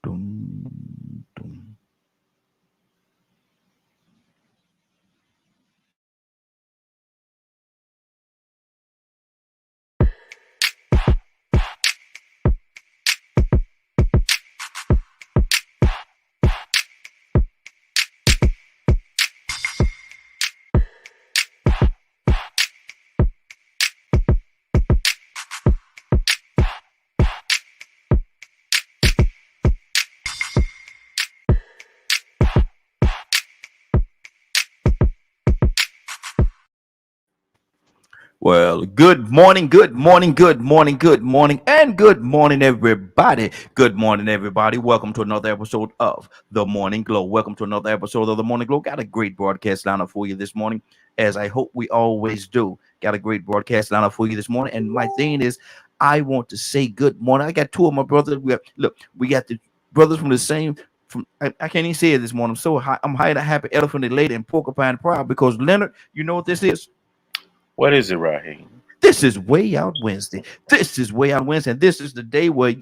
Dum, dum. Well, good morning, good morning, good morning, good morning, and good morning, everybody. Good morning, everybody. Welcome to another episode of The Morning Glow. Welcome to another episode of The Morning Glow. Got a great broadcast lineup for you this morning, as I hope we always do. Got a great broadcast lineup for you this morning. And my thing is, I want to say good morning. I got two of my brothers. We got the brothers from the same. I can't even say it this morning. I'm so high. I'm high and happy, elephant and lady, and porcupine proud because Leonard, you know what this is? What is it, Raheem? This is Way Out Wednesday. This is Way Out Wednesday. And this is the day where,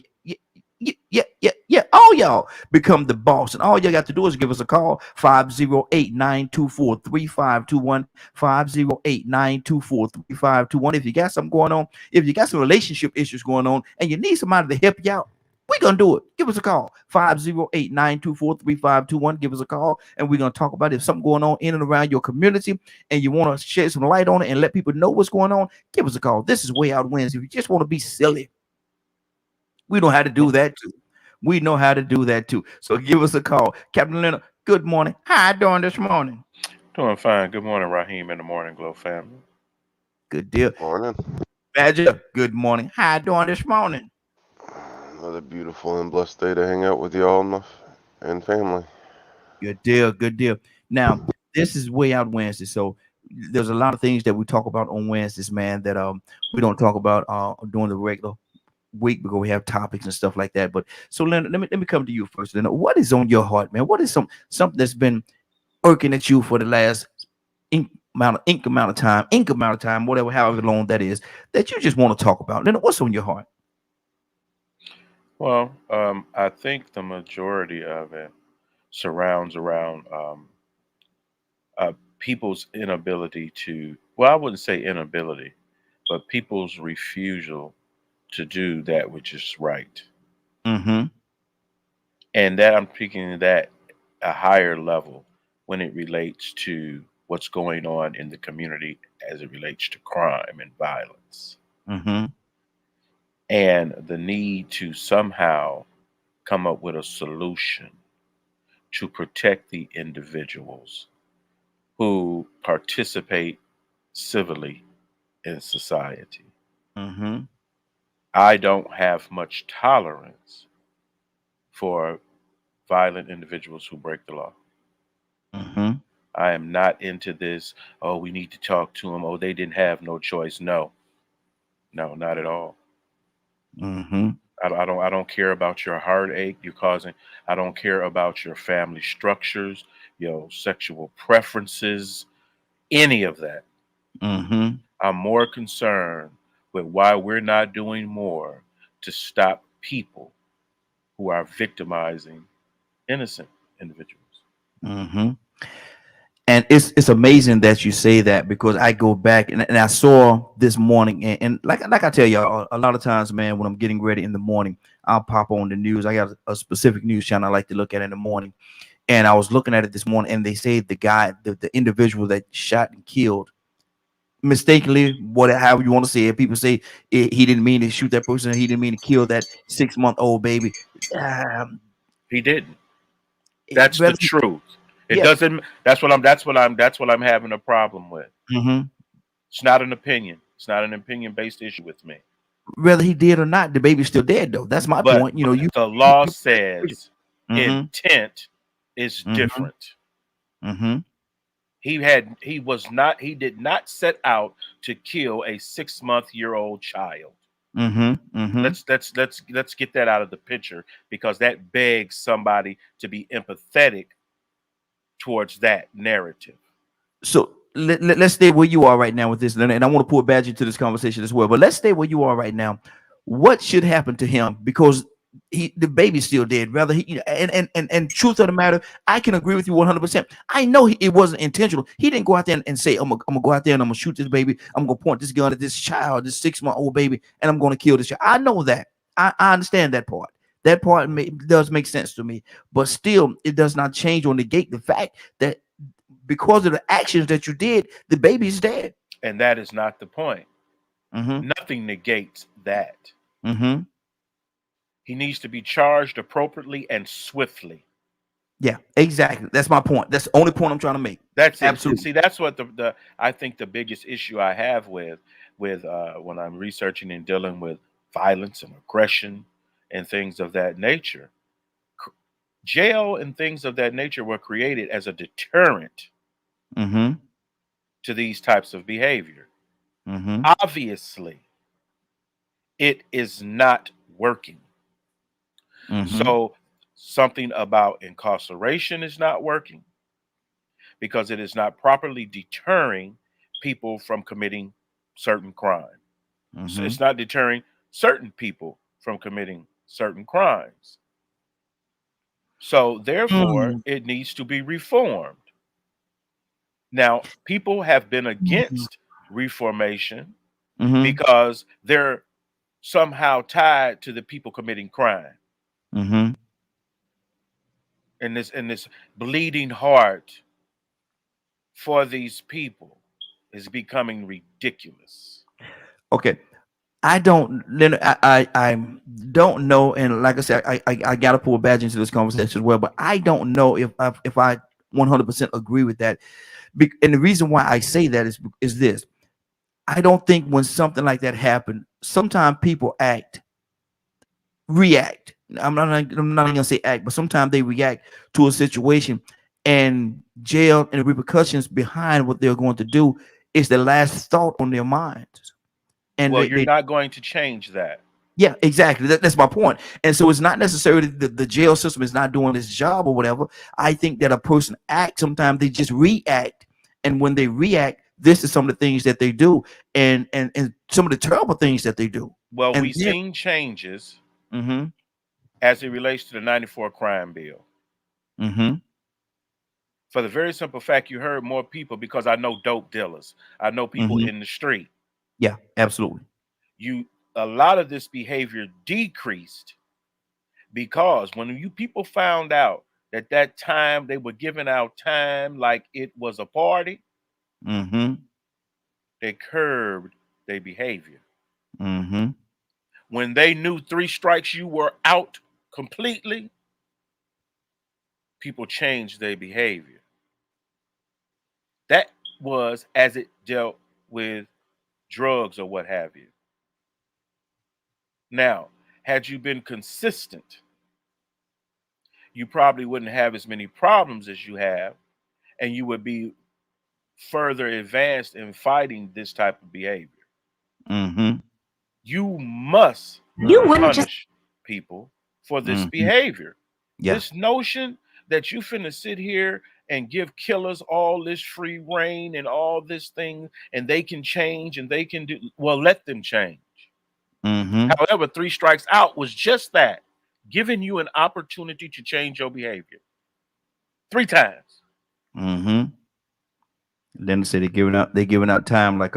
all y'all become the boss. And all you got to do is give us a call 508-924-3521. 508-924-3521. If you got something going on, if you got some relationship issues going on, and you need somebody to help you out, we're going to do it. Give us a call 508-924-3521. Give us a call, and we're going to talk about if something going on in and around your community and you want to shed some light on it and let people know what's going on. Give us a call. This is Way Out Wednesday. If you just want to be silly, we know how to do that too. We know how to do that too. So give us a call. Captain Leonard, good morning. How you doing this morning? Doing fine. Good morning, Raheem and the Morning Glow family. Good deal. Morning. Badger, good morning. How you doing this morning? Another beautiful and blessed day to hang out with y'all and family. Good deal. Good deal. Now, this is Way Out Wednesday. So there's a lot of things that we talk about on Wednesdays, man, that we don't talk about during the regular week because we have topics and stuff like that. But so Leonard, let me come to you first. Leonard, what is on your heart, man? What is something that's been irking at you for the last ink amount of time, whatever, however long that is, that you just want to talk about? Leonard, what's on your heart? Well, I think the majority of it surrounds around people's inability to, well, I wouldn't say inability, but people's refusal to do that which is right. Mm-hmm. And that I'm speaking that a higher level when it relates to what's going on in the community as it relates to crime and violence. Mm-hmm. And the need to somehow come up with a solution to protect the individuals who participate civilly in society. Mm-hmm. I don't have much tolerance for violent individuals who break the law. Mm-hmm. I am not into this, oh, we need to talk to them. Oh, they didn't have no choice. No, no, not at all. Mm-hmm. I don't care about your heartache you're causing. I don't care about your family structures, your sexual preferences, any of that. Mm-hmm. I'm more concerned with why we're not doing more to stop people who are victimizing innocent individuals. Mm-hmm. And it's amazing that you say that because I go back and I saw this morning and like I tell y'all a lot of times, man, when I'm getting ready in the morning, I'll pop on the news. I got a specific news channel I like to look at in the morning, and I was looking at it this morning, and they say the individual that shot and killed mistakenly, whatever however you want to say it. People say he didn't mean to shoot that person. He didn't mean to kill that 6-month-old baby. Um, He didn't. That's the Brother, truth. It yeah. doesn't. That's what I'm having a problem with. Mm-hmm. It's not an opinion. It's not an opinion-based issue with me. Whether he did or not, the baby's still dead though. That's my But point. You know, the law you says mm-hmm, intent is mm-hmm, different. mm-hmm, He did not set out to kill a 6-month-year-old child. mm-hmm, mm-hmm. Let's get that out of the picture because that begs somebody to be empathetic towards that narrative. So let's stay where you are right now with this, and I want to pull Badger into this conversation as well. But let's stay where you are right now. What should happen to him? Because the baby's still dead. Rather, and truth of the matter, I can agree with you 100%. I know it wasn't intentional. He didn't go out there and say, I'm gonna go out there and I'm gonna shoot this baby. I'm gonna point this gun at this child, this 6-month-old baby, and I'm gonna kill this child. I know that. I understand that part. That part does make sense to me, but still, it does not change or negate the fact that because of the actions that you did, the baby's dead. And that is not the point. Mm-hmm. Nothing negates that. Mm-hmm. He needs to be charged appropriately and swiftly. Yeah, exactly. That's my point. That's the only point I'm trying to make. That's it. Absolutely. See, that's what the I think the biggest issue I have with when I'm researching and dealing with violence and aggression and things of that nature. Jail and things of that nature were created as a deterrent Mm-hmm. to these types of behavior. Mm-hmm. Obviously, it is not working. Mm-hmm. So something about incarceration is not working because it is not properly deterring people from committing certain crime. So Mm-hmm. it's not deterring certain people from committing certain crimes. So therefore, it needs to be reformed. Now, people have been against reformation Mm-hmm. because they're somehow tied to the people committing crime. Mm-hmm. And this bleeding heart for these people is becoming ridiculous. Okay. I don't. Leonard, I don't know, and like I said, I got to pull a badge into this conversation as well. But I don't know if I 100% agree with that. And the reason why I say that is this: I don't think when something like that happened, sometimes people react. I'm not gonna say act, but sometimes they react to a situation, and jail and the repercussions behind what they're going to do is the last thought on their minds. And Well, you're they not going to change that. yeah, exactly. That's my point. And so it's not necessarily the jail system is not doing its job or whatever. I think that a person acts, sometimes they just react. And when they react, this is some of the things that they do and some of the terrible things that they do. Well, And we've then, seen changes mm-hmm, as it relates to the 94 crime bill. mm-hmm, For the very simple fact you heard more people because I know dope dealers. I know people mm-hmm. in the street. Yeah, absolutely. You a lot of this behavior decreased because when you people found out that that time they were giving out time like it was a party, Mm-hmm, they curbed their behavior. mm-hmm, When they knew 3 strikes you were out completely, people changed their behavior. That was as it dealt with drugs or what have you. Now, had you been consistent, you probably wouldn't have as many problems as you have, and you would be further advanced in fighting this type of behavior. mm-hmm, You must You wouldn't just punish people for this mm-hmm. behavior. Yeah. This notion that you finna sit here and give killers all this free reign and all this thing, and they can change and they can do well, let them change. Mm-hmm, However, 3 strikes out was just that, giving you an opportunity to change your behavior 3 times. mm-hmm. Then they say they're giving out time like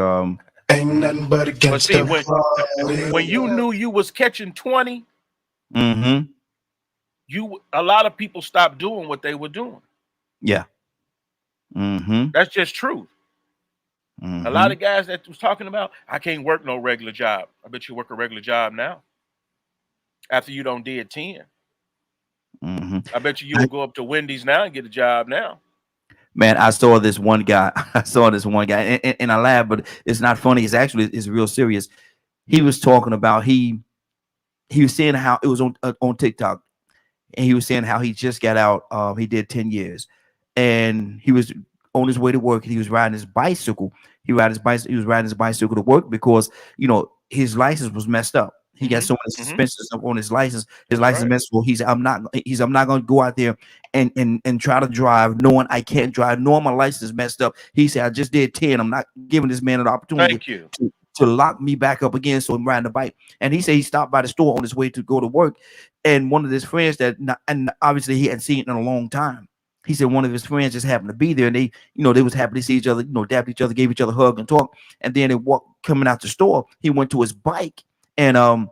Ain't nothing but But against see, the when you knew you was catching 20, mm-hmm. a lot of people stopped doing what they were doing. Yeah. Mm-hmm. That's just truth. A Mm-hmm. lot of guys that was talking about, I can't work no regular job. I bet you work a regular job now. After you don't did 10. Mm-hmm. I bet you will go up to Wendy's now and get a job now. Man, I saw this one guy. And I laughed, but it's not funny. It's real serious. He was talking about he was saying how it was on TikTok, and he was saying how he just got out. He did 10 years, and he was on his way to work. And he was riding his bicycle. He was riding his bicycle to work because his license was messed up. He got so many suspensions up on his license. His That's license right. messed. Well, I'm not going to go out there and try to drive knowing I can't drive, knowing my license is messed up. He said, I just did 10. I'm not giving this man an opportunity Thank you. to lock me back up again. So I'm riding the bike. And he said he stopped by the store on his way to go to work. And one of his friends and obviously he hadn't seen it in a long time. He said one of his friends just happened to be there, and they was happy to see each other, dapped each other, gave each other a hug and talk. And then they walked coming out the store. He went to his bike and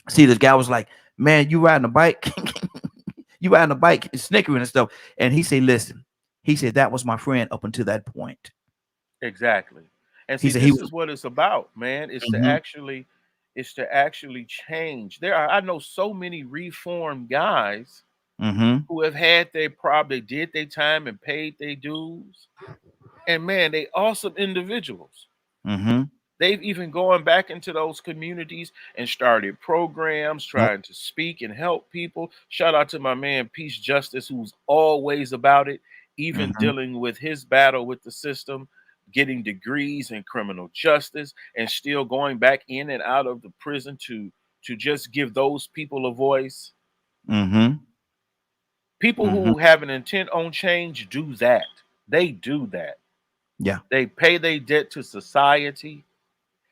see this guy was like, "Man, you riding a bike? You riding a bike?" And snickering and stuff. And he said, "Listen," he said, "that was my friend up until that point." Exactly. And He see, said he this was. is what it's about, man. Mm-hmm, It's to actually change. I know so many reformed guys mm-hmm, who have had their they did their time and paid their dues. And man, they awesome individuals. mm-hmm. They've even gone back into those communities and started programs Yep. trying to speak and help people. Shout out to my man Peace Justice, who's always about it, even Mm-hmm, dealing with his battle with the system, getting degrees in criminal justice, and still going back in and out of the prison to just give those people a voice. mm-hmm, People mm-hmm. who have an intent on change do that. They do that. Yeah. They pay their debt to society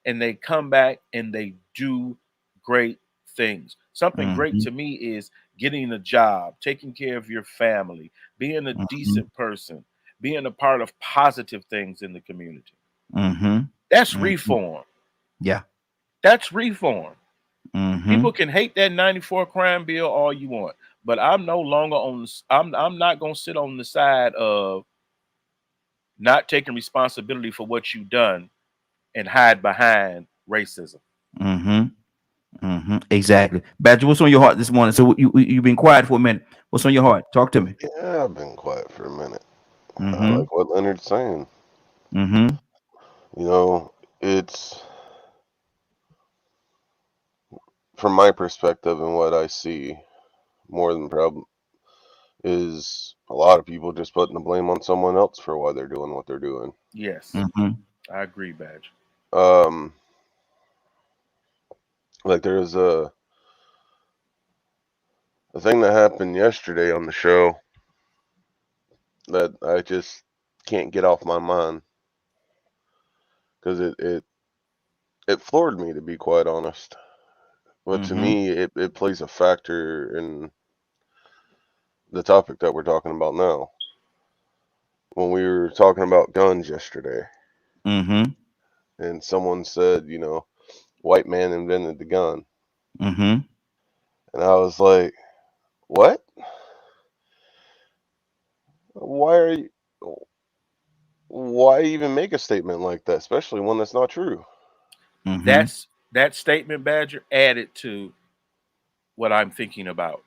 and they come back and they do great things. Something great Mm-hmm, to me is getting a job, taking care of your family, being a mm-hmm, decent person, being a part of positive things in the community. mm-hmm, That's mm-hmm. reform. Yeah. That's reform. Mm-hmm, People can hate that 94 crime bill all you want, but I'm no longer I'm not going to sit on the side of not taking responsibility for what you've done and hide behind racism. mm-hmm, mm-hmm. Exactly. Badger, what's on your heart this morning? So you've been quiet for a minute. What's on your heart? Talk to me. Yeah, I've been quiet for a minute. I Mm-hmm, like what Leonard's saying. mm-hmm, You know, it's from my perspective and what I see more than problem is a lot of people just putting the blame on someone else for why they're doing what they're doing. Yes, mm-hmm, I agree, Badge. Um, like there's a thing that happened yesterday on the show that I just can't get off my mind because it floored me, to be quite honest. But to mm-hmm, me, it plays a factor in the topic that we're talking about now. When we were talking about guns yesterday, mm-hmm, and someone said, white man invented the gun, mm-hmm. and I was like, what? Why are you? Why even make a statement like that, especially one that's not true? Mm-hmm. That statement, Badger, added to what I'm thinking about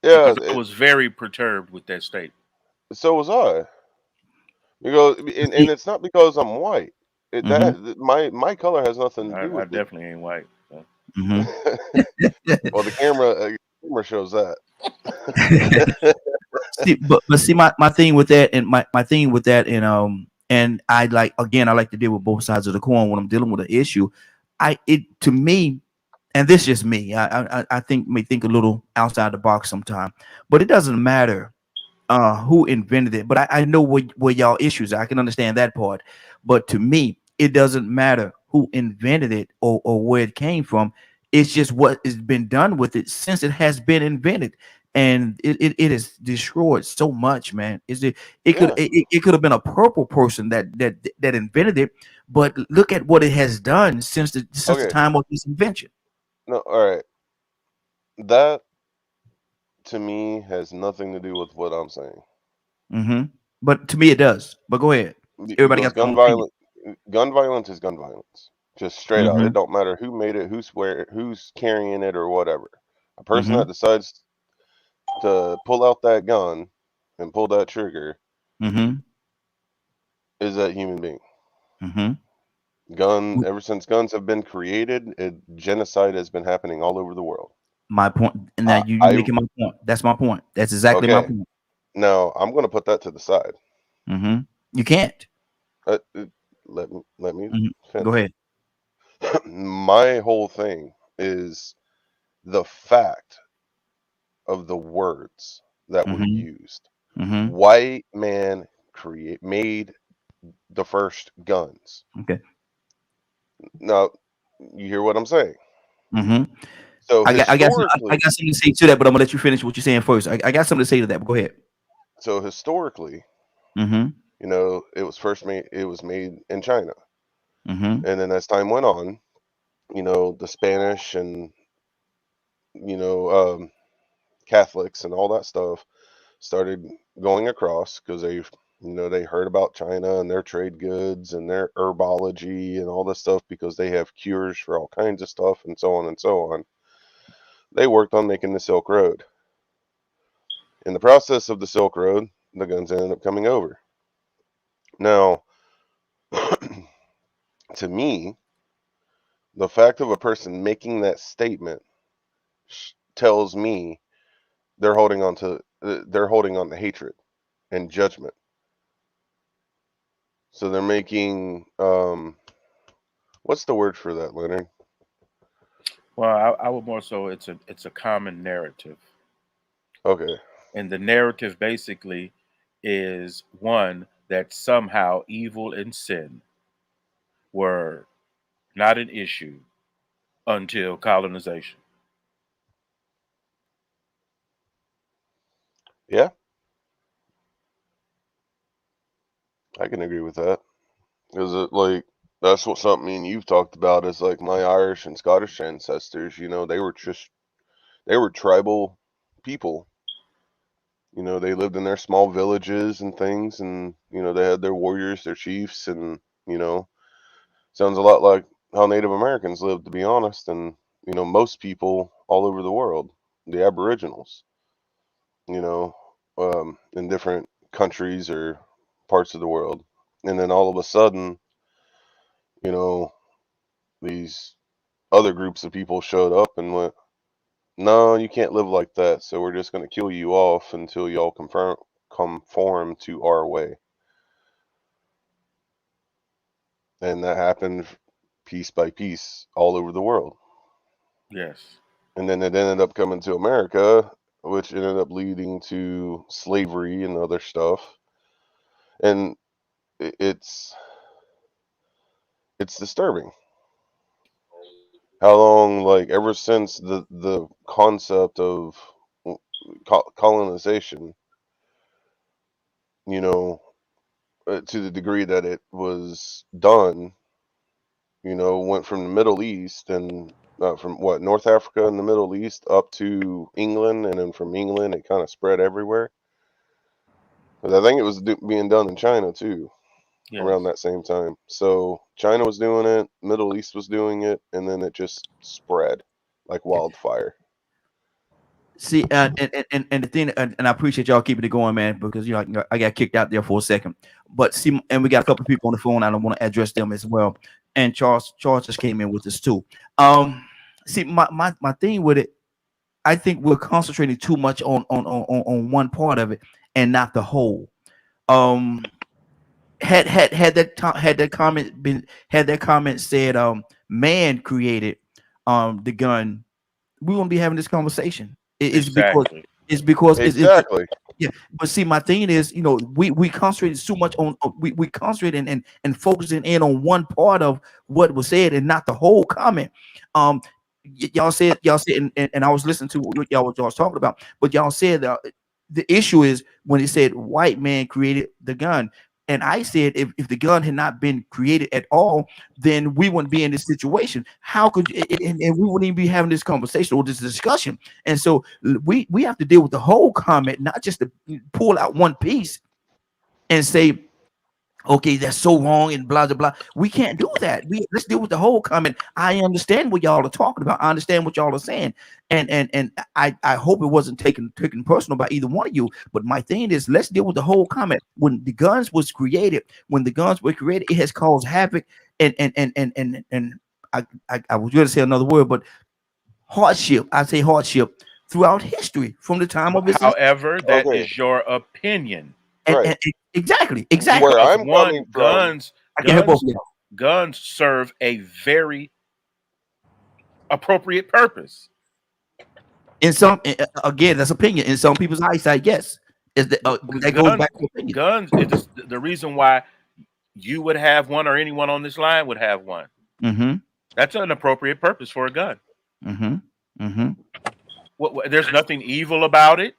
Yeah, because I was very perturbed with that statement. so was I. Because and See, it's not because I'm white. mm-hmm, My color has nothing to do I with it. definitely ain't white. So. mm-hmm. Well, the camera shows that. See, but see, my thing with that, and my thing with that, and I like, again, I like to deal with both sides of the coin when I'm dealing with an issue. It to me, and this is just me. I think may think a little outside the box sometime, but it doesn't matter who invented it. But I know where y'all issues are. I can understand that part. But to me, it doesn't matter who invented it or where it came from. It's just what has been done with it since it has been invented. And it has destroyed so much, man. Is it could Yeah. it could have been a purple person that invented it, but look at what it has done since the Okay. time of this invention. No. All right. That to me has nothing to do with what I'm saying. Hmm. But to me, it does. But go ahead. Everybody Because got their own opinion. gun violence is gun violence. Just straight out. Hmm. It don't matter who made it, who's carrying it, or whatever. A person Hmm. that decides to pull out that gun and pull that trigger Hmm. is that human being. Hmm. Ever since guns have been created, genocide has been happening all over the world. My point, and now I, you I making my point. That's my point. That's exactly my okay. point. Now I'm going to put that to the side. Hmm. You can't. Uh, uh, let me Hmm. Go finish. ahead. My whole thing is the fact of the words that were Hmm. used. Hmm. White man made the first guns. Okay. Now, you hear what I'm saying? Mm-hmm. So I historically, got something to say to that, but I'm gonna let you finish what you're saying first. I got something to say to that, but go ahead. so historically, Mm-hmm. it was first made. It was made in China, Mm-hmm. and then as time went on, the Spanish and you know Catholics and all that stuff started going across because they heard about China and their trade goods and their herbology and all this stuff because they have cures for all kinds of stuff and so on and so on. They worked on making the Silk Road. In the process of the Silk Road, the guns ended up coming over. Now, to me, the fact of a person making that statement tells me they're holding on to hatred and judgment. So they're making what's the word for that, Leonard? Well, I would more so it's a common narrative, Okay. and the narrative basically is one that somehow evil and sin were not an issue until colonization. Yeah, I can agree with that. Is it like that's what something you've talked about is like my Irish and Scottish ancestors, they were tribal people. They lived in their small villages and things and they had their warriors, their chiefs and you know, sounds a lot like how Native Americans lived to be honest and most people all over the world, the Aboriginals, you know, in different countries or parts of the world. And then all of a sudden, you know, these other groups of people showed up and went, no, you can't live like that. So we're just going to kill you off until y'all conform to our way. And that happened piece by piece all over the world. Yes. And then it ended up coming to America, which ended up leading to slavery and other stuff. And it's disturbing how long, like ever since the concept of colonization, you know, to the degree that it was done, went from the Middle East and from what North Africa and the Middle East up to England, and then from England it kind of spread everywhere. But I think it was being done in China too around Yes. that same time. So China was doing it, Middle East was doing it, and then it just spread like wildfire. See, and the thing, and I appreciate y'all keeping it going, man, because I got kicked out there for a second, but see, and we got a couple of people on the phone. I don't want to address them as well. And Charles just came in with us too. See, my thing with it, I think we're concentrating too much on one part of it and not the whole. Um, had that comment been had that comment said man created the gun, we won't be having this conversation. It's because Exactly. Exactly. yeah. But see, my thing is, we concentrated so much on we concentrated and focusing in on one part of what was said and not the whole comment. Um, y'all said, and I was listening to what y'all was talking about, but y'all said that the issue is when it said white man created the gun. And I said, if the gun had not been created at all, then we wouldn't be in this situation. How could and we wouldn't even be having this conversation or this discussion? And so we have to deal with the whole comment, not just to pull out one piece and say, okay, that's so wrong and blah blah blah. We can't do that. Let's deal with the whole comment. I understand what y'all are talking about. I understand what y'all are saying, and I hope it wasn't taken personal by either one of you. But my thing is, let's deal with the whole comment. When the guns were created, it has caused havoc and I was going to say another word, but hardship. I say hardship throughout history from the time of its However, that Okay. is your opinion. Right. exactly. Where Because I'm coming one, from. I can hear both of y'all. guns serve a very appropriate purpose. In some, again, that's opinion. In some people's eyesight, yes, is that that goes Guns, back to opinion. guns. It is the reason why you would have one, or anyone on this line would have one. Mm-hmm. That's an appropriate purpose for a gun. Mm-hmm. Mm-hmm. There's nothing evil about it.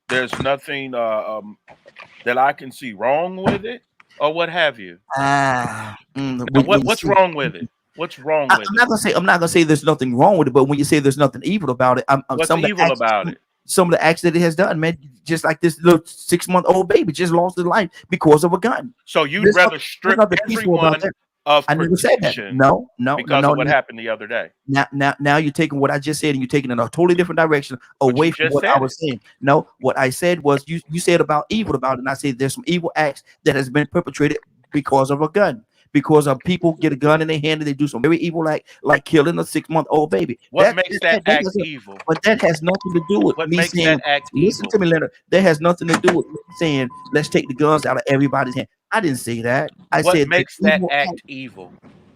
There's nothing that I can see wrong with it, or what have you. Now, When you what's see, wrong with it? What's wrong with I'm it? not gonna say there's nothing wrong with it, but when you say there's nothing evil about it, What's evil about it? some of the acts that it has done, man, just like this little 6-month-old baby just lost his life because of a gun. So you'd There's rather there's strip nothing peaceful about everyone that. of I never said that. protection No, no, no, because no, of what no. happened the other day. Now you're taking what I just said and you're taking it in a totally different direction But away you from just what I said was it. saying. No, what I said was you said about evil about it, and I said there's some evil acts that has been perpetrated because of a gun. Because of people get a gun in their hand and they do some very evil act, like killing a 6-month-old baby. What makes that act Doesn't, evil? but that has nothing to do with What me makes saying, that act listen evil? to me, Leonard. That has nothing to do with me saying, let's take the guns out of everybody's hand. I didn't say that. I What said the makes that evil act. act evil?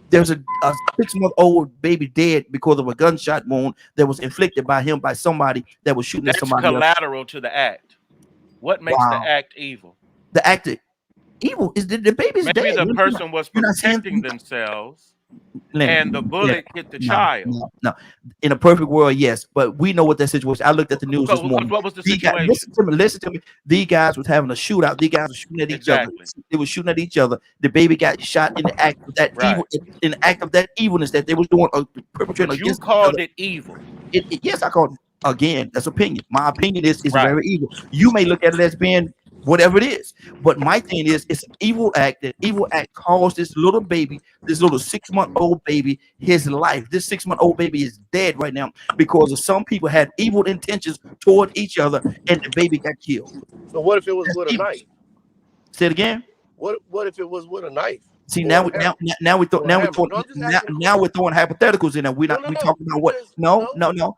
There's a 6-month-old baby dead because of a gunshot wound that was inflicted by him by somebody that was shooting at That's somebody else. collateral to the act. What makes the Wow. act evil? The act of evil is the baby's Maybe dead. the person was You're not saying protecting themselves Leonard, and the Leonard, bullet hit the no, child. no, no. In a perfect world, yes, but we know what that situation. I looked at the news this morning. What was the These guys, situation? listen to me. These guys was having a shootout. These guys were shooting at each other. Exactly. They were shooting at each other. The baby got shot in the act of that Right. evil, in the act of that evilness that they was doing, perpetrating But you against each called other. it evil. Yes, I called it. Again, that's opinion. My opinion is Right. very evil. You may look at it as being whatever it is, but my thing is it's an evil act. That evil act caused this little baby, this little 6-month-old baby, his life. This 6-month-old baby is dead right now because of some people had evil intentions toward each other, and the baby got killed. So what if it was That's with a evil. knife? Say it again. What if it was with a knife? See, Or now a we hammer? now we Or a hammer? No, I'm just now, asking a now we're question. throwing hypotheticals in there. We're No, not no, we no. talking about You what just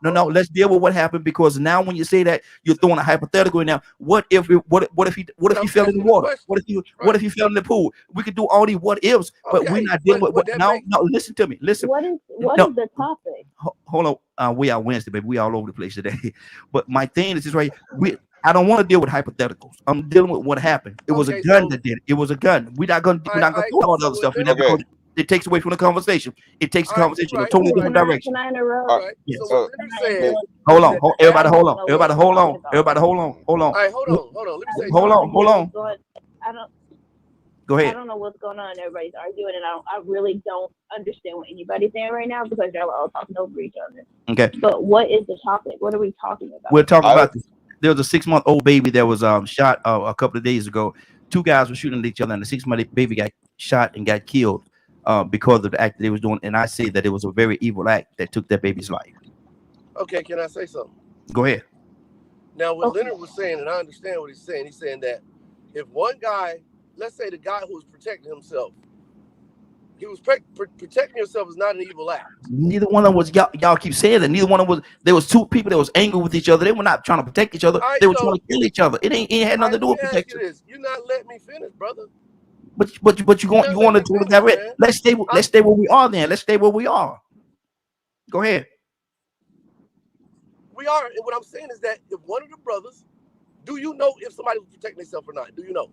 no. Let's deal with what happened, because now when you say that, you're throwing a hypothetical in there. What if he But I'm fell in the asking a water? question. What if he fell in the pool? We could do all these what ifs, but we're Okay, not dealing with but what that no, makes no, listen to me. Listen. What is No, the topic? hold on. We are Wednesday, baby. We all over the place today. But my thing is this right. I don't want to deal with hypotheticals. I'm dealing with what happened. It was a okay. gun So that did it. It was a gun. We're not gonna do all the other stuff in there Okay. because it takes away from the conversation. It takes the conversation in a totally different direction. Can I interrupt? all right. Yes. So what Leonard said. Hold on. is that Everybody the hold I on. don't know Everybody what hold we're on. talking about. Everybody hold on. Hold on. All right, hold on. Let me say I Hold something. on. Hold on. I don't. Go I ahead. don't know what's going on. Everybody's arguing, and I really don't understand what anybody's saying right now because y'all are all talking over each other. Okay. But what is the topic? What are we talking about? We're talking I- about this. There was a 6-month-old baby that was shot a couple of days ago. Two guys were shooting at each other, and the 6-month baby got shot and got killed because of the act that they was doing. And I say that it was a very evil act that took that baby's life. Okay, can I say something? Go ahead. Now, what Okay. Leonard was saying, and I understand what he's saying that if one guy, let's say the guy who was protecting himself, he was protecting himself is not an evil act. Neither one of them was y'all keep saying that. Neither one of them was. There was two people that was angry with each other. They were not trying to protect each other. All right, They were so- trying to kill each other. It ain't had nothing to do All with right, let me ask you protection. this. You're not letting me finish, brother. But you You're not want to letting me do that? finish, man. Let's stay where we are then. Let's stay where we are. Go ahead. We are, and what I'm saying is that if one of the brothers, do you know if somebody was protecting themselves or not? Do you know?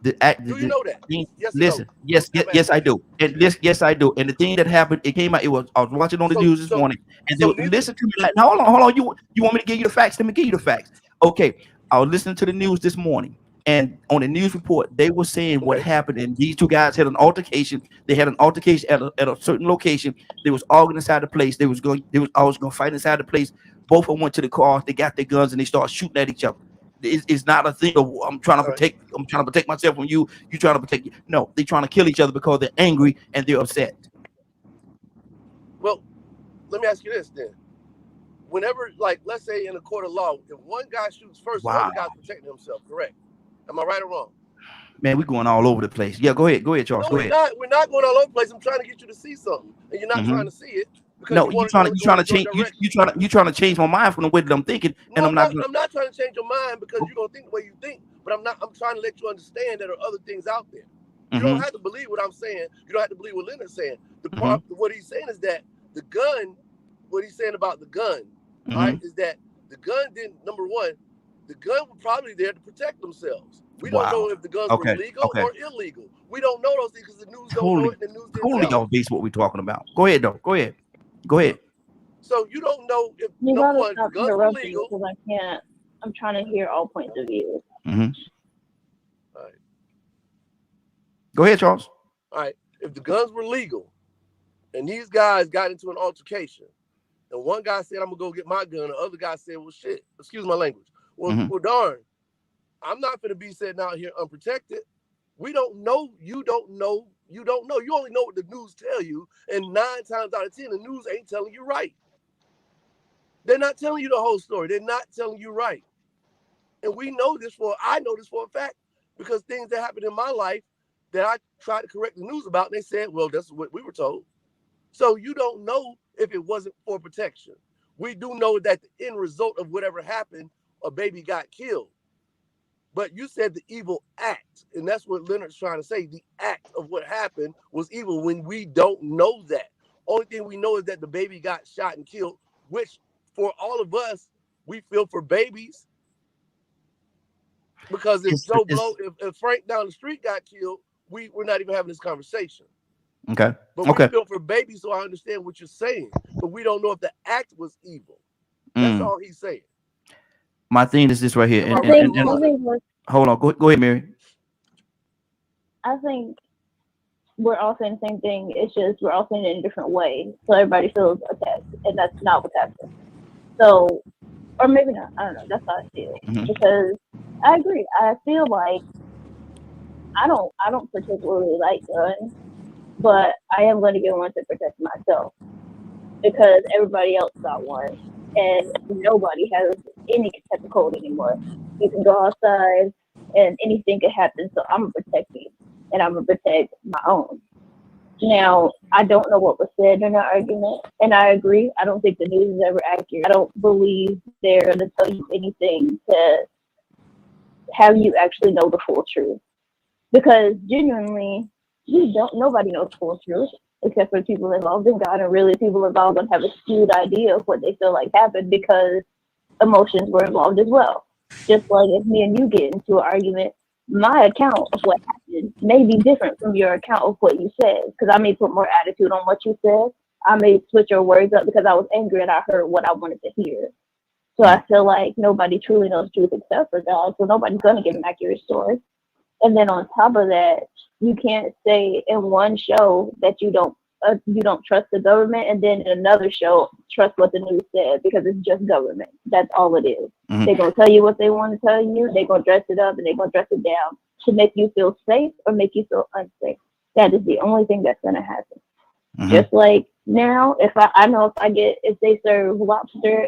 Do you know that? Yes or no? Listen, yes, I do. And yes, I do. And the thing that happened, it came out. I was watching on the news this morning, and listen to me. Now, hold on. You want me to give you the facts? Let me give you the facts. Okay, I was listening to the news this morning, and on the news report, they were saying what happened. And these two guys had an altercation. They had an altercation at a certain location. They was arguing inside the place. They was always going to fight inside the place. Both of them went to the car. They got their guns and they started shooting at each other. It's not a thing of I'm trying to protect myself from you. You trying to protect you. No, they're trying to kill each other because they're angry and they're upset. Well, let me ask you this then. Whenever, like, let's say in a court of law, if one guy shoots first, the other guy's protecting himself, correct? Am I right or wrong? Man, we're going all over the place. Yeah, go ahead, Charles. No, Go ahead. We're not going all over the place. I'm trying to get you to see something, and you're not trying to see it. No, you trying to change. You trying to change my mind from the way that I'm thinking, and No, I'm not. I'm not trying to change your mind because you're gonna think the way you think. But I'm trying to let you understand that there are other things out there. You don't have to believe what I'm saying. You don't have to believe what Leonard's saying. The part, what he's saying is that the gun. What he's saying about the gun, all right, is that the gun didn't. Number one, the gun was probably there to protect themselves. We don't know if the guns were legal or illegal. We don't know those things because the news don't know it and the news didn't totally tell off base what we're talking about. Go ahead, though. Go ahead. So you don't know if, You number gotta one, stop guns were interrupting me legal. because I can't. I'm trying to hear all points of view. Mm-hmm. All right. Go ahead, Charles. All right. If the guns were legal and these guys got into an altercation and one guy said, I'm going to go get my gun, the other guy said, well, shit, excuse my language. Well, well darn, I'm not going to be sitting out here unprotected. We don't know. You don't know. You don't know. You only know what the news tell you. And 9 times out of 10, the news ain't telling you right. They're not telling you the whole story. They're not telling you right. And I know this for a fact because things that happened in my life that I tried to correct the news about, and they said, well, that's what we were told. So you don't know if it wasn't for protection. We do know that the end result of whatever happened, a baby got killed. But you said the evil act, and that's what Leonard's trying to say. The act of what happened was evil when we don't know that. Only thing we know is that the baby got shot and killed, which for all of us, we feel for babies. Because if Frank down the street got killed, we're not even having this conversation. Okay. But we feel for babies, so I understand what you're saying. But we don't know if the act was evil. That's all he's saying. My thing is this right here. Hold on. Go ahead, Mary. I think we're all saying the same thing. It's just we're all saying it in different ways. So everybody feels attacked, and that's not what's happening. So, or maybe not. I don't know. That's how I feel. Because I agree. I feel like I don't particularly like guns, but I am going to get one to protect myself because everybody else got one, and nobody has any type of code anymore. You can go outside, and anything can happen. So I'm gonna protect me, and I'm gonna protect my own. Now, I don't know what was said in the argument, and I agree. I don't think the news is ever accurate. I don't believe they're going to tell you anything to have you actually know the full truth. Because genuinely, nobody knows the full truth except for people involved in God, and really people involved don't have a skewed idea of what they feel like happened because emotions were involved as well. Just like if me and you get into an argument, my account of what happened may be different from your account of what you said, because I may put more attitude on what you said. I may switch your words up because I was angry and I heard what I wanted to hear. So I feel like nobody truly knows the truth except for God, so nobody's going to give an accurate story. And then on top of that, you can't say in one show that you don't trust the government, and then in another show trust what the news said, because it's just government. That's all it is. They're gonna tell you what they want to tell you. They're gonna dress it up and they're gonna dress it down to make you feel safe or make you feel unsafe. That is the only thing that's gonna happen. Just like now, I know if they serve lobster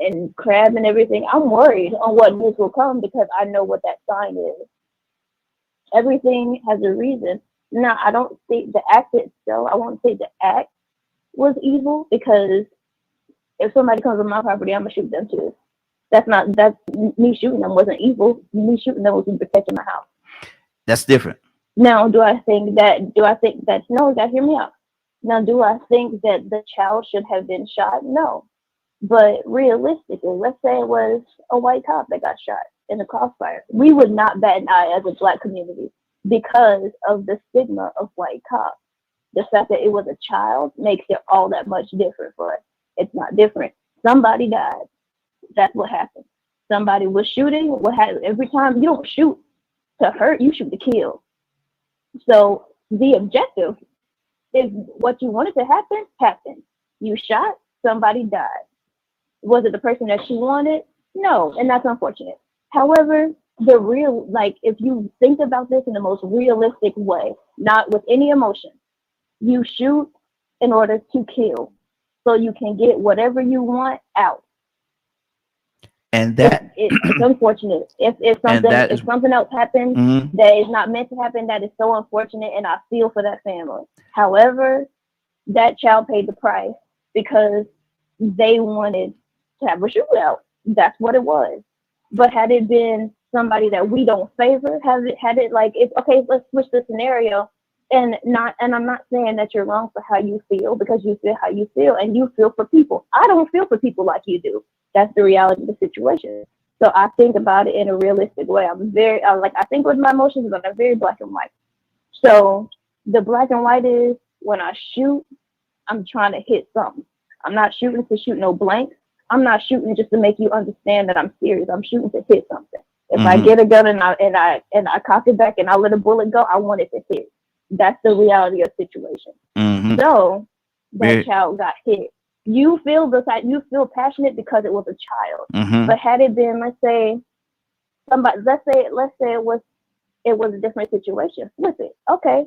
and crab and everything, I'm worried on what news will come because I know what that sign is. Everything has a reason. Now, I don't think the act itself, I won't say the act was evil, because if somebody comes on my property, I'm going to shoot them too. That's me shooting them wasn't evil. Me shooting them was me protecting my house. That's different. Now, no, you gotta hear me out. Now, do I think that the child should have been shot? No. But realistically, let's say it was a white cop that got shot in the crossfire. We would not bat an eye as a Black community because of the stigma of white cops. The fact that it was a child makes it all that much different for us. It's not different. Somebody died. That's what happened. Somebody was shooting. Every time you don't shoot to hurt, you shoot to kill. So the objective is what you wanted to happen, happened. You shot, somebody died. Was it the person that you wanted? No, and that's unfortunate. However, if you think about this in the most realistic way, not with any emotion, you shoot in order to kill, so you can get whatever you want out. And that it's unfortunate. If something else happens that is not meant to happen, that is so unfortunate, and I feel for that family. However, that child paid the price because they wanted to have a shootout. That's what it was. But had it been somebody that we don't favor, let's switch the scenario, and I'm not saying that you're wrong for how you feel, because you feel how you feel and you feel for people. I don't feel for people like you do. That's the reality of the situation. So I think about it in a realistic way. I think with my emotions, but I'm very black and white. So the black and white is when I shoot, I'm trying to hit something. I'm not shooting to shoot no blanks. I'm not shooting just to make you understand that I'm serious. I'm shooting to hit something. If I get a gun and I cock it back and I let a bullet go, I want it to hit. That's the reality of the situation. So that child got hit. You feel passionate because it was a child. But had it been, let's say it was a different situation. Flip it. Okay.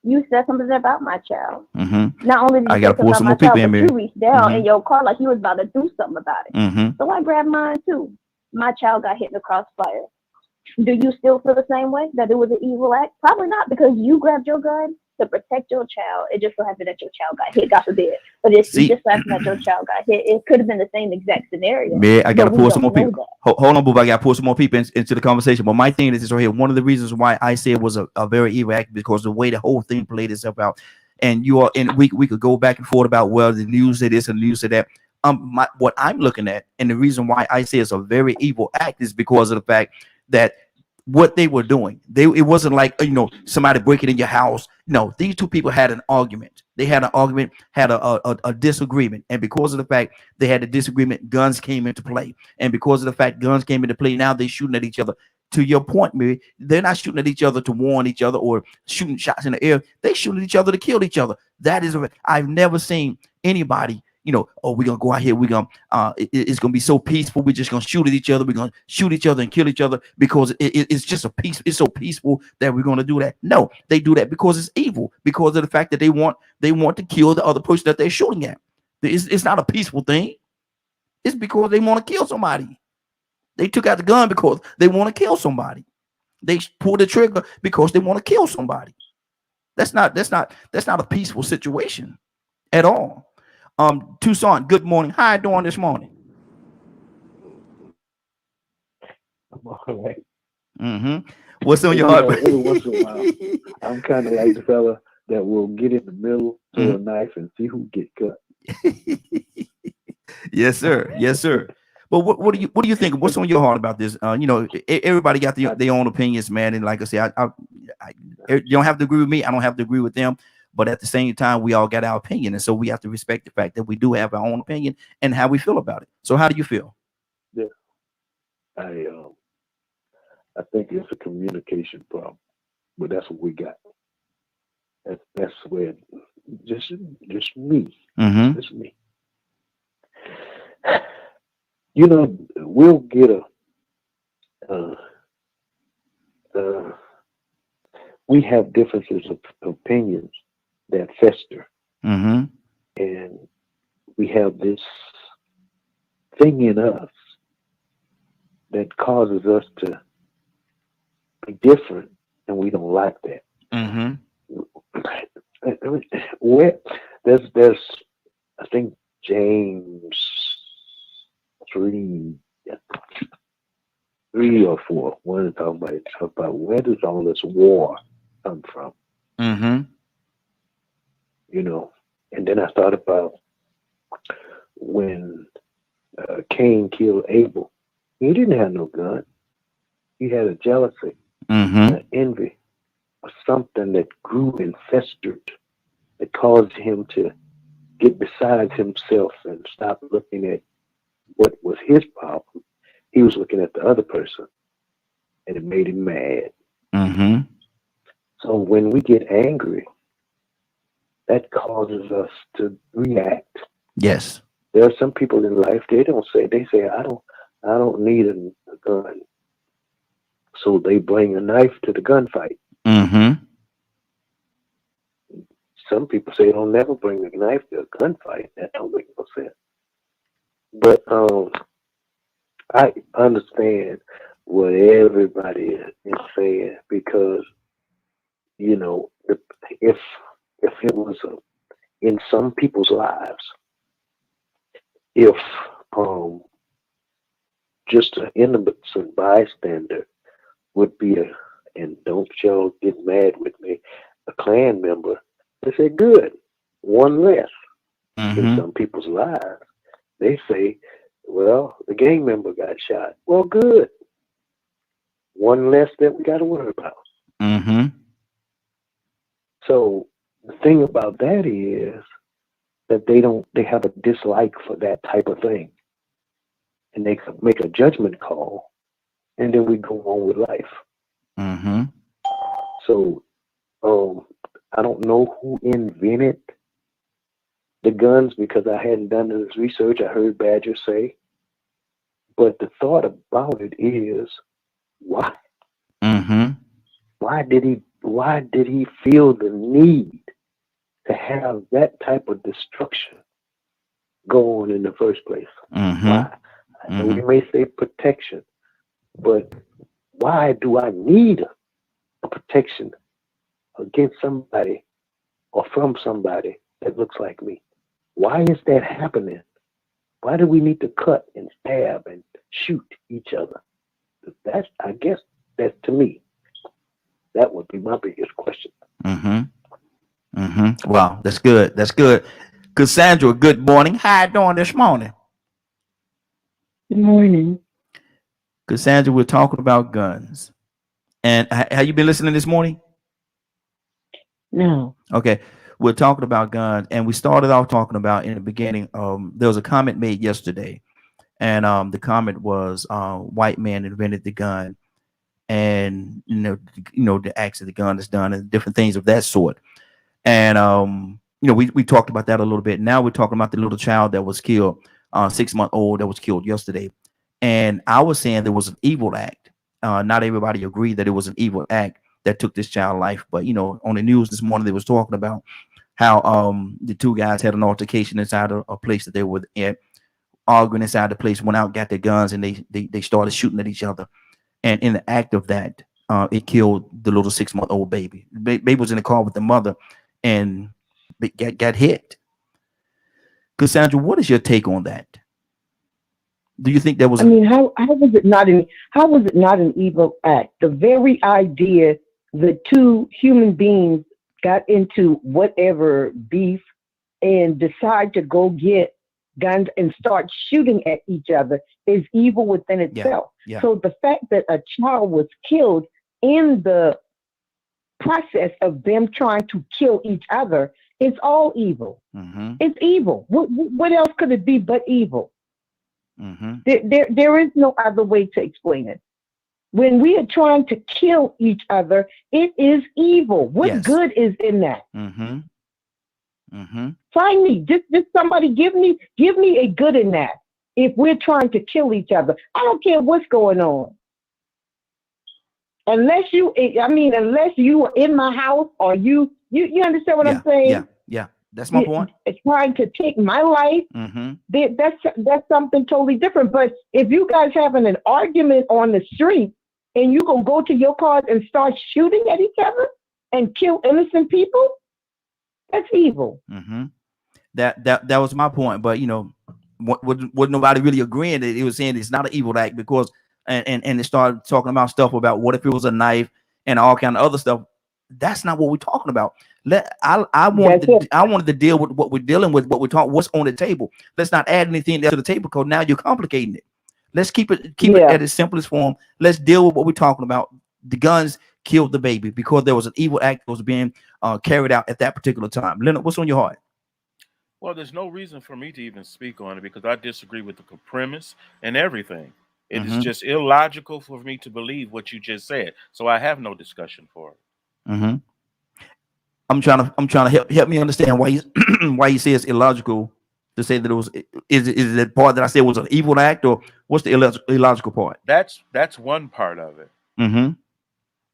You said something about my child. Not only did you say something about my child, but you reached down in your car like you was about to do something about it. So I grabbed mine too. My child got hit in the crossfire. Do you still feel the same way that it was an evil act? Probably not, because you grabbed your gun to protect your child. It just so happened that your child got hit, God forbid. But it's just so happened that your child got hit. It could have been the same exact scenario. Man, I gotta pull some more people. Hold on, Boob. I gotta pull some more people into the conversation. But my thing is this right here. One of the reasons why I say it was a very evil act, because the way the whole thing played itself out. And we could go back and forth about, well, the news said this and the news said that. What I'm looking at, and the reason why I say it's a very evil act, is because of the fact that what they were doing, it wasn't like, somebody breaking in your house. No, these two people had an argument. They had an argument, had a disagreement, and because of the fact they had a disagreement, guns came into play. And because of the fact guns came into play, now they're shooting at each other. To your point, Mary, they're not shooting at each other to warn each other or shooting shots in the air. They shooting at each other to kill each other. That is, I've never seen anybody, oh, we're gonna go out here, we're gonna it's gonna be so peaceful, we're just gonna shoot at each other, we're gonna shoot each other and kill each other because it's just a peace, it's so peaceful that we're gonna do that. No, they do that because it's evil, because of the fact that they want to kill the other person that they're shooting at. It's not a peaceful thing. It's because they want to kill somebody. They took out the gun because they want to kill somebody. They pulled the trigger because they want to kill somebody. That's not a peaceful situation at all. Tucson, good morning. How you doing this morning? I'm all right. What's on your heart? Every once in a while, I'm kind of like the fella that will get in the middle, throw a knife, and see who get cut. Yes, sir. Yes, sir. But what do you think? What's on your heart about this? Everybody got their own opinions, man. And like I said, you don't have to agree with me. I don't have to agree with them. But at the same time, we all got our opinion, and so we have to respect the fact that we do have our own opinion and how we feel about it. So, how do you feel? Yeah, I think it's a communication problem, but that's what we got. That's where just me, just me. We'll get we have differences of opinions that fester, and we have this thing in us that causes us to be different, and we don't like that. Where there's I think James 3 or 4. One is talking about where does all this war come from? And then I thought about when Cain killed Abel. He didn't have no gun. He had a jealousy, an envy, or something that grew and festered, that caused him to get beside himself and stop looking at what was his problem. He was looking at the other person, and it made him mad. So when we get angry, that causes us to react. Yes. There are some people in life, they say, I don't need a gun. So they bring a knife to the gunfight. Some people say don't never bring a knife to a gunfight. That don't make no sense. But I understand what everybody is saying, because if it was in some people's lives, if just an innocent bystander would be and don't y'all get mad with me, a Klan member, they say good, one less. In some people's lives, they say, Well, the gang member got shot. Well, good. One less that we got to worry about. Mm-hmm. So the thing about that is that they have a dislike for that type of thing. And they can make a judgment call, and then we go on with life. Mm-hmm. So I don't know who invented the guns because I hadn't done this research. I heard Badger say. But the thought about it is, why? Mm-hmm. Why did he feel the need to have that type of destruction go on in the first place? Mm-hmm. Why? I know we may say protection, but why do I need a protection against somebody or from somebody that looks like me? Why is that happening? Why do we need to cut and stab and shoot each other? I guess that's, to me, that would be my biggest question. Mm-hmm. Mm-hmm. Wow, that's good. That's good. Cassandra, good morning. How you doing this morning? Good morning. Cassandra, we're talking about guns. And have you been listening this morning? No. Okay. We're talking about guns, and we started off talking about in the beginning. There was a comment made yesterday, and the comment was, "White man invented the gun," and the acts of the gun is done, and different things of that sort. And we talked about that a little bit. Now we're talking about the little child that was killed, 6-month old that was killed yesterday. And I was saying there was an evil act. Not everybody agreed that it was an evil act that took this child's life, but on the news this morning they was talking about how the two guys had an altercation inside a place that they were at, arguing inside the place, went out, got their guns, and they started shooting at each other. And in the act of that, it killed the little 6-month-old baby. Baby was in the car with the mother, and got hit. Cassandra, what is your take on that? Do you think there was? I mean, how was it not an evil act? The very idea the two human beings got into whatever beef and decide to go get guns and start shooting at each other is evil within itself. Yeah. So the fact that a child was killed in the process of them trying to kill each other is all evil. Mm-hmm. It's evil. What else could it be but evil? Mm-hmm. There is no other way to explain it. When we are trying to kill each other, it is evil. What good is in that? Mm-hmm. Mm-hmm. Find me. Just somebody give me a good in that. If we're trying to kill each other, I don't care what's going on. Unless you are in my house or you understand what I'm saying? Yeah. That's my point. It's trying to take my life. Mm-hmm. That's something totally different. But if you guys having an argument on the street and you gonna go to your cars and start shooting at each other and kill innocent people, that's evil. Mm-hmm. That was my point. But what nobody really agreeing that it was saying it's not an evil act because and they started talking about stuff about what if it was a knife and all kind of other stuff. That's not what we're talking about. I wanted to deal with what we're dealing with, what's on the table. Let's not add anything else to the table because now you're complicating it. Let's keep it at its simplest form. Let's deal with what we're talking about. The guns killed the baby because there was an evil act that was being carried out at that particular time. Leonard, what's on your heart? Well, there's no reason for me to even speak on it because I disagree with the premise and everything. It is just illogical for me to believe what you just said. So I have no discussion for it. Mm-hmm. I'm trying to help me understand why you say it's illogical to say that it was. Is it part that I said was an evil act, or what's the illogical part? That's one part of it. Mm-hmm.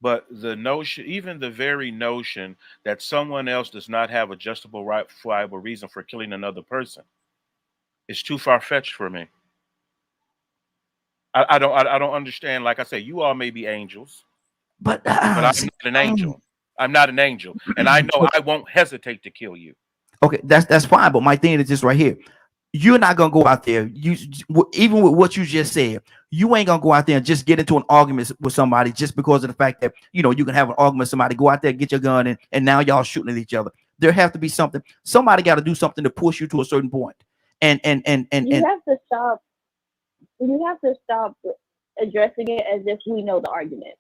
But the notion, even the very notion that someone else does not have a justifiable reason for killing another person, is too far fetched for me. I don't understand. Like I say, you all may be angels, but I'm not an angel. I'm not an angel, and I know I won't hesitate to kill you. Okay, that's fine. But my thing is just right here. You're not gonna go out there. Even with what you just said, you ain't gonna go out there and just get into an argument with somebody just because of the fact that you can have an argument with somebody. Go out there, get your gun, and now y'all shooting at each other. There have to be something. Somebody got to do something to push you to a certain point. And you have to stop. you have to stop addressing it as if we know the argument.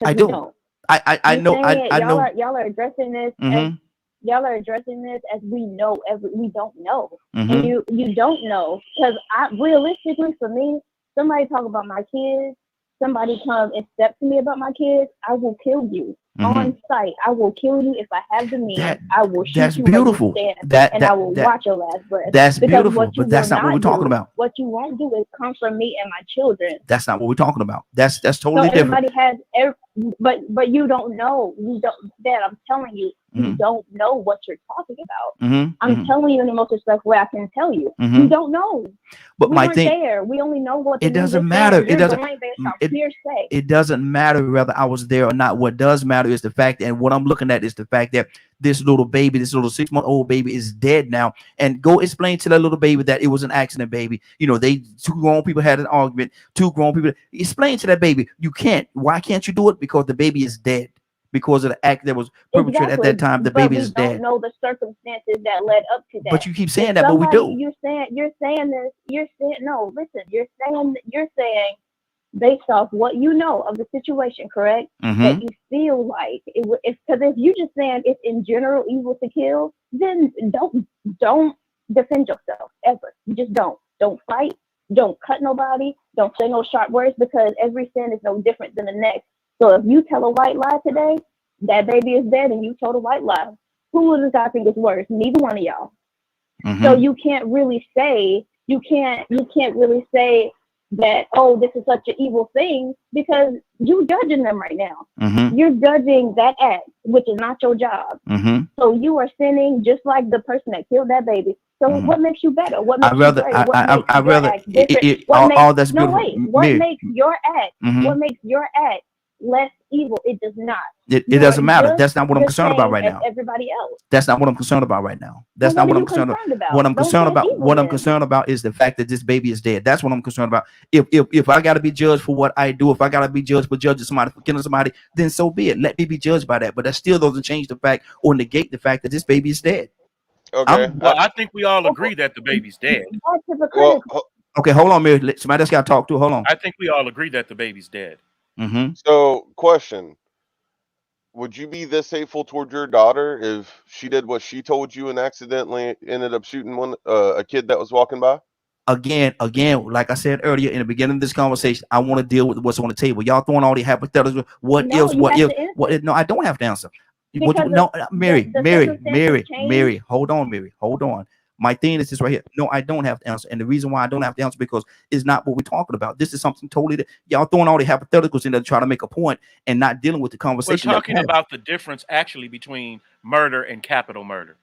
I Because we do. don't. I know. I know. Y'all are addressing this as y'all are addressing this as we know we don't know. And you don't know. Because realistically for me, somebody talk about my kids, somebody come and step to me about my kids, I will kill you. On sight, I will kill you if I have the means. I will shoot That's you beautiful. where you stand, and I will watch your last breath. That's because beautiful, but that's not what we're talking about. What you won't do is come from me and my children. That's not what we're talking about. That's totally so everybody different. has, but you don't know. You don't. Dad, I'm telling you, you don't know what you're talking about. I'm telling you in the most respectful way I can tell you. You don't know. But we my weren't thing, there. We only know what the it doesn't matter. It doesn't. It doesn't matter whether I was there or not. What does matter is the fact, and what I'm looking at is the fact that this little baby, this little 6-month-old baby, is dead now. And go explain to that little baby that it was an accident, baby. You know, two grown people had an argument. Two grown people. Explain to that baby. You can't. Why can't you do it? Because the baby is dead. Because of the act that was perpetrated at that time, the baby is dead. We don't know the circumstances that led up to that. But you keep saying that, but we do. You're saying this. You're saying no. Listen, you're saying based off what you know of the situation, correct? That you feel like because if you just saying it's in general evil to kill, then don't defend yourself ever. You just don't fight. Don't cut nobody. Don't say no sharp words because every sin is no different than the next. So if you tell a white lie today, that baby is dead, and you told a white lie, who does I think is worse? Neither one of y'all. So you can't really say really say that, oh, this is such an evil thing, because you're judging them right now. You're judging that act, which is not your job. So you are sinning just like the person that killed that baby. So what makes you better? What makes you greater? What makes your act different? What makes your act? What makes your act less evil? It does not. It doesn't matter. That's not what I'm concerned about right now. Everybody else. That's not what I'm concerned about right now. That's not what I'm concerned about. What I'm concerned about is the fact that this baby is dead. That's what I'm concerned about. If I got to be judged for what I do, if I got to be judged for judging somebody for killing somebody, then so be it. Let me be judged by that. But that still doesn't change the fact or negate the fact that this baby is dead. Okay. I think we all agree that the baby's dead. Well, okay, hold on, Mary. Somebody else got to talk to. Hold on. I think we all agree that the baby's dead. So, question. Would you be this hateful toward your daughter if she did what she told you and accidentally ended up shooting a kid that was walking by? Again, like I said earlier in the beginning of this conversation, I want to deal with what's on the table. Y'all throwing all these hypotheticals. What if? No, I don't have to answer. Mary, hold on, Mary, hold on. My thing is this right here. No, I don't have to answer. And the reason why I don't have to answer because it's not what we're talking about. This is something totally that y'all throwing all the hypotheticals in there to try to make a point and not dealing with the conversation. We're talking about the difference actually between murder and capital murder.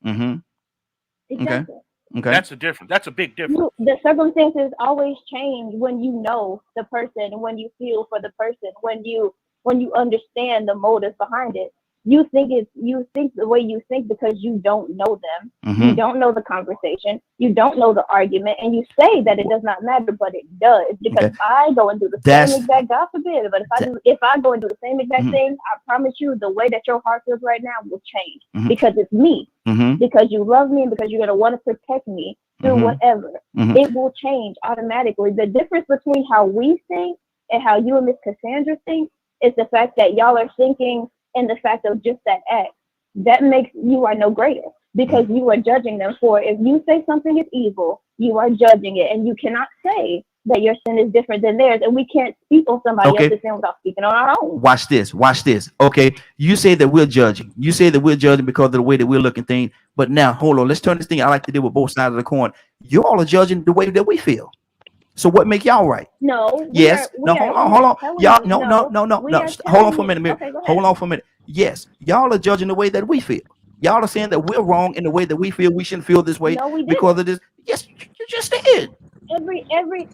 Exactly. Okay. That's a difference. That's a big difference. The circumstances always change when you know the person, when you feel for the person, when you understand the motive behind it. You think the way you think because you don't know them. You don't know the conversation. You don't know the argument, and you say that it does not matter, but it does because if I go and do the same exact, God forbid, but if I go and do the same exact thing, I promise you, the way that your heart feels right now will change because it's me, because you love me, and because you're gonna want to protect me through whatever. It will change automatically. The difference between how we think and how you and Miss Cassandra think is the fact that y'all are thinking. And the fact of just that act, that makes you are no greater because you are judging them for it. If you say something is evil, you are judging it, and you cannot say that your sin is different than theirs, and we can't speak on somebody else's sin without speaking on our own. Watch this. Okay, you say that we're judging. You say that we're judging because of the way that we're looking things. But now, hold on. Let's turn this thing. I like to deal with both sides of the coin. You all are judging the way that we feel. So what make y'all right? No. Yes. Hold on. Y'all. No. Hold on for a minute, Mary. Okay, hold on for a minute. Yes. Y'all are judging the way that we feel. Y'all are saying that we're wrong in the way that we feel. We shouldn't feel this way because of this. Yes, you just did. Every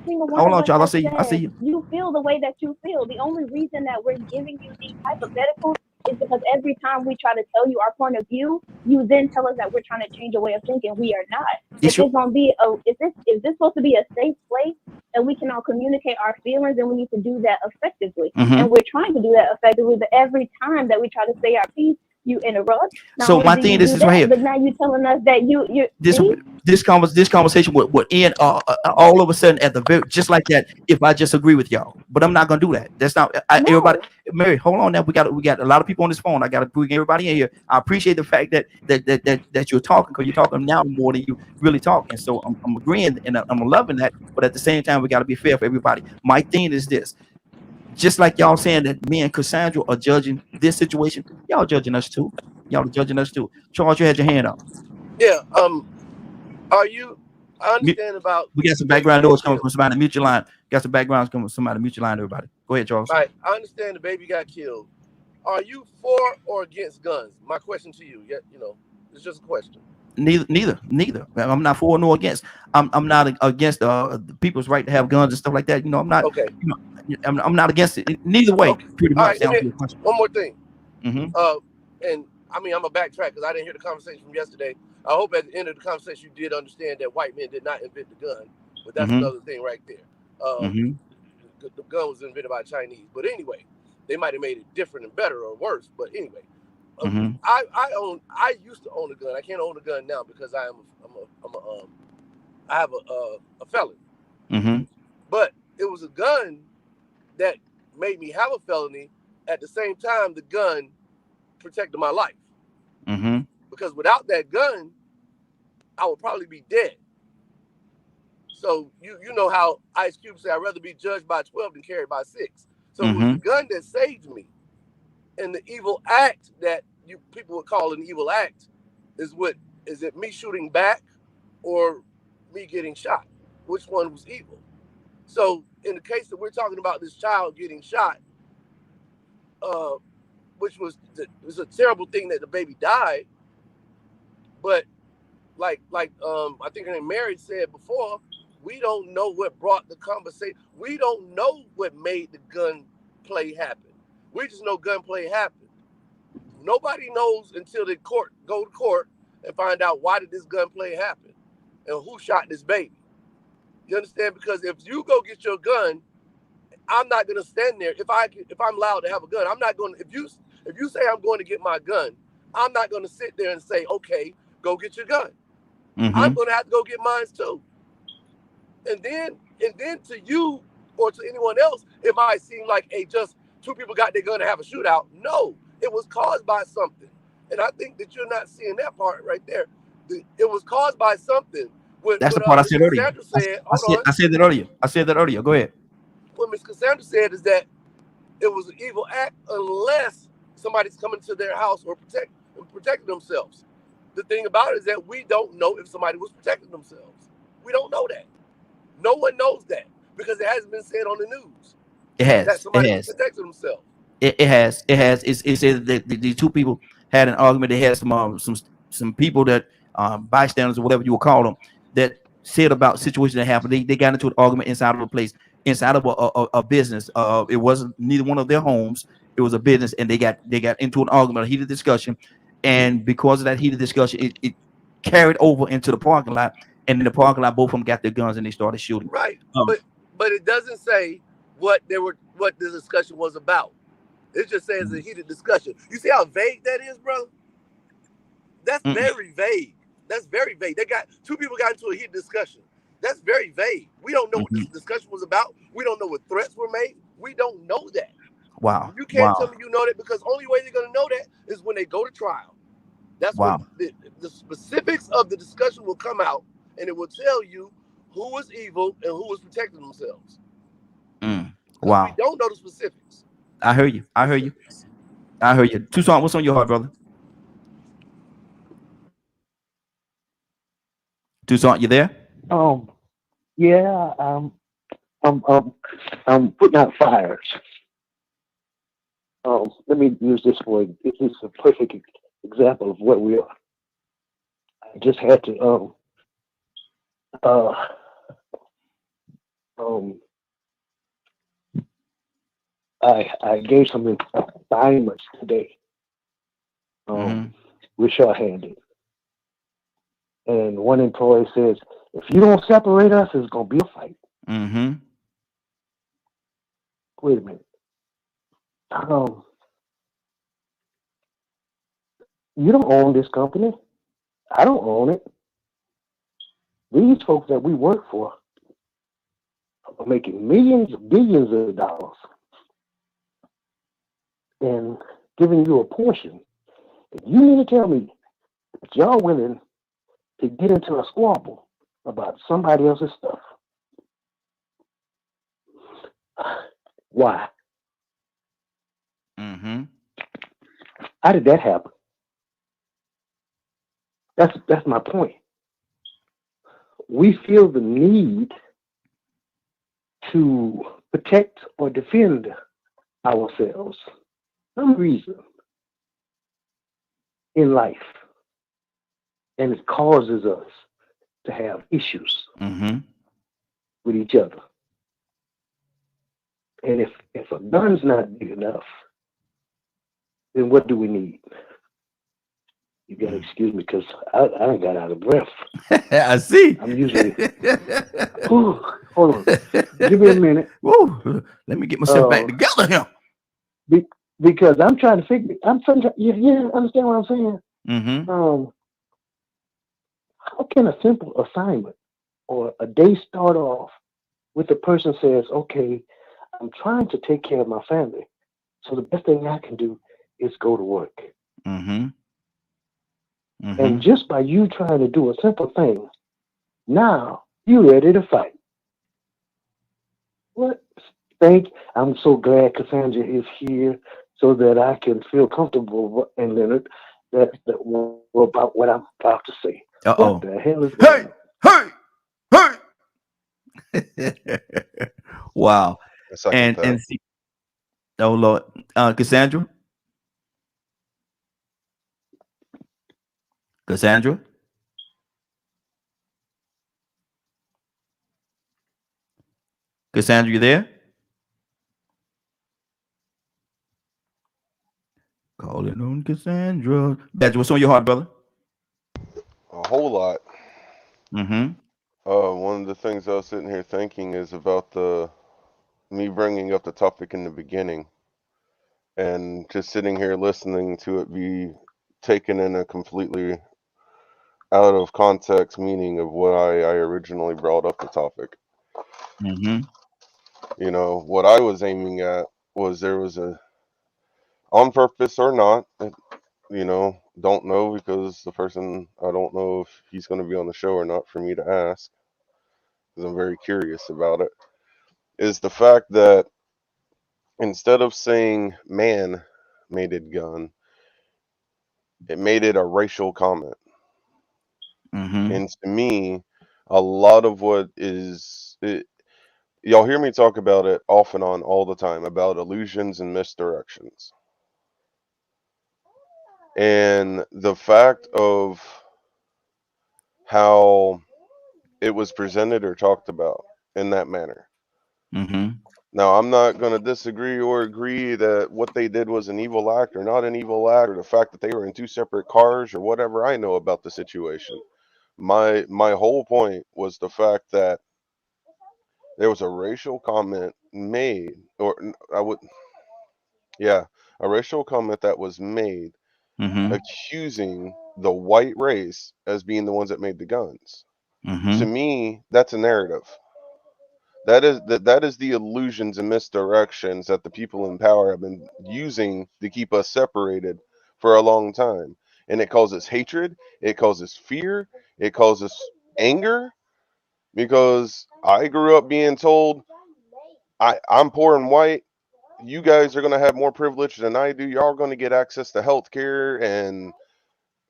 single one. Hold on, y'all. I see you. You feel the way that you feel. The only reason that we're giving you these hypotheticals is because every time we try to tell you our point of view, you then tell us that we're trying to change a way of thinking. We are not. Is this supposed to be a safe place that we can all communicate our feelings, and we need to do that effectively. And we're trying to do that effectively, but every time that we try to say our piece, You interrupt. Not So only my do you thing do is right that, here. but now you're telling us that you This see. this conversation would end all of a sudden at the very just like that if I just agree with y'all. But I'm not gonna do that. That's not everybody. No, Mary, hold on. Now we got a lot of people on this phone. I got to bring everybody in here. I appreciate the fact that you're talking because you're talking now more than you really talk, and so I'm agreeing and I'm loving that. But at the same time, we got to be fair for everybody. My thing is this: just like y'all saying that me and Cassandra are judging this situation, y'all judging us too. Y'all are judging us too. Charles, you had your hand up. Yeah. Are you? I understand about We got the some baby background getting noise coming killed. from somebody. Mute your line. Got some backgrounds coming from somebody. Mute your line, everybody. Go ahead, Charles. Right. I understand the baby got killed. Are you for or against guns? My question to you. Yeah. It's just a question. Neither. I'm not for nor against. I'm not against the people's right to have guns and stuff like that. I'm not. Okay. I'm not against it. Neither way, Okay. pretty All much. right. To And answer then your question. one more thing. Mm-hmm. And I mean, I'm gonna backtrack because I didn't hear the conversation from yesterday. I hope at the end of the conversation you did understand that white men did not invent the gun, but that's Mm-hmm. another thing right there. Mm-hmm. The gun was invented by Chinese, but anyway, they might have made it different and better or worse. But anyway, Mm-hmm. I used to own a gun. I can't own a gun now because I have a felon. Mm-hmm. But it was a gun that made me have a felony. At the same time, the gun protected my life Mm-hmm. because without that gun, I would probably be dead. So you know how Ice Cube said, I'd rather be judged by 12 than carried by 6. So it was Mm-hmm. the gun that saved me. And the evil act that you people would call an evil act is it me shooting back or me getting shot? Which one was evil? So in the case that we're talking about this child getting shot, uh, which was a terrible thing that the baby died, but I think her name Mary said before, we don't know what brought the conversation. We don't know what made the gun play happen. We just know gunplay happened. Nobody knows until the court go to court and find out why did this gunplay happen and who shot this baby. You understand? Because if you go get your gun, I'm not gonna stand there. If I'm allowed to have a gun, I'm not going. If you say I'm going to get my gun, I'm not going to sit there and say, okay, go get your gun. I'm Mm-hmm. going to have to go get mine too. And then to you or to anyone else, it might seem like just two people got their gun to have a shootout. No, it was caused by something. And I think that you're not seeing that part right there. It was caused by something. What, That's the what part I Miss said earlier. Cassandra said, I hold said on. I said that earlier. I said that earlier. Go ahead. What Miss Cassandra said is that it was an evil act unless somebody's coming to their house or protecting themselves. The thing about it is that we don't know if somebody was protecting themselves. We don't know that. No one knows that because it hasn't been said on the news It that has. It somebody was has. protecting themselves. It has. It has. It said that the two people had an argument. They had some people that bystanders or whatever you will call them that said about situations that happened. They got into an argument inside of a place, inside of a business. It wasn't neither one of their homes. It was a business, and they got into an argument, a heated discussion, and because of that heated discussion, it carried over into the parking lot. And in the parking lot, both of them got their guns and they started shooting. Right. Um, But it doesn't say what the discussion was about. It just says a heated discussion. You see how vague that is, bro? That's mm, very vague. That's very vague. Two people got into a heated discussion. That's very vague. We don't know what this mhm. discussion was about. We don't know what threats were made. We don't know that. Wow, You can't tell wow, me you know that because only way they're gonna know that is when they go to trial. That's when wow. the specifics of the discussion will come out, and it will tell you who was evil and who was protecting themselves. Mm, Because we wow. don't know the specifics. I hear you. I hear you. I heard you. Tucson, what's on your heart, brother? Tucson, you there? Um, yeah, I'm, um, I'm putting out fires. Let me use this word. This is a perfect example of what we are. I just had to, uh, um, I gave some assignments today. Mm-hmm. We're short-handed. And one employee says, if you don't separate us, it's going to be a fight. Mm-hmm. Wait a minute. You don't own this company. I don't own it. These folks that we work for are making millions, billions of dollars and giving you a portion. If you mean to tell me that y'all willing to get into a squabble about somebody else's stuff, why? Mm-hmm. How did that happen? That's my point. We feel the need to protect or defend ourselves. Some reason in life, and it causes us to have issues with each other. And if a gun's not big enough, then what do we need? You gotta excuse me because I ain't got out of breath. I see. I'm usually. Hold on, give me a minute. Woo. Let me get myself back together here. Because I'm trying to figure. I'm trying to. You understand what I'm saying? Mm-hmm. How can a simple assignment or a day start off with the person says, "Okay, I'm trying to take care of my family, so the best thing I can do is go to work." Mm-hmm. Mm-hmm. And just by you trying to do a simple thing, now you ready to fight. What? I'm so glad Cassandra is here so that I can feel comfortable and Leonard about what I'm about to say. Uh-oh. What the hell is going on? Hey! Wow. And see, oh Lord, Cassandra? Cassandra? Cassandra, you there? Calling on Cassandra. Badger, what's on your heart, brother? A whole lot. Mm-hmm. One of the things I was sitting here thinking is about me bringing up the topic in the beginning, and just sitting here listening to it be taken in a completely out of context meaning of what I originally brought up the topic. Mm-hmm. You know, what I was aiming at was there was a, on purpose or not, don't know because the person, I don't know if he's going to be on the show or not for me to ask, because I'm very curious about it, is the fact that instead of saying man made it gun, it made it a racial comment. Mm-hmm. And to me, a lot of what is it, y'all hear me talk about it off and on all the time about illusions and misdirections. And the fact of how it was presented or talked about in that manner. Mm-hmm. Now, I'm not going to disagree or agree that what they did was an evil act or not an evil act, or the fact that they were in two separate cars or whatever I know about the situation. My whole point was the fact that there was a racial comment made, or I would, yeah, a racial comment that was made Mm-hmm. accusing the white race as being the ones that made the guns. To Mm-hmm. me, that's a narrative. That is the illusions and misdirections that the people in power have been using to keep us separated for a long time. And it causes hatred, it causes fear, it causes anger, because I grew up being told I'm poor and white. You guys are going to have more privilege than I do. Y'all are going to get access to health care and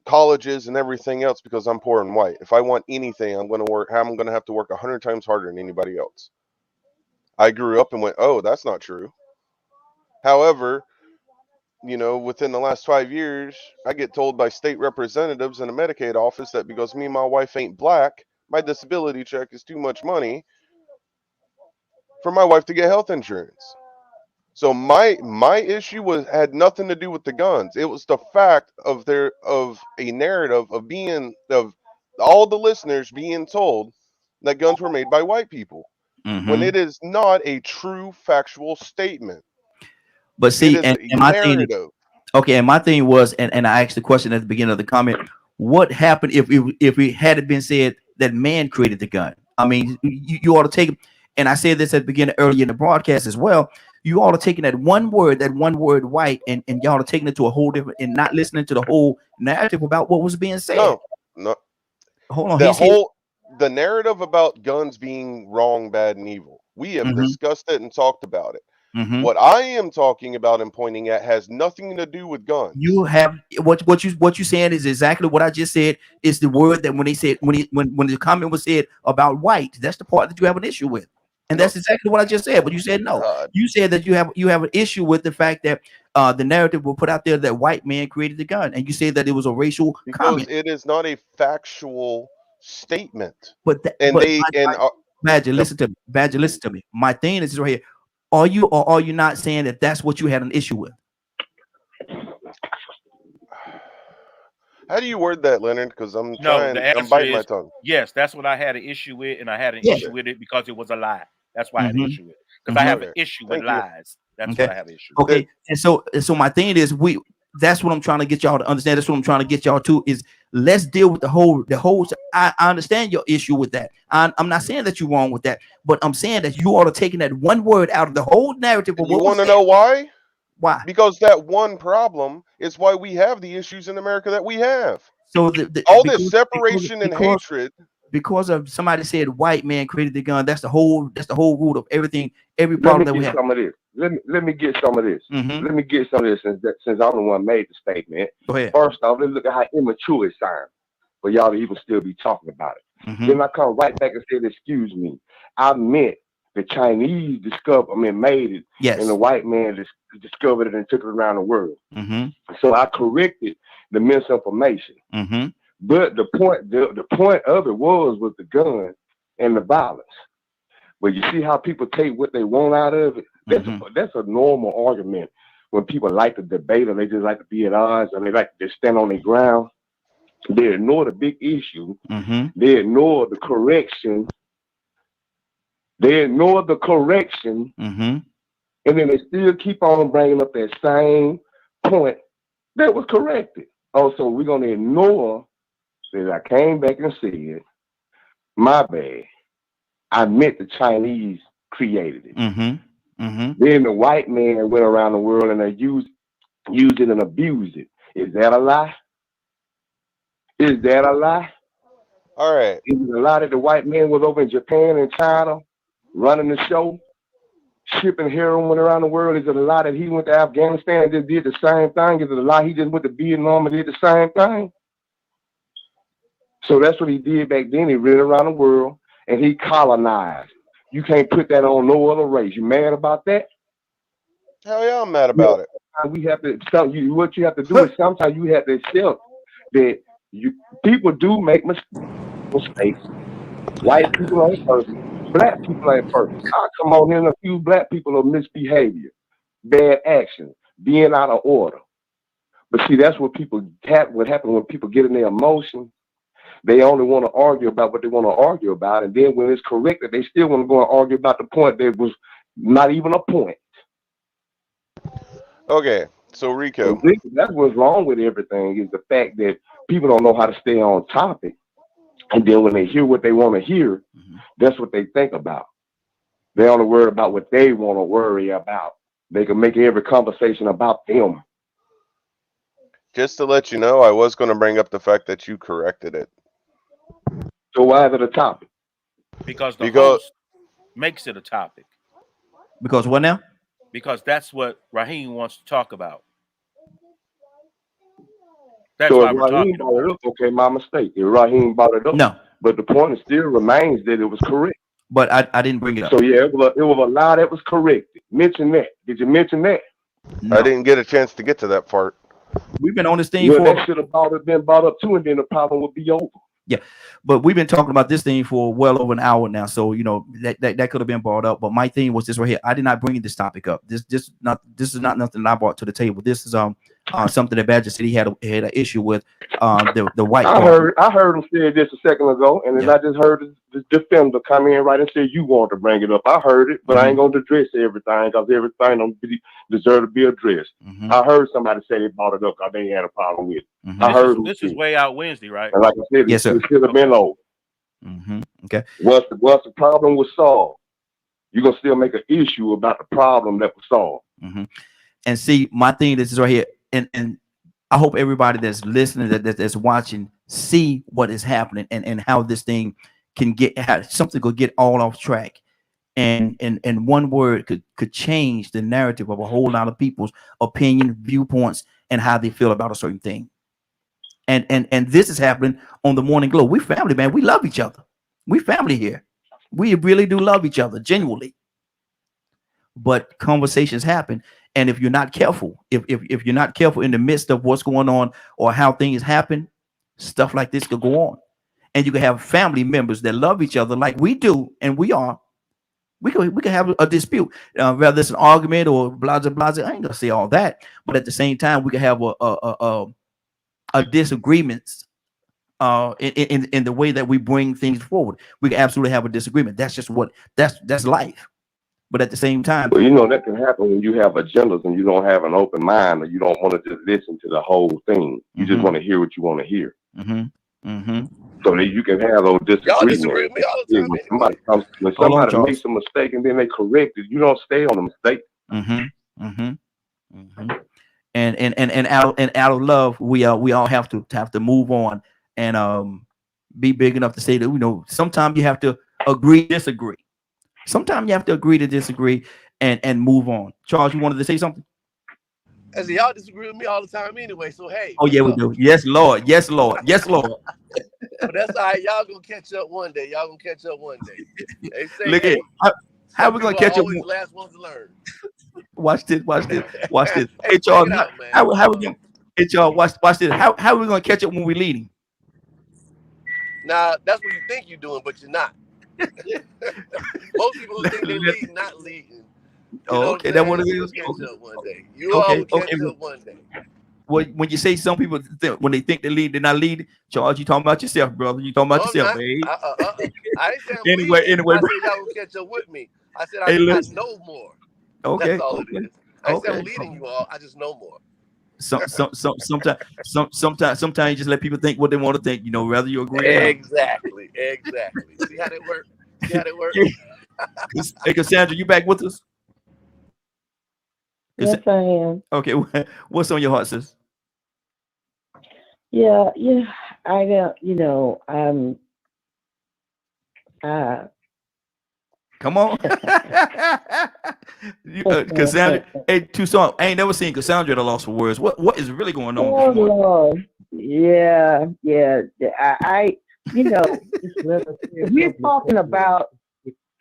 colleges and everything else because I'm poor and white. If I want anything, I'm going to work. I'm going to have to work 100 times harder than anybody else. I grew up and went, oh, that's not true. However, within the last 5 years, I get told by state representatives in a Medicaid office that because me and my wife ain't black, my disability check is too much money for my wife to get health insurance. So my issue had nothing to do with the guns. It was the fact of a narrative of all the listeners being told that guns were made by white people when Mm-hmm. it is not a true factual statement. But It see, is and a my thing is, narrative. Okay, and my thing was, and I asked the question at the beginning of the comment, what happened if it had been said that man created the gun? I mean, you ought to take, and I said this at the beginning earlier in the broadcast as well. You ought to taking that one word white, and y'all are taking it to a whole different, and not listening to the whole narrative about what was being said. No. Hold on, The narrative about guns being wrong, bad, and evil. We have discussed it and talked about it. What I am talking about and pointing at has nothing to do with guns. You have what you saying is exactly what I just said. Is the word that when they said when the comment was said about white, that's the part that you have an issue with, and that's exactly what I just said. But you said no. You said that you have an issue with the fact that the narrative will put out there that white man created the gun, and you said that it was a racial comment. It is not a factual statement. Badger, listen to me. Badger, listen to me. My thing is right here. Are you or are you not saying that that's what you had an issue with? How do you word that, Leonard? Because I'm biting my tongue. Yes, that's what I had an issue with, and I had an issue with it because it was a lie. That's why I had an issue with it. Because I have an issue with lies. That's what I have an issue with. Okay, and so my thing is that's what I'm trying to get y'all to understand. That's what I'm trying to get y'all to is let's deal with the whole. I understand your issue with that. I'm not saying that you're wrong with that, but I'm saying that you ought to taking that one word out of the whole narrative. You want to know why? Why? Because that one problem is why we have the issues in America that we have. So this separation and hatred. Because of somebody said white man created the gun. That's the whole root of everything. Every problem that we have. Some of this. Let me get some of this. Let me get some of this since I'm the one made the statement. Go ahead. First off, let's look at how immature it sounds for y'all to even still be talking about it. Then I come right back and said, "Excuse me, I meant the Chinese made it, and the white man discovered it and took it around the world." So I corrected the misinformation. But the point of it was the gun and the violence. But you see how people take what they want out of it? That's a normal argument when people like to debate or they just like to be at odds or they like to just stand on their ground. They ignore the big issue. They ignore the correction. And then they still keep on bringing up that same point that was corrected. Also, we're going to ignore that I came back and said, my bad. I meant the Chinese created it. Then the white man went around the world and they used it and abused it. Is that a lie? All right. Is it a lie that the white man was over in Japan and China running the show, shipping heroin around the world? Is it a lie that he went to Afghanistan and just did the same thing? Is it a lie he just went to Vietnam and did the same thing? So that's what he did back then. He ran around the world and he colonized. You can't put that on no other race. You mad about that? Hell yeah, I'm mad about it. We have to. What you have to do is sometimes you have to accept that people do make mistakes. White people ain't perfect. Black people ain't perfect. I come on here and a few black people of misbehavior, bad action, being out of order. But see, that's what what happens when people get in their emotions. They only want to argue about what they want to argue about. And then when it's corrected, they still want to go and argue about the point that was not even a point. Okay, so Rico. That's what's wrong with everything is the fact that people don't know how to stay on topic. And then when they hear what they want to hear, that's what they think about. They only worry about what they want to worry about. They can make every conversation about them. Just to let you know, I was going to bring up the fact that you corrected it. So why is it a topic? Because the host makes it a topic. Because what now? Because that's what Raheem wants to talk about. That's so why if we're Raheem talking brought it up, okay, my mistake. If Raheem brought it up, no. But the point still remains that it was correct. But I didn't bring it up. So yeah, it was a lie that was corrected. Mention that. Did you mention that? No. I didn't get a chance to get to that part. We've been on this thing for that should have been brought up too, and then the problem would be over. Yeah, but we've been talking about this thing for well over an hour now, so you know that could have been brought up. But my thing was this right here. I did not bring this topic up. This is not nothing that I brought to the table. This is something that Badger said he had an issue with the white I barber. heard him say this a second ago, and then I just heard the defender come in right and say you want to bring it up. I heard it, but I ain't gonna address everything because everything don't deserve to be addressed. I heard somebody say they brought it up because they had a problem with it. I heard this is way out Wednesday, right? And like I said, yes, sir. It should have been over. Okay. Once the problem was solved, you're gonna still make an issue about the problem that was solved. And see, my thing is right here, and I hope everybody that's listening, that's watching, see what is happening and how this thing can how something could get all off track, and one word could change the narrative of a whole lot of people's opinion, viewpoints, and how they feel about a certain thing. And this is happening on the Morning Glow. We family, man. We love each other. We family here. We really do love each other, genuinely. But conversations happen, and if you're not careful, if you're not careful in the midst of what's going on or how things happen, stuff like this could go on. And you can have family members that love each other like we do, and we can have a dispute, whether it's an argument or blah blah blah. I ain't gonna say all that, but at the same time, we can have a disagreements in the way that we bring things forward. We can absolutely have a disagreement. That's just that's life. But at the same time, well, that can happen when you have agendas and you don't have an open mind, or you don't want to just listen to the whole thing. You just want to hear what you want to hear. So that you can have those disagreements. Y'all disagree with me all the time. When somebody makes a mistake and then they correct it, you don't stay on the mistake. And out of love, we all have to move on and be big enough to say that sometimes you have to disagree. Sometimes you have to agree to disagree and move on. Charles, you wanted to say something? I said, y'all disagree with me all the time anyway, so hey. Oh, yeah, we do. Yes, Lord. Yes, Lord. Yes, Lord. But that's all right. Y'all gonna catch up one day. They say, look at how we gonna catch up. Always the last ones to learn. Watch this. Hey, Charles, how we gonna? Hey, Charles, watch this. How are we gonna catch up when we're leading? Nah, that's what you think you're doing, but you're not. Most people who think they lead, not leading. Okay, that's what it is. Catch up one day. You all will catch up one day. Well, when you say some people when they think they lead, they're not leading. Charles, you talking about yourself, brother. You talking about yourself, babe. I ain't saying anyway. I said y'all will catch up with me. I said I know more. Okay. That's all it is. I said I'm leading you all. I just know more. Sometimes you just let people think what they want to think. Whether you agree. Exactly. See how that works? Hey, Cassandra, you back with us? Yes, I am. Okay, what's on your heart, sis? Yeah, I come on. Cassandra, hey, Tucson, I ain't never seen Cassandra at a loss for words. What is really going on? Oh, Lord. Yeah. I we're talking about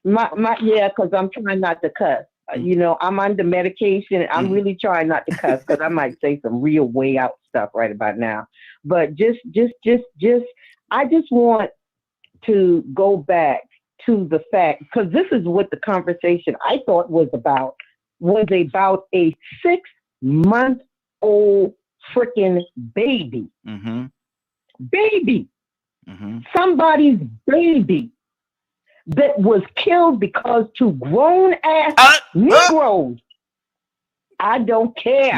because I'm trying not to cuss. I'm under medication. I'm really trying not to cuss because I might say some real way out stuff right about now. But I just want to go back to the fact, because this is what the conversation I thought was about a 6-month-old freaking baby. Baby. Somebody's baby that was killed because two grown ass Negroes, I don't care,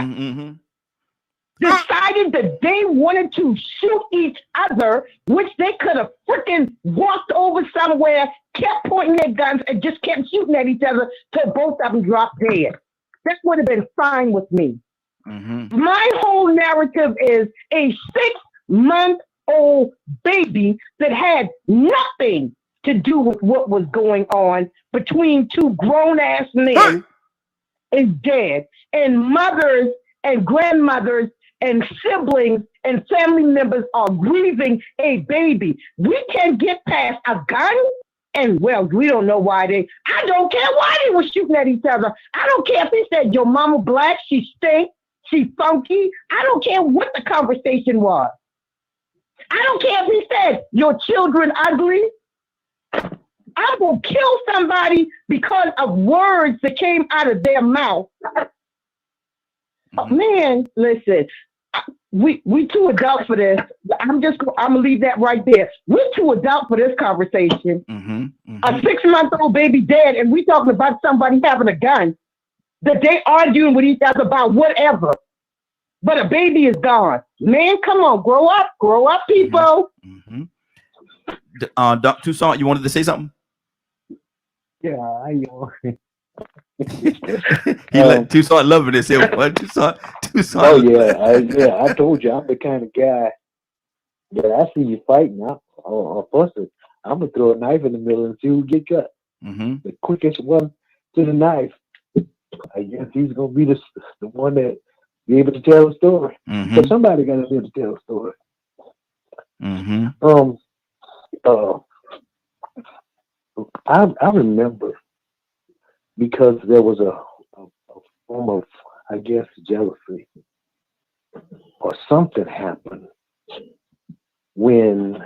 decided that they wanted to shoot each other, which they could have freaking walked over somewhere, kept pointing their guns, and just kept shooting at each other till both of them dropped dead. That would have been fine with me. My whole narrative is a 6-month-old baby that had nothing to do with what was going on between two grown-ass men is dead. And mothers and grandmothers and siblings and family members are grieving a baby. We can get past a gun, and we don't know why I don't care why they were shooting at each other. I don't care if they said your mama black, she stink, she funky. I don't care what the conversation was. I don't care if he said your children ugly. I will kill somebody because of words that came out of their mouth. Man, listen. We too adult for this. I'm gonna leave that right there. We're too adult for this conversation. A 6-month-old baby dead, and we talking about somebody having a gun. That they arguing with each other about whatever. But a baby is gone. Man, come on, grow up, people. Tucson, you wanted to say something? Yeah, I know. Tucson loving this here. Tucson. Oh yeah, I told you I'm the kind of guy that I see you fighting. I'll bust it. I'm gonna throw a knife in the middle and see who get cut. The quickest one to the knife. I guess he's gonna be the one that be able to tell a story. So somebody got to be able to tell a story. I remember because there was a form of, I guess, jealousy or something happened when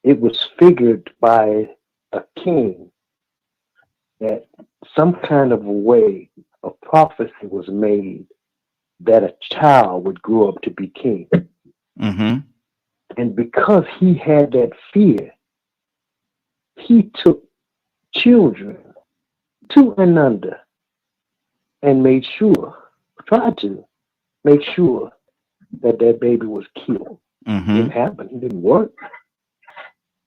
it was figured by a king that some kind of way a prophecy was made that a child would grow up to be king. And because he had that fear, he took children 2 and under and tried to make sure that baby was killed. It didn't happen. It didn't work.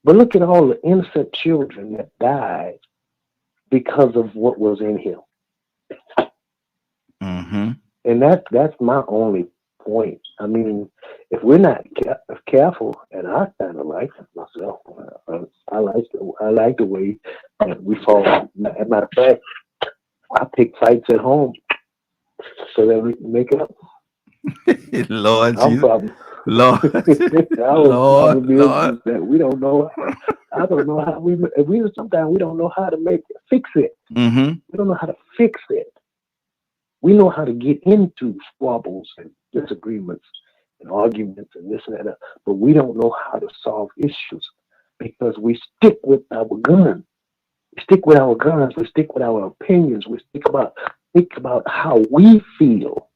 But look at all the innocent children that died because of what was in him. And that's my only point. I mean, if we're not careful, and I kind of like it myself, I like the way that we fall. As a matter of fact, I pick fights at home so that we can make it up. Lord Jesus. Lord. That we don't know. I don't know how sometimes we don't know how to fix it. We don't know how to fix it. We know how to get into squabbles and disagreements and arguments and this and that, but we don't know how to solve issues because we stick with our guns. We stick with our guns. We stick with our opinions. We think about how we feel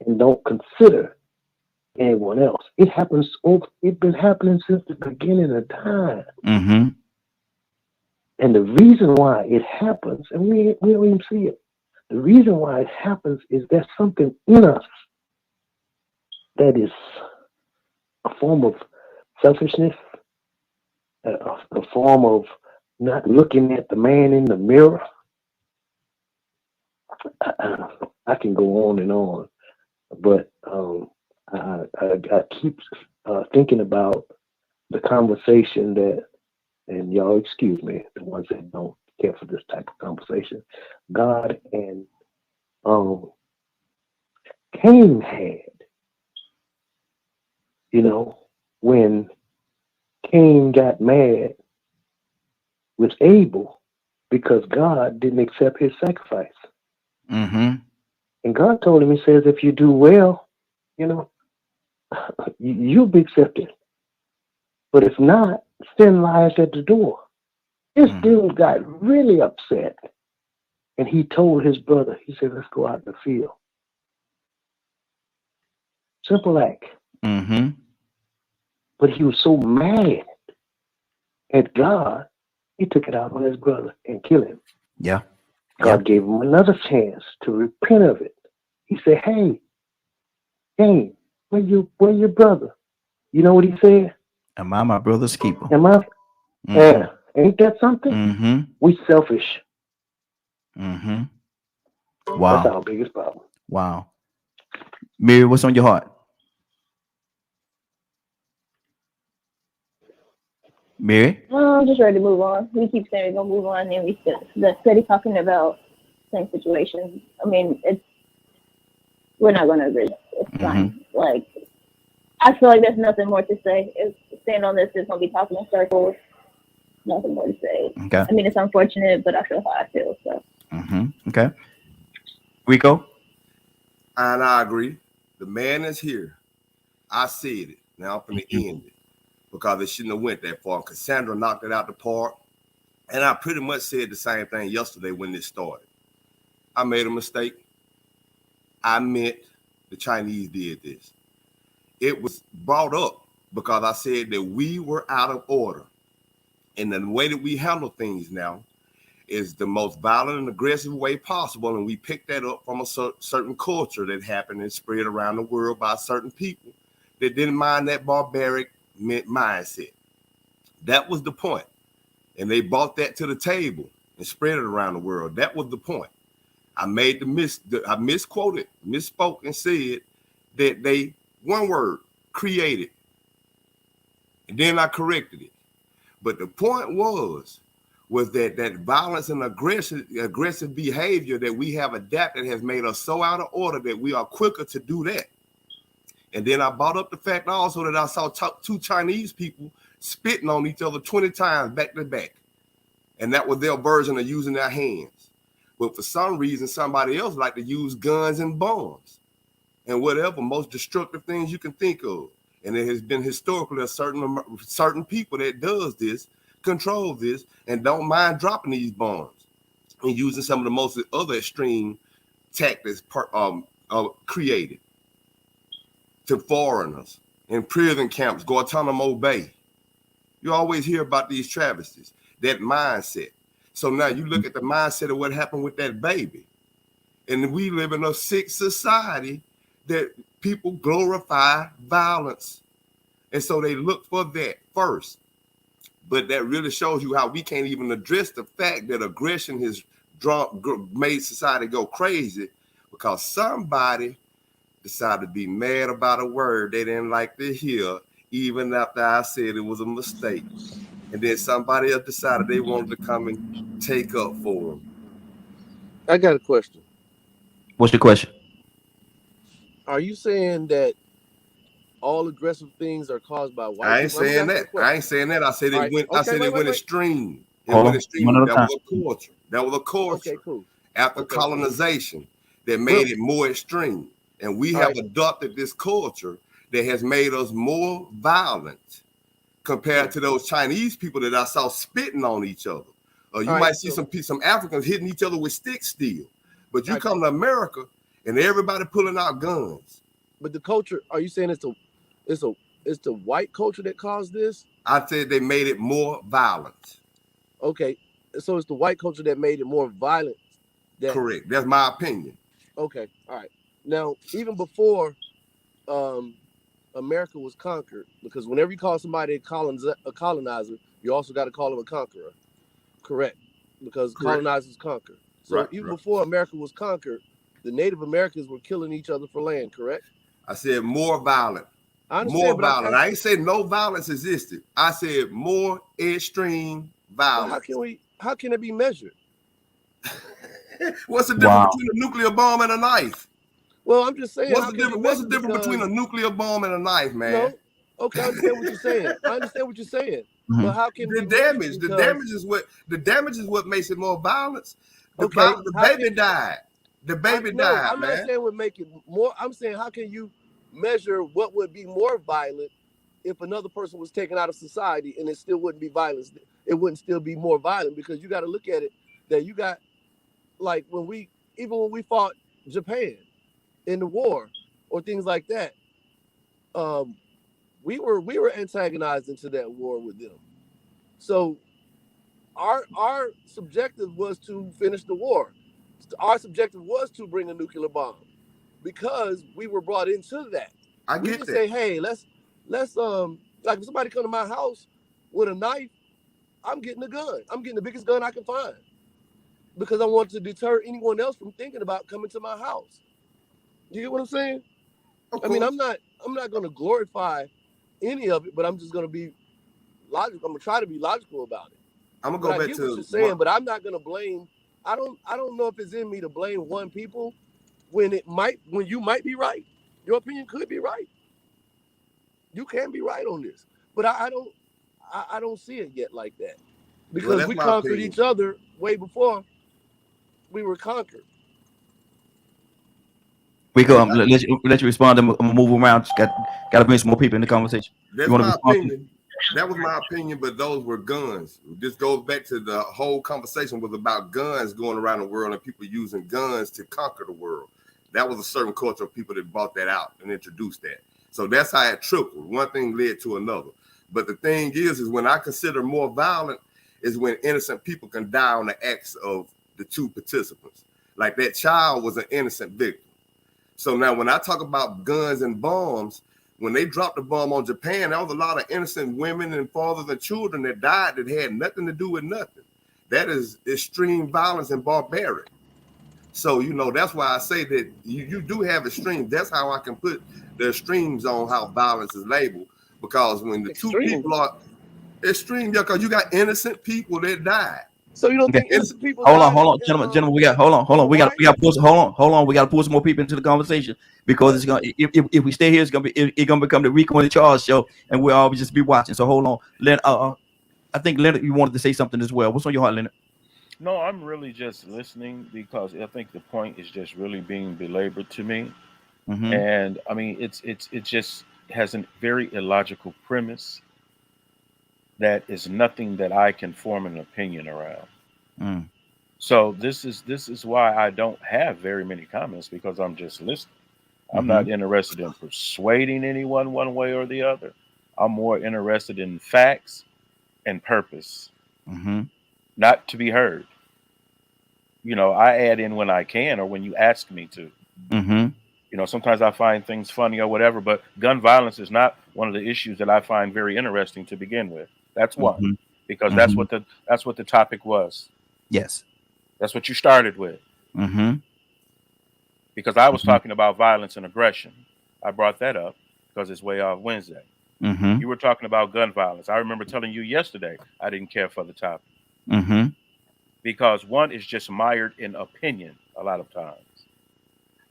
and don't consider anyone else. It's been happening since the beginning of time. And the reason why it happens, and we don't even see it, the reason why it happens is there's something in us that is a form of selfishness, a form of not looking at the man in the mirror. I can go on and on, but I keep thinking about the conversation that, and y'all excuse me, the ones that don't care for this type of conversation, God and Cain had. When Cain got mad with Abel because God didn't accept his sacrifice. And God told him, he says, if you do well, you'll be accepted. But if not, sin lies at the door. This dude got really upset. And he told his brother, he said, let's go out in the field. Simple act. But he was so mad at God, he took it out on his brother and killed him. Yeah. God gave him another chance to repent of it. He said, hey, Cain, where your brother? You know what he said? Am I my brother's keeper? Am I? Yeah. Ain't that something? We selfish. Wow. That's our biggest problem. Wow. Mary, what's on your heart? Mary? I'm just ready to move on. We keep saying we're gonna move on, and we steady talking about same situations. I mean, we're not gonna agree. It's fine. Like, I feel like there's nothing more to say. If staying on this is gonna be talking in circles. Nothing more to say. Okay. I mean, it's unfortunate, but I feel how I feel. So. Okay. Rico? And I agree. The man is here. I said it. Now I'm going to end it because it shouldn't have went that far. Cassandra knocked it out the park. And I pretty much said the same thing yesterday when this started. I made a mistake. I meant the Chinese did this. It was brought up because I said that we were out of order. And the way that we handle things now is the most violent and aggressive way possible. And we picked that up from a certain culture that happened and spread around the world by certain people that didn't mind that barbaric mindset. That was the point. And they brought that to the table and spread it around the world. That was the point. I made I misquoted, misspoke, and said that they, one word, created. And then I corrected it. But the point was that violence and aggressive behavior that we have adapted has made us so out of order that we are quicker to do that. And then I brought up the fact also that I saw two Chinese people spitting on each other 20 times back to back. And that was their version of using their hands. But for some reason, somebody else like to use guns and bombs and whatever most destructive things you can think of. And it has been historically a certain people that does this, control this, and don't mind dropping these bombs and using some of the most other extreme tactics created to foreigners in prison camps, Guantanamo Bay. You always hear about these travesties, that mindset. So now you look at the mindset of what happened with that baby. And we live in a sick society that people glorify violence. And so they look for that first. But that really shows you how we can't even address the fact that aggression has made society go crazy because somebody decided to be mad about a word they didn't like to hear, even after I said it was a mistake. And then somebody else decided they wanted to come and take up for them. I got a question. What's your question? Are you saying that all aggressive things are caused by white people? I ain't saying that. I said it went. I said it went extreme. It went extreme. That was a culture. That was a culture. Okay, cool. After colonization, that made it more extreme, and we have adopted this culture that has made us more violent compared to those Chinese people that I saw spitting on each other. You might see some Africans hitting each other with sticks still, but you come to America and everybody pulling out guns. But the culture, are you saying it's the white culture that caused this? I said they made it more violent. Okay, so it's the white culture that made it more violent. Correct. That's my opinion. Okay, all right. Now, even before America was conquered, because whenever you call somebody a colonizer, you also got to call them a conqueror. Correct. Because colonizers conquer. So even before America was conquered, the Native Americans were killing each other for land, correct? I said more violent. I understand, more violent. I ain't said no violence existed. I said more extreme violence. Well, how can it be measured? What's the difference between a nuclear bomb and a knife? Well, I'm just saying. What's the difference between a nuclear bomb and a knife, man? No. Okay, I understand what you're saying. Mm-hmm. But how can the damage is what makes it more violence. The baby died. The baby died. I'm not saying would make it more. I'm saying how can you measure what would be more violent if another person was taken out of society and it still wouldn't be violence? It wouldn't still be more violent because you got to look at it that you got like when we fought Japan in the war or things like that, we were antagonized into that war with them. So our subjective was to finish the war. Our subjective was to bring a nuclear bomb because we were brought into that. We didn't say, hey, let's like if somebody come to my house with a knife, I'm getting a gun. I'm getting the biggest gun I can find because I want to deter anyone else from thinking about coming to my house. You get what I'm saying? I mean, I'm not going to glorify any of it, but I'm just going to be logical. I'm going to try to be logical about it. I'm going to go back to what you're saying, but I'm not going to blame. I don't know if it's in me to blame one people when you might be right. Your opinion could be right. You can be right on this, but I don't see it yet like that because we conquered each other way before we were conquered. We go. Let you respond. I'm gonna move around. Got to bring some more people in the conversation. That's my opinion. That was my opinion, but those were guns. This goes back to the whole conversation was about guns going around the world and people using guns to conquer the world. That was a certain culture of people that brought that out and introduced that. So that's how it trickled. One thing led to another. But the thing is when I consider more violent is when innocent people can die on the acts of the two participants. Like that child was an innocent victim. So now when I talk about guns and bombs, when they dropped the bomb on Japan, there was a lot of innocent women and fathers and children that died that had nothing to do with nothing. That is extreme violence and barbaric. So, that's why I say that you do have extremes. That's how I can put the extremes on how violence is labeled. Because when the two people are extreme, because you got innocent people that died. So you don't think innocent people hold died? on, gentlemen. We got hold on. We got pull. Hold on. We got to pull some more people into the conversation because it's gonna. If we stay here, it's gonna become the Rico and the Charles show, and we'll always just be watching. So hold on, Leonard. I think Leonard, you wanted to say something as well. What's on your heart, Leonard? No, I'm really just listening because I think the point is just really being belabored to me, and I mean it just has a very illogical premise that is nothing that I can form an opinion around. So this is why I don't have very many comments because I'm just listening. I'm not interested in persuading anyone one way or the other. I'm more interested in facts and purpose, not to be heard. I add in when I can or when you ask me to. Sometimes I find things funny or whatever, but gun violence is not one of the issues that I find very interesting to begin with. That's one, because that's what the topic was. Yes, that's what you started with. Because I was talking about violence and aggression. I brought that up because it's way off Wednesday. You were talking about gun violence. I remember telling you yesterday I didn't care for the topic. Because one is just mired in opinion a lot of times.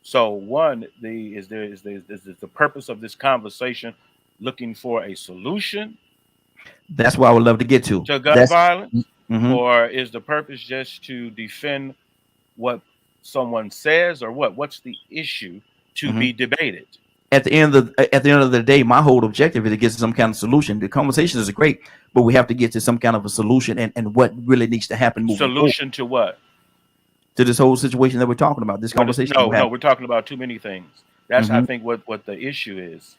So one, is the purpose of this conversation looking for a solution? That's what I would love to get to gun violence, or is the purpose just to defend what someone says, or what? What's the issue to be debated? At the end of the day, my whole objective is to get to some kind of solution. The conversations are great, but we have to get to some kind of a solution and what really needs to happen moving Solution forward. To what? To this whole situation that we're talking about. This conversation. No, we're talking about too many things. That's I think what the issue is.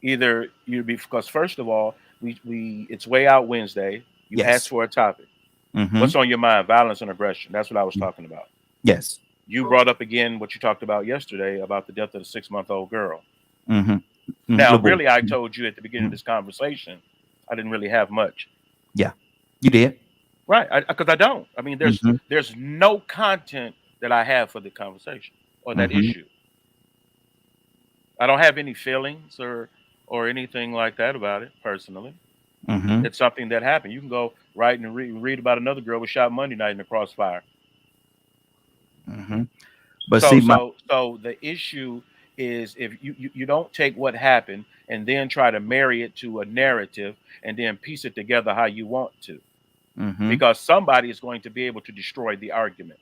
Either because first of all, we it's way out Wednesday. You asked for a topic. What's on your mind? Violence and aggression. That's what I was talking about. Yes. You brought up again what you talked about yesterday about the death of the 6-month-old girl. Now, really, I told you at the beginning of this conversation, I didn't really have much. Yeah, you did. Right, because I don't. I mean, there's no content that I have for the conversation or that issue. I don't have any feelings or anything like that about it personally. It's something that happened. You can go right and read about another girl who shot Monday night in the crossfire. But so the issue is if you don't take what happened and then try to marry it to a narrative and then piece it together how you want to. Because somebody is going to be able to destroy the argument.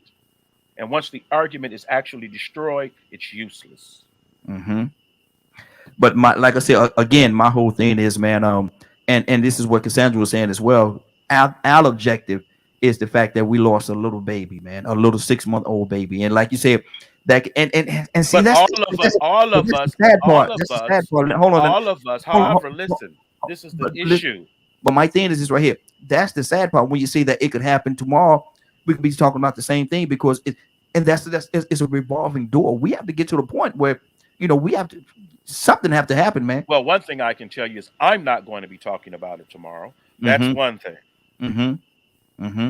And once the argument is actually destroyed, it's useless. But like I said, again, my whole thing is, man, and this is what Cassandra was saying as well. Our objective is the fact that we lost a little baby, man, a little 6-month-old baby. And like you said, that and see, but that's all of us, the sad part. That's the sad part. Hold on, all of us. However, listen, this is the issue. But my thing is this right here. That's the sad part. When you see that it could happen tomorrow, we could be talking about the same thing because it's a revolving door. We have to get to the point where we have to something have to happen, man. Well, one thing I can tell you is I'm not going to be talking about it tomorrow. That's one thing.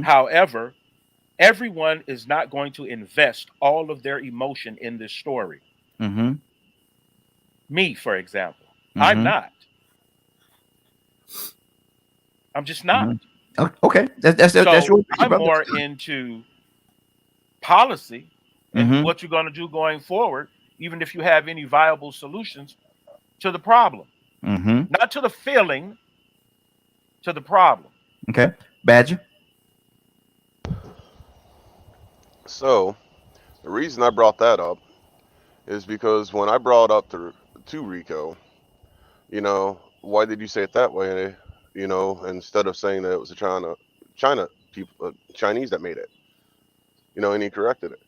However, everyone is not going to invest all of their emotion in this story. Me, for example, I'm not. I'm just not. Okay, that's your I'm more into policy and what you're going to do going forward, even if you have any viable solutions to the problem, not to the feeling, to the problem. Okay, Badger. So, the reason I brought that up is because when I brought up to Rico, why did you say it that way? Instead of saying that it was a China people, Chinese that made it, and he corrected it.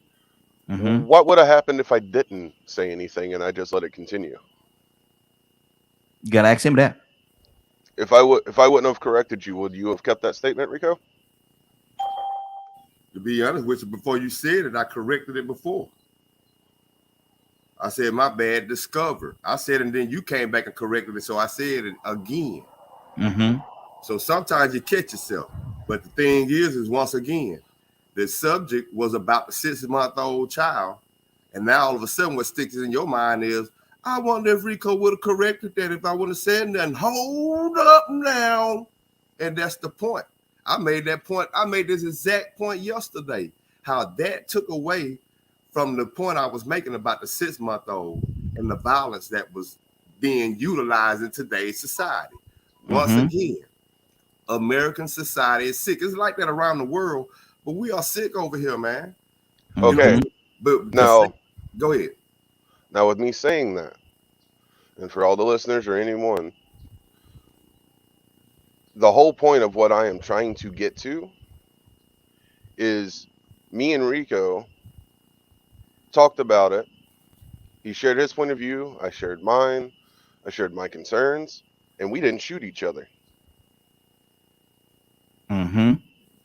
What would have happened if I didn't say anything and I just let it continue? You gotta ask him that. If I wouldn't have corrected you, would you have kept that statement, Rico? To be honest with you, before you said it, I corrected it before. I said, my bad, discover. I said, and then you came back and corrected it, so I said it again. So sometimes you catch yourself. But the thing is once again, the subject was about the 6-month-old child. And now all of a sudden what sticks in your mind is, I wonder if Rico would have corrected that if I would have said nothing. Hold up now. And that's the point. I made that point. I made this exact point yesterday, how that took away from the point I was making about the 6-month-old and the violence that was being utilized in today's society. Once again, American society is sick. It's like that around the world, but we are sick over here, man. Okay. But now, go ahead. Now, with me saying that, and for all the listeners or anyone, the whole point of what I am trying to get to is me and Rico talked about it. He shared his point of view. I shared mine. I shared my concerns, and we didn't shoot each other.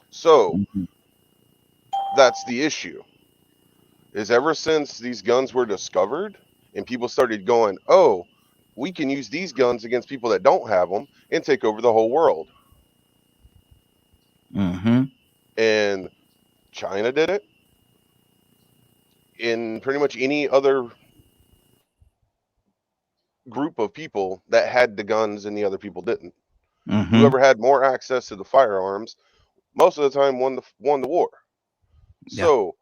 So that's the issue. Is ever since these guns were discovered and people started going, oh, we can use these guns against people that don't have them and take over the whole world. And China did it. In pretty much any other group of people that had the guns and the other people didn't. Whoever had more access to the firearms, most of the time won the war. So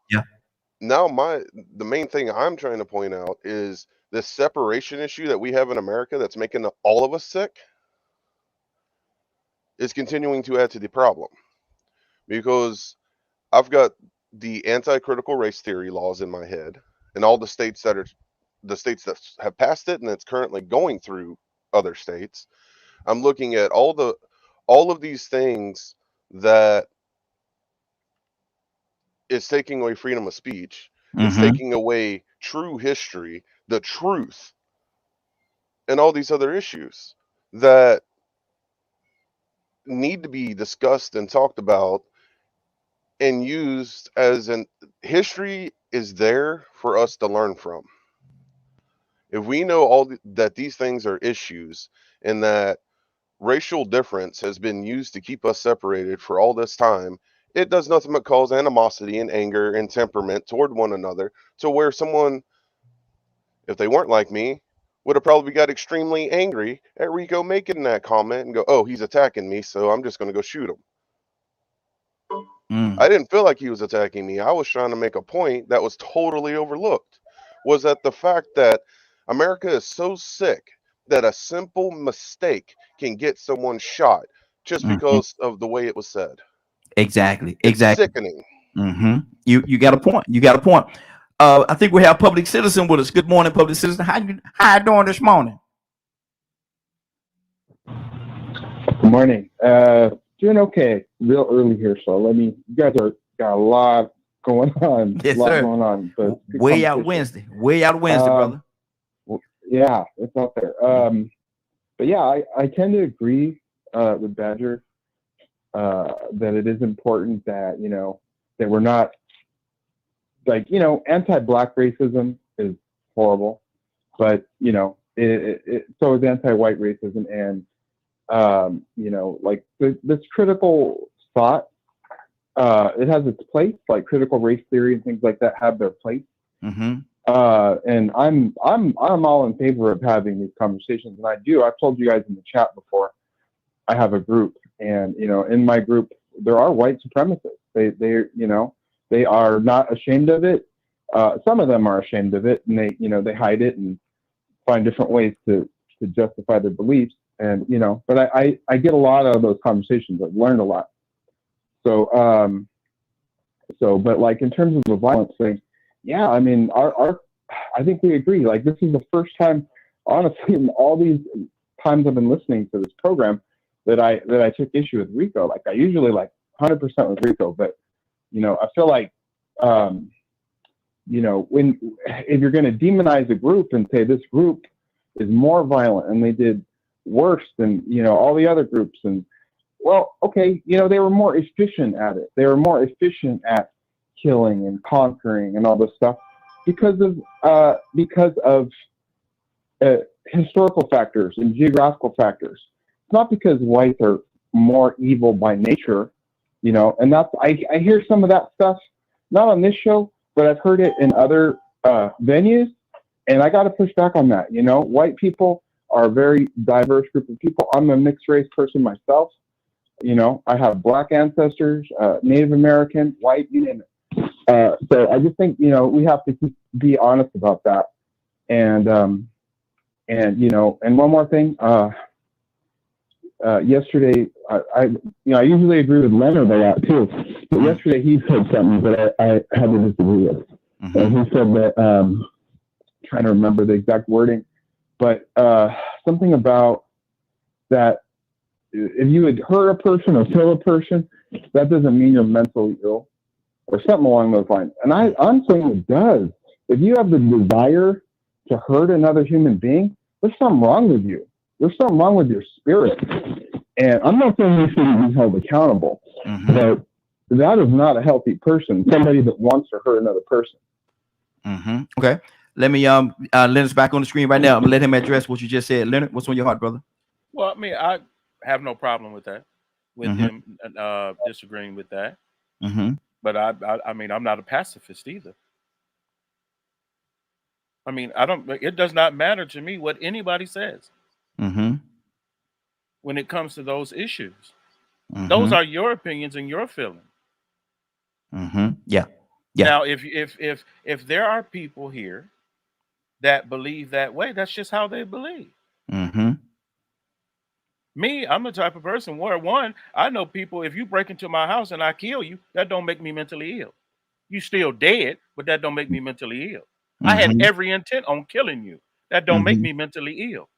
now the main thing I'm trying to point out is this separation issue that we have in America that's making all of us sick is continuing to add to the problem. Because I've got the anti-critical race theory laws in my head, and all the states that have passed it and it's currently going through other states. I'm looking at all of these things that is taking away freedom of speech. It's taking away true history, the truth, and all these other issues that need to be discussed and talked about and used as history is there for us to learn from. If we know that these things are issues and that racial difference has been used to keep us separated for all this time, it does nothing but cause animosity and anger and temperament toward one another, to where someone, if they weren't like me, would have probably got extremely angry at Rico making that comment and go, oh, he's attacking me, so I'm just going to go shoot him. I didn't feel like he was attacking me. I was trying to make a point that was totally overlooked, was that the fact that America is so sick that a simple mistake can get someone shot just because of the way it was said. Exactly. It's sickening. You got a point. You got a point. I think we have Public Citizen with us. Good morning, Public Citizen. How you doing this morning? Good morning. Doing okay. Real early here, so you guys got a lot going on. Yes, sir. Going on. Way out Wednesday, brother. Yeah, it's out there. But yeah, I tend to agree with Badger that it is important that that we're not anti-black racism is horrible, but so is anti-white racism, and this critical thought, it has its place. Like critical race theory and things like that have their place. And I'm all in favor of having these conversations, and I've told you guys in the chat before. I have a group, and in my group there are white supremacists. They are not ashamed of it. Some of them are ashamed of it, and they hide it and find different ways to justify their beliefs. And but I get a lot out of those conversations. I've learned a lot. So but like in terms of the violence thing, yeah, I mean I think we agree. Like this is the first time, honestly, in all these times I've been listening to this program, that I took issue with Rico. Like I usually 100% with Rico, but I feel like if you're going to demonize a group and say this group is more violent and they did worse than, all the other groups, and well, okay, they were more efficient at it. They were more efficient at killing and conquering and all this stuff because of historical factors and geographical factors. It's not because whites are more evil by nature, and that's, I hear some of that stuff, not on this show, but I've heard it in other venues, and I got to push back on that. White people are a very diverse group of people. I'm a mixed race person myself. I have black ancestors, Native American, white, you name it. So I just think, we have to be honest about that. And one more thing, yesterday, I usually agree with Leonard a lot too, but yesterday he said something that I had to disagree with. And he said that, trying to remember the exact wording, but something about that if you would hurt a person or kill a person, that doesn't mean you're mentally ill, or something along those lines. And I'm saying it does. If you have the desire to hurt another human being, there's something wrong with you. There's something wrong with your spirit. And I'm not saying you shouldn't be held accountable, but that is not a healthy person, somebody that wants to hurt another person. Okay. Let me Leonard's back on the screen right now. I'm gonna let him address what you just said. Leonard, what's on your heart, brother? Well, I mean, I have no problem with that, with him disagreeing with that. But I mean, I'm not a pacifist either. I mean, it does not matter to me what anybody says when it comes to those issues. Those are your opinions and your feelings. Yeah. Now, if there are people here that believe that way, that's just how they believe. Me, I'm the type of person where, one, I know people, if you break into my house and I kill you, that don't make me mentally ill. You still dead, but that don't make me mentally ill. I had every intent on killing you. That don't make me mentally ill.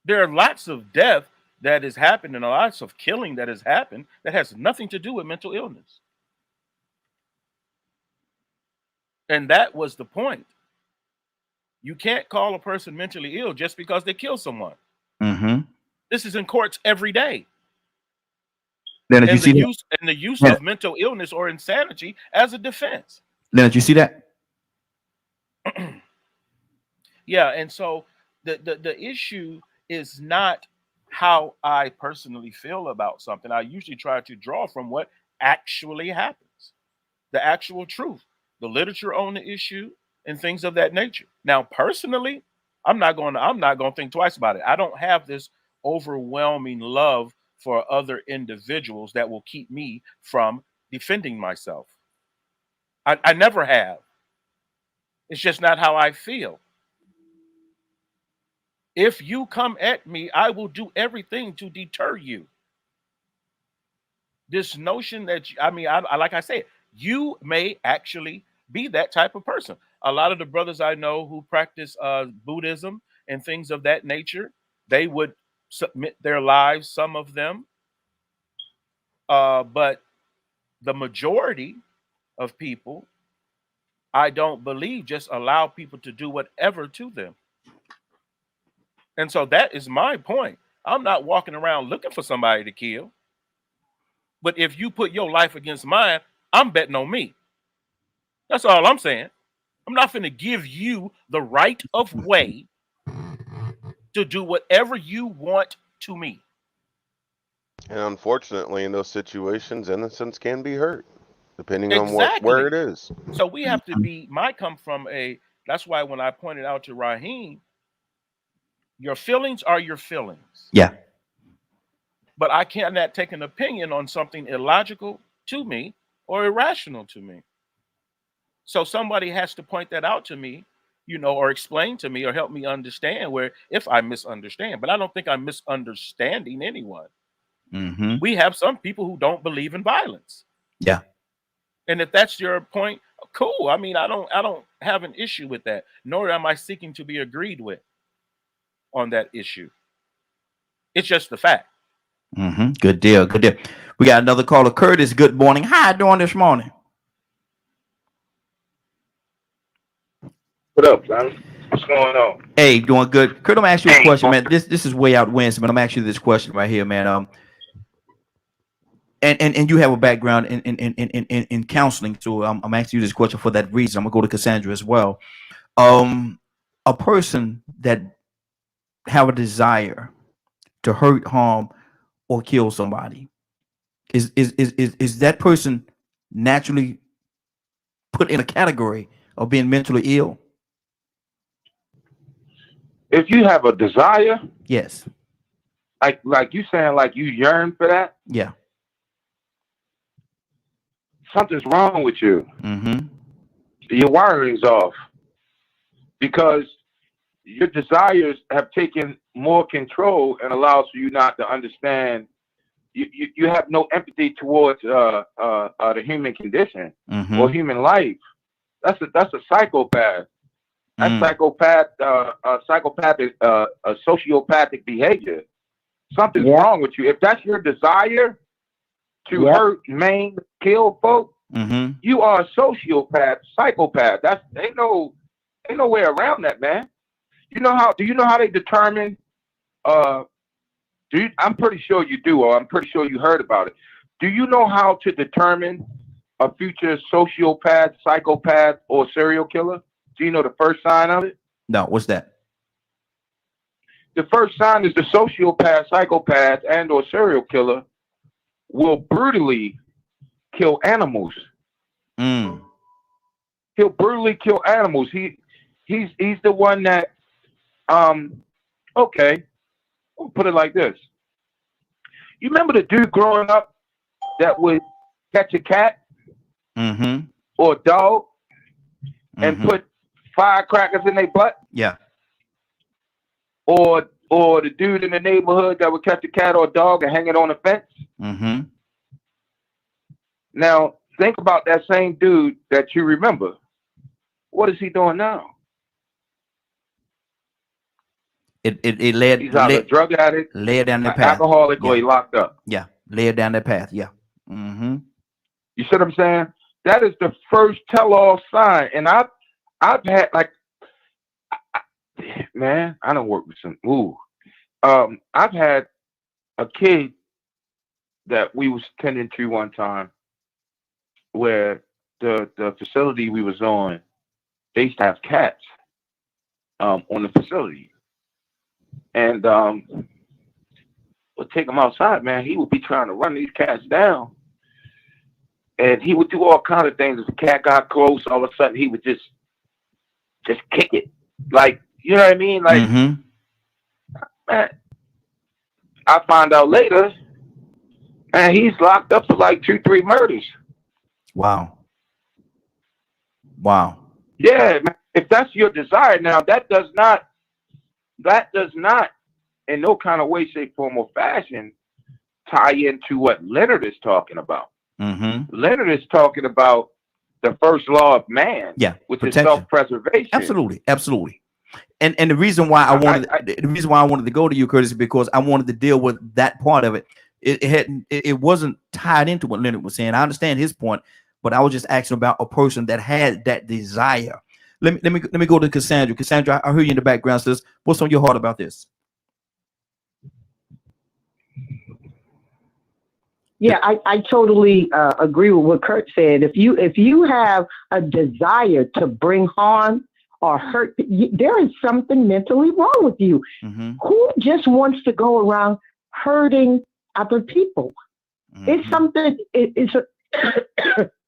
There are lots of death that has happened and lots of killing that has happened that has nothing to do with mental illness. And that was the point. You can't call a person mentally ill just because they kill someone. This is in courts every day. Leonard, you see the use of mental illness or insanity as a defense. Leonard, you see that? Yeah, and so the issue is not how I personally feel about something. I usually try to draw from what actually happens, the actual truth, the literature on the issue, and things of that nature. Now, personally, I'm not going to think twice about it. I don't have this overwhelming love for other individuals that will keep me from defending myself. I never have. It's just not how I feel. If you come at me, I will do everything to deter you. This notion that, like I said, you may actually be that type of person. A lot of the brothers I know who practice Buddhism and things of that nature, they would submit their lives, some of them. But the majority of people, I don't believe, just allow people to do whatever to them. And so that is my point. I'm not walking around looking for somebody to kill. But if you put your life against mine, I'm betting on me. That's all I'm saying. I'm not going to give you the right of way to do whatever you want to me. And unfortunately, in those situations, innocence can be hurt, depending on where it is. So we have to be, that's why when I pointed out to Raheem, your feelings are your feelings. Yeah. But I cannot take an opinion on something illogical to me or irrational to me. So somebody has to point that out to me, or explain to me or help me understand if I misunderstand. But I don't think I'm misunderstanding anyone. We have some people who don't believe in violence. Yeah. And if that's your point, cool. I mean, I don't have an issue with that, nor am I seeking to be agreed with on that issue. It's just the fact. Good deal. Good deal. We got another caller. Curtis, good morning. How you doing this morning? What up, son? What's going on? Hey, doing good. Kurt, I'm gonna ask you a question, man. This is way out west, but I'm gonna ask you this question right here, man. And you have a background in counseling, so I'm asking you this question for that reason. I'm gonna go to Cassandra as well. A person that have a desire to hurt, harm, or kill somebody, is that person naturally put in a category of being mentally ill? If you have a desire, yes, like you saying, like you yearn for that, yeah, something's wrong with you. Mm-hmm. Your wiring's off because your desires have taken more control and allows for you not to understand. You have no empathy towards the human condition Mm-hmm. or human life. That's a psychopath. That's psychopathic, a sociopathic behavior. Something's wrong with you. If that's your desire to hurt, maim, kill folk, Mm-hmm. you are a sociopath, psychopath. Ain't no way around that, man. Do you know how they determine? I'm pretty sure you do, or I'm pretty sure you heard about it. Do you know how to determine a future sociopath, psychopath, or serial killer? Do you know the first sign of it? No, what's that? The first sign is the sociopath, psychopath, and or serial killer will brutally kill animals. He'll brutally kill animals. He's the one that okay, I'll put it like this. You remember the dude growing up that would catch a cat or a dog and put firecrackers in their butt? Yeah. Or the dude in the neighborhood that would catch a cat or a dog and hang it on a fence? Now, think about that same dude that you remember. What is he doing now? It led. He's either a drug addict, led down the path, alcoholic, or he locked up. Yeah, led down that path. Yeah. You see what I'm saying? That is the first tell-all sign. And I've had man, I don't work with some. I've had a kid that we was tending to one time, where the facility we was on, they used to have cats on the facility. And we'll take him outside, man. He would be trying to run these cats down. And he would do all kinds of things. If the cat got close, all of a sudden he would just kick it. Like, you know what I mean? Like, man, I find out later, man, he's locked up for like 2-3 murders. Wow. Yeah, man. If that's your desire, now that does not in no kind of way, shape, form, or fashion tie into what Leonard is talking about. Leonard is talking about the first law of man, which protection. is self-preservation. Absolutely. And the reason why I wanted to go to you, Curtis, is because I wanted to deal with that part of it. It wasn't tied into what Leonard was saying. I understand his point, but I was just asking about a person that had that desire. Let me go to Cassandra. Cassandra, I heard you in the background. Says, what's on your heart about this? Yeah, I totally agree with what Kurt said. If you have a desire to bring harm or hurt, there is something mentally wrong with you. Who just wants to go around hurting other people? It's something.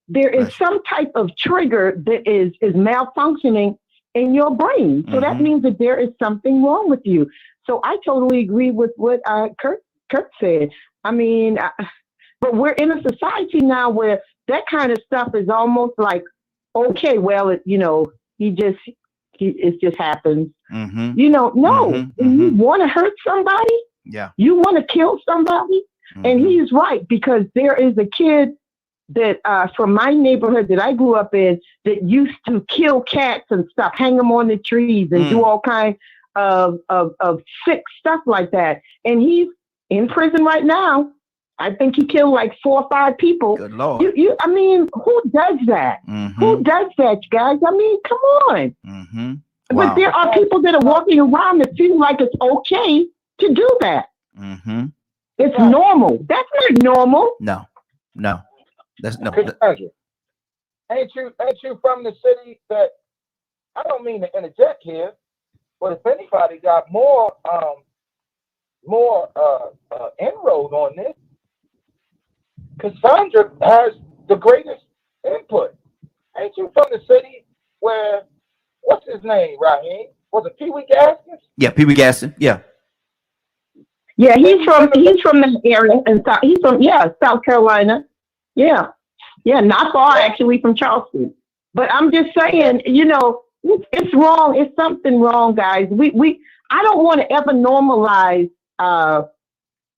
There is some type of trigger that is malfunctioning in your brain. So that means that there is something wrong with you. So I totally agree with what Kurt said. I mean. But we're in a society now where that kind of stuff is almost like, okay, well, it just happens. No, you want to hurt somebody. Yeah. You want to kill somebody. And he's right, because there is a kid that from my neighborhood that I grew up in that used to kill cats and stuff, hang them on the trees and do all kinds of sick stuff like that. And he's in prison right now. I think he killed like 4 or 5 people. Good Lord. I mean, who does that? Who does that, guys? I mean, come on. Wow. But there are people that are walking around that feel like it's okay to do that. It's normal. That's not normal. No. That's no. Ain't you from the city that, I don't mean to interject here, but if anybody got more inroad on this, Cassandra has the greatest input. Ain't you from the city where, what's his name, Raheem? Was it Pee Wee Gaskins? Yeah, Pee Wee Gaskins. Yeah. Yeah, he's from that area, and he's from South Carolina. Yeah, not far actually from Charleston. But I'm just saying, it's wrong. It's something wrong, guys. I don't want to ever normalize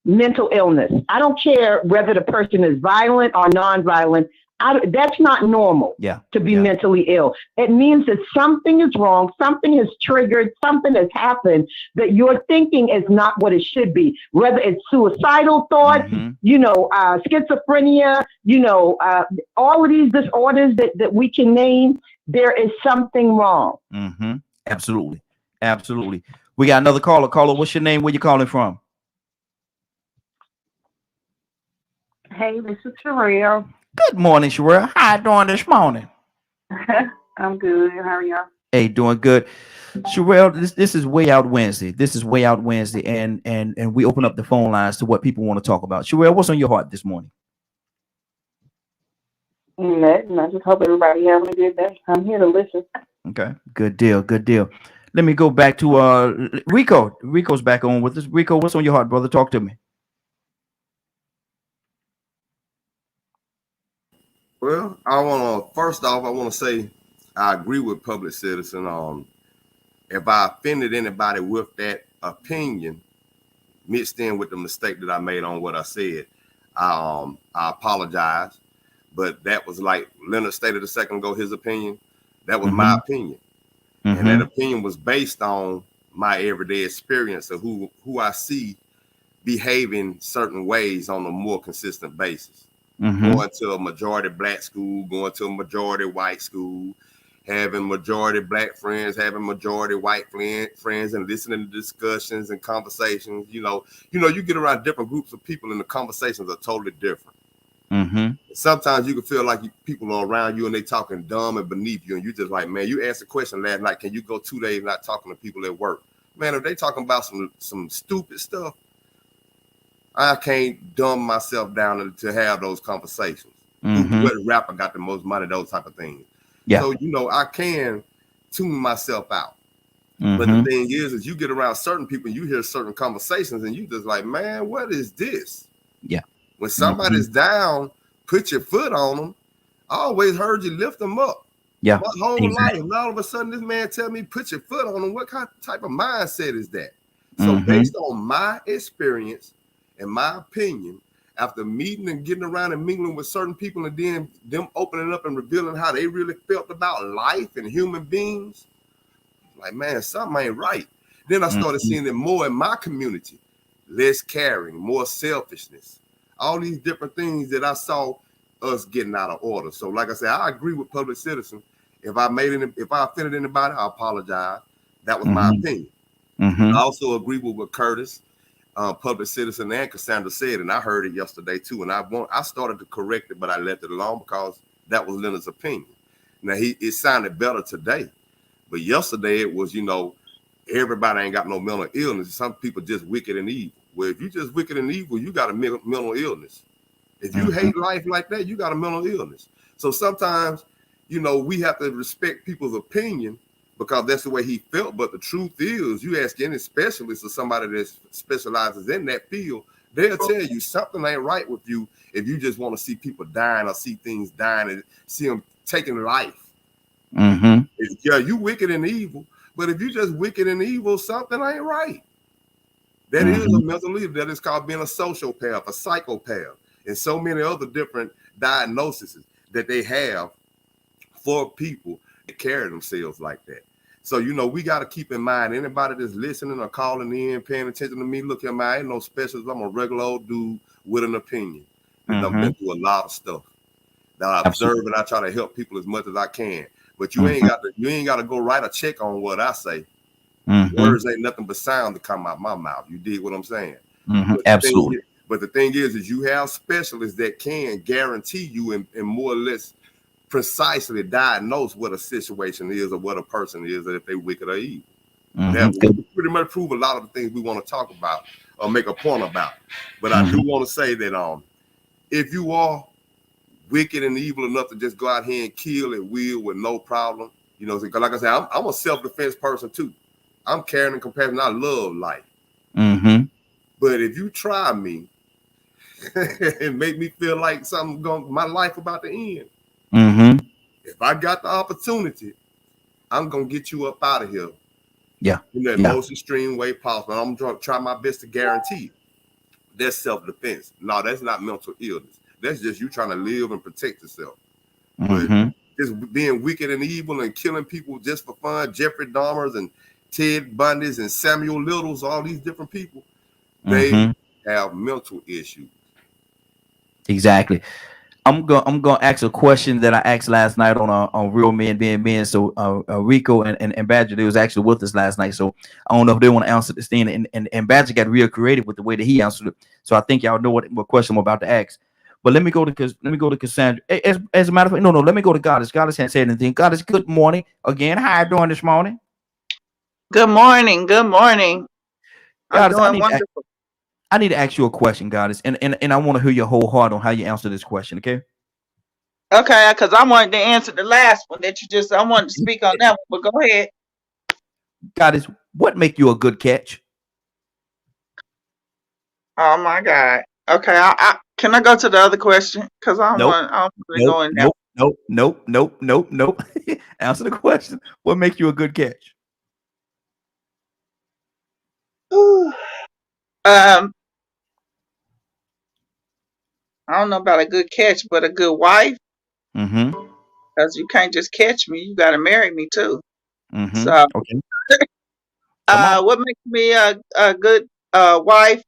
mental illness. I don't care whether the person is violent or non-violent. That's not normal to be mentally ill. It means that something is wrong, something has triggered, something has happened that your thinking is not what it should be. Whether it's suicidal thoughts, schizophrenia, all of these disorders that we can name, there is something wrong. Absolutely. We got another caller. Caller, what's your name? Where you calling from? Hey, this is Sherelle. Good morning, Sherelle. How you doing this morning? I'm good. How are y'all? Hey, doing good. Sherelle, this is Way Out Wednesday. And we open up the phone lines to what people want to talk about. Sherelle, what's on your heart this morning? Nothing. I just hope everybody having a good day. I'm here to listen. Okay, good deal. Let me go back to Rico. Rico's back on with us. Rico, what's on your heart, brother? Talk to me. Well, first off, I want to say I agree with Public Citizen. If I offended anybody with that opinion mixed in with the mistake that I made on what I said, I apologize. But that was like Leonard stated a second ago, his opinion. That was my opinion. And that opinion was based on my everyday experience of who I see behaving certain ways on a more consistent basis. Going to a majority black school, going to a majority white school, having majority black friends, having majority white friends, and listening to discussions and conversations. You get around different groups of people and the conversations are totally different. Sometimes you can feel like people are around you and they talking dumb and beneath you, and you just like, man, you asked a question last night, can you go 2 days not talking to people at work? Man, if they talking about some stupid stuff, I can't dumb myself down to have those conversations. What rapper got the most money, those type of things. Yeah. So, I can tune myself out. But the thing is you get around certain people, you hear certain conversations, and you just like, man, what is this? Yeah. When somebody's down, put your foot on them. I always heard you lift them up. Yeah. My whole life. And all of a sudden, this man tell me, put your foot on them. What type of mindset is that? So based on my experience, in my opinion, after meeting and getting around and mingling with certain people and then them opening up and revealing how they really felt about life and human beings, like, man, something ain't right. Then I started seeing it more in my community. Less caring, more selfishness. All these different things that I saw us getting out of order. So like I said, I agree with Public Citizen. If I offended anybody, I apologize. That was my opinion. I also agree with what Curtis, Public Citizen, and Cassandra said, and I heard it yesterday too. And I started to correct it, but I left it alone because that was Leonard's opinion. Now it sounded better today, but yesterday it was, everybody ain't got no mental illness. Some people just wicked and evil. Well, if you just wicked and evil, you got a mental illness. If you hate life like that, you got a mental illness. So sometimes, we have to respect people's opinion because that's the way he felt. But the truth is, you ask any specialist or somebody that specializes in that field, they'll tell you something ain't right with you if you just want to see people dying or see things dying and see them taking life. Yeah, you wicked and evil, but if you just wicked and evil, something ain't right. That is a mental illness. That is called being a sociopath, a psychopath, and so many other different diagnoses that they have for people that carry themselves like that. So, you know, we got to keep in mind, anybody that's listening or calling in, paying attention to me, look at me, I ain't no specialist. I'm a regular old dude with an opinion. And I've been through a lot of stuff that I observe, and I try to help people as much as I can. But you ain't got to go write a check on what I say. Words ain't nothing but sound to come out my mouth. You dig what I'm saying? Absolutely. But the thing is you have specialists that can guarantee you and more or less precisely diagnose what a situation is or what a person is, and if they're wicked or evil. Now, we pretty much prove a lot of the things we want to talk about or make a point about. But I do want to say that if you are wicked and evil enough to just go out here and kill at will with no problem, you know, because like I said, I'm a self-defense person too. I'm caring and compassion. I love life. But if you try me and make me feel like my life about to end, if I got the opportunity, I'm gonna get you up out of here. In the most extreme way possible. I'm gonna try my best to guarantee it. That's self-defense. No, that's not mental illness. That's just you trying to live and protect yourself. But just being wicked and evil and killing people just for fun, Jeffrey Dahmers and Ted Bundys and Samuel Littles, all these different people, they have mental issues. Exactly. I'm gonna ask a question that I asked last night on Real Men Being Men. So Rico and Badger, they was actually with us last night. So I don't know if they want to answer this thing. And Badger got real creative with the way that he answered it. So I think y'all know what question I'm about to ask. But let me go to Cassandra. As a matter of fact, no, let me go to Goddess. Goddess hasn't said anything. Goddess, good morning again. How you doing this morning? Good morning. Good morning. Goddess, I'm doing wonderful. I need to ask you a question, Goddess, and I want to hear your whole heart on how you answer this question, okay? Okay, because I wanted to answer the last one that I wanted to speak on that one, but go ahead. Goddess, what make you a good catch? Oh my God. Okay, can I go to the other question? Because I don't want to go in there. Nope. Answer the question. What make you a good catch? I don't know about a good catch, but a good wife. Because you can't just catch me; you got to marry me too. So, okay. What makes me a good wife?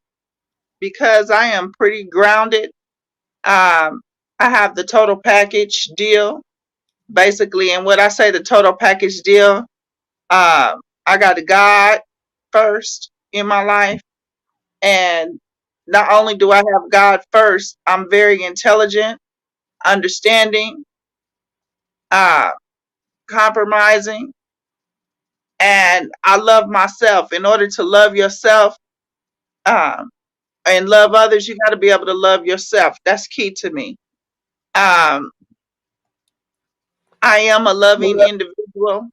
Because I am pretty grounded. I have the total package deal, basically. And when I say the total package deal, I got a God first in my life. And not only do I have God first, I'm very intelligent, understanding, compromising, and I love myself. In order to love yourself and love others, you got to be able to love yourself. That's key to me. I am a loving individual.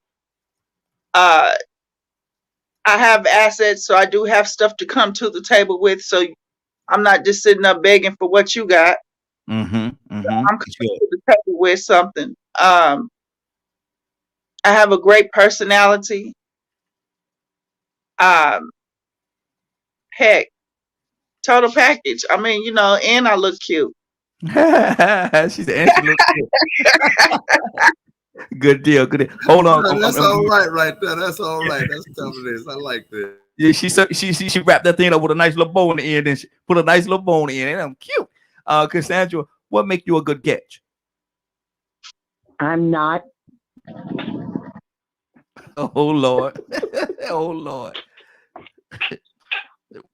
I have assets, so I do have stuff to come to the table with. So I'm not just sitting up begging for what you got. I'm coming to the table with something. I have a great personality. Heck, total package. I mean, you know, and I look cute. She said, and she looks cute. Good deal. Hold on. That's all right there. That's all right. That's confidence. I like that. Yeah, she wrapped that thing up with a nice little bow in the end, and she put a nice little bow in the end. And I'm cute. Cassandra, what make you a good catch? I'm not. Oh Lord. Oh Lord.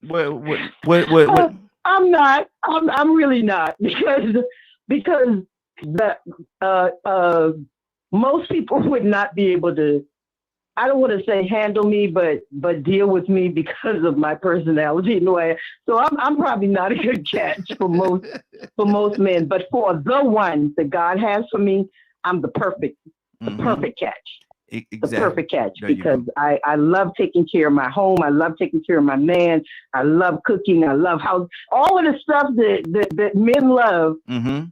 What? I'm not. I'm really not because the most people would not be able to. I don't want to say handle me, but deal with me because of my personality in a way. So I'm probably not a good catch for most men. But for the one that God has for me, I'm the perfect catch. Exactly. The perfect catch, because I love taking care of my home. I love taking care of my man. I love cooking. I love house. All of the stuff that men love,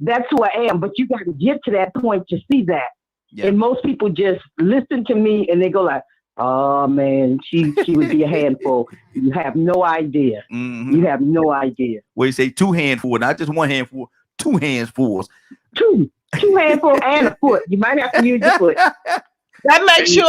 that's who I am. But you got to get to that point to see that. Yeah. And most people just listen to me and they go like, oh man, she would be a handful. You have no idea. You have no idea. Well, you say 2 handfuls, not just 1 handful, 2 handfuls. Two handfuls and a foot. You might have to use your foot. That makes you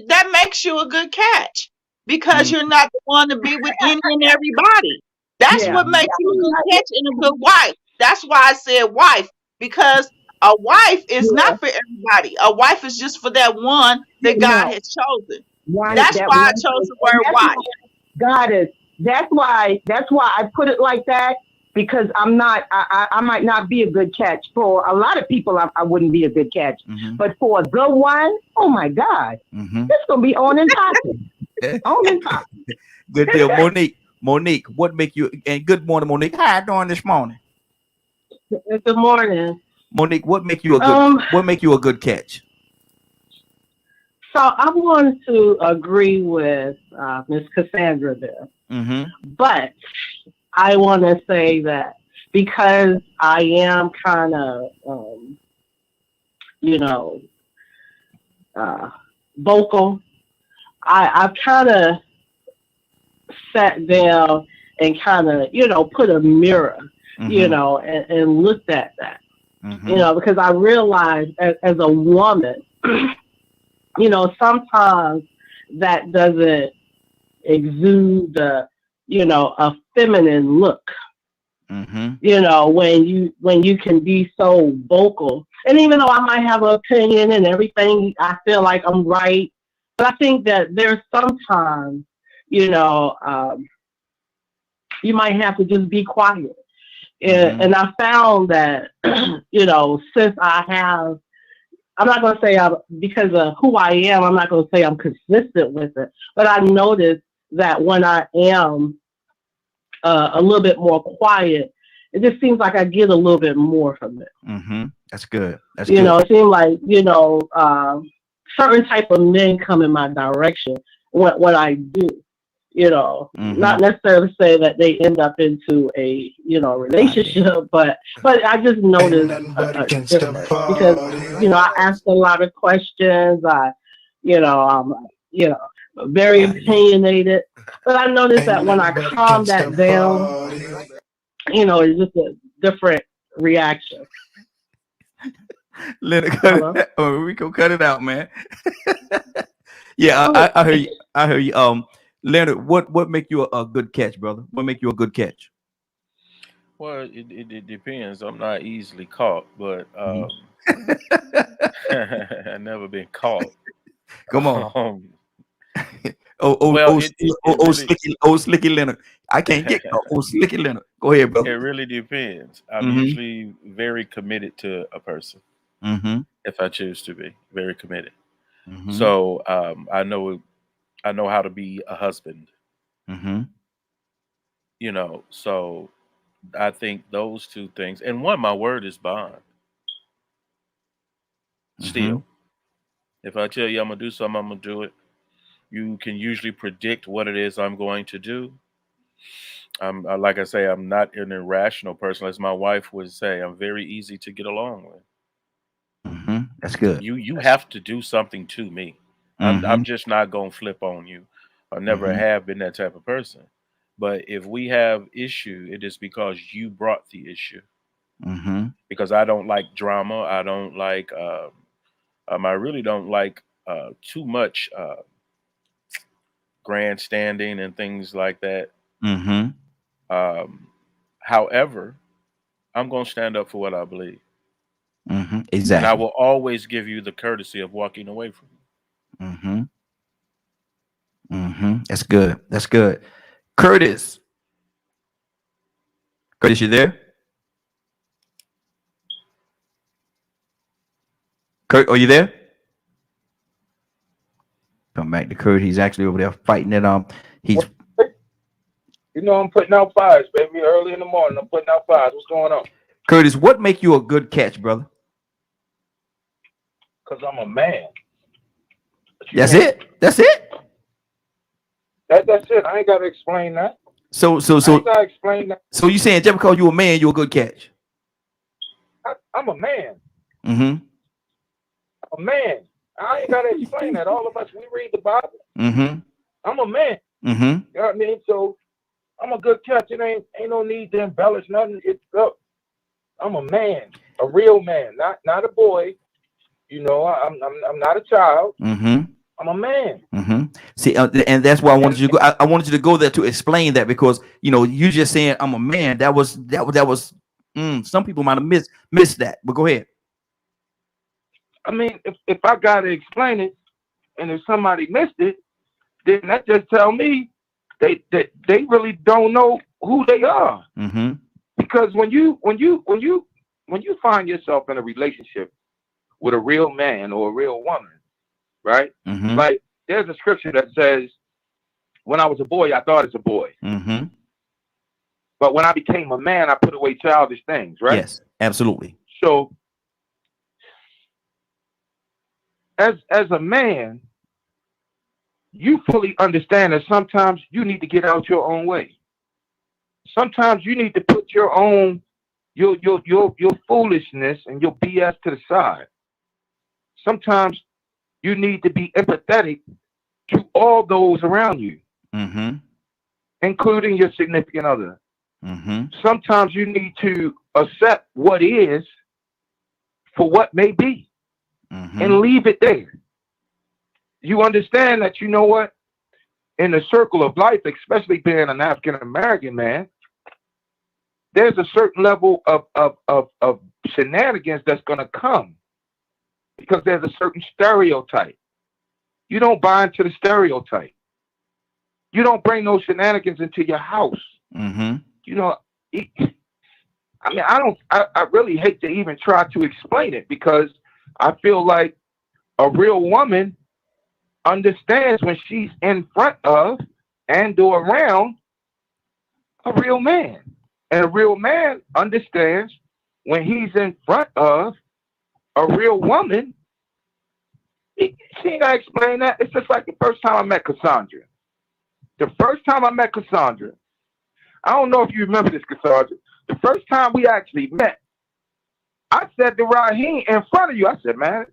that makes you a good catch because you're not the one to be with any and everybody. That's Yeah. what makes you a good catch and a good wife. That's why I said wife, because a wife is Yeah. not for everybody. A wife is just for that one that God No. has chosen. One That's that why I one chose person. the And word that's wife. why God is. That's why I put it like that, because I'm not. I might not be a good catch for a lot of people. I wouldn't be a good catch, but for the one, oh my God, it's gonna be on and popping, on and popping. Good deal, Monique. Monique, what make you? And good morning, Monique. How you doing this morning? Good morning. Monique, what make you a good? What make you a good catch? So I want to agree with Miss Cassandra there, but I want to say that because I am kind of, you know, vocal, I've kind of sat down and kind of, put a mirror, and looked at that, because I realized as a woman, sometimes that doesn't exude a feminine look. When you can be so vocal, and even though I might have an opinion and everything, I feel like I'm right. But I think that there's sometimes, you might have to just be quiet. And I found that, since I'm not going to say because of who I am, I'm not going to say I'm consistent with it. But I noticed that when I am a little bit more quiet, it just seems like I get a little bit more from it. That's good. That's good. good. It seems like, certain type of men come in my direction when I do. Not necessarily say that they end up into a relationship, but I just noticed a difference because I ask a lot of questions. I'm very opinionated, but I noticed that when I calm that down, it's just a different reaction. Leonard, cut it. Oh, we can cut it out, man. Yeah, I hear you. I hear you. Leonard, what make you a good catch, brother? What make you a good catch? Well, it depends. I'm not easily caught, but I've never been caught. Come on. Well, Slicky Leonard. I can't get Slicky Leonard. Go ahead, brother. It really depends. I'm usually very committed to a person. If I choose to be very committed. So I know how to be a husband. So I think those two things, and one, my word is bond. Still, if I tell you I'm gonna do something, I'm gonna do it. You can usually predict what it is I'm going to do. Like I say, I'm not an irrational person, as my wife would say. I'm very easy to get along with. That's good. You have to do something to me. I'm just not gonna flip on you. I never have been that type of person. But if we have issue, it is because you brought the issue. Because I don't like drama. I don't like. I really don't like too much grandstanding and things like that. However, I'm gonna stand up for what I believe. Exactly. And I will always give you the courtesy of walking away from you. That's good. That's good. Curtis, you there? Kurt, are you there? Come back to Kurt. He's actually over there fighting it. He's. I'm putting out fires, baby. Early in the morning, I'm putting out fires. What's going on? Curtis, what make you a good catch, brother? Because I'm a man. That's it. That's it. That's it. I ain't got to explain that. So. I ain't got to explain that. So you saying just because you're a man, you're a good catch? I'm a man. I'm a man. I ain't got to explain that. All of us, we read the Bible. I'm a man. You know what I mean? So I'm a good catch. It ain't no need to embellish nothing. It's up. I'm a man, a real man, not a boy, You know, I'm not a child. I'm a man. See, and that's why I wanted you to go. I wanted you to go there to explain that, because you just saying I'm a man. That was some people might have missed that. But go ahead. I mean, if I gotta explain it, and if somebody missed it, then that just tell me they really don't know who they are. Because when you find yourself in a relationship with a real man or a real woman, right? Like there's a scripture that says, "When I was a boy, I thought as a boy, but when I became a man, I put away childish things." Right? Yes, absolutely. So, as a man, you fully understand that sometimes you need to get out your own way. Sometimes you need to put your own your foolishness and your BS to the side. Sometimes you need to be empathetic to all those around you, including your significant other. Sometimes you need to accept what is for what may be and leave it there. You understand that, you know what, in the circle of life, especially being an African American man, there's a certain level of shenanigans that's going to come because there's a certain stereotype. You don't buy into the stereotype. You don't bring those shenanigans into your house. You know, I mean, I really hate to even try to explain it, because I feel like a real woman understands when she's in front of and or around a real man. And a real man understands when he's in front of a real woman. She ain't gotta explain that. It's just like the first time I met Cassandra. The first time I met Cassandra, I don't know if you remember this, Cassandra. The first time we actually met, I said to Raheem in front of you, I said, "Man,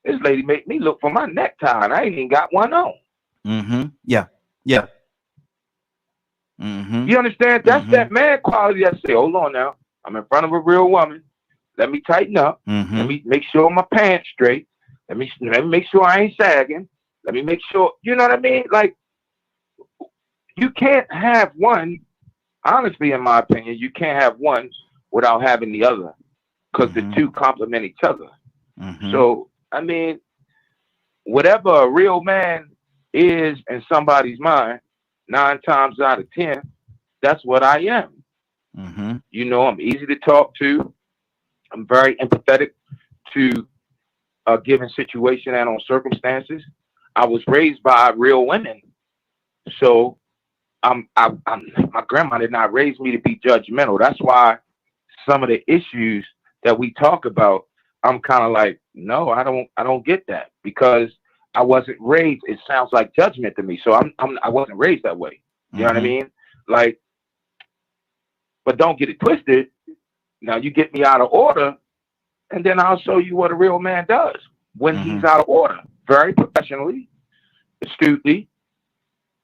this lady made me look for my necktie, and I ain't even got one on." Yeah. Yeah. You understand? That's that man quality that say, "Hold on now. I'm in front of a real woman. Let me tighten up. Let me make sure my pants straight. Let me make sure I ain't sagging. Let me make sure," you know what I mean? Like, you can't have one, honestly, in my opinion, you can't have one without having the other, because the two complement each other. So, I mean, whatever a real man is in somebody's mind, 9 times out of 10, that's what I am. You know, I'm easy to talk to. I'm very empathetic to a given situation and on circumstances. I was raised by real women, so my grandma did not raise me to be judgmental. That's why some of the issues that we talk about, I'm kind of like, no, I don't get that, because I wasn't raised. It sounds like judgment to me, so I wasn't raised that way. You know what I mean? Like, but don't get it twisted. Now you get me out of order, and then I'll show you what a real man does when he's out of order, very professionally, astutely.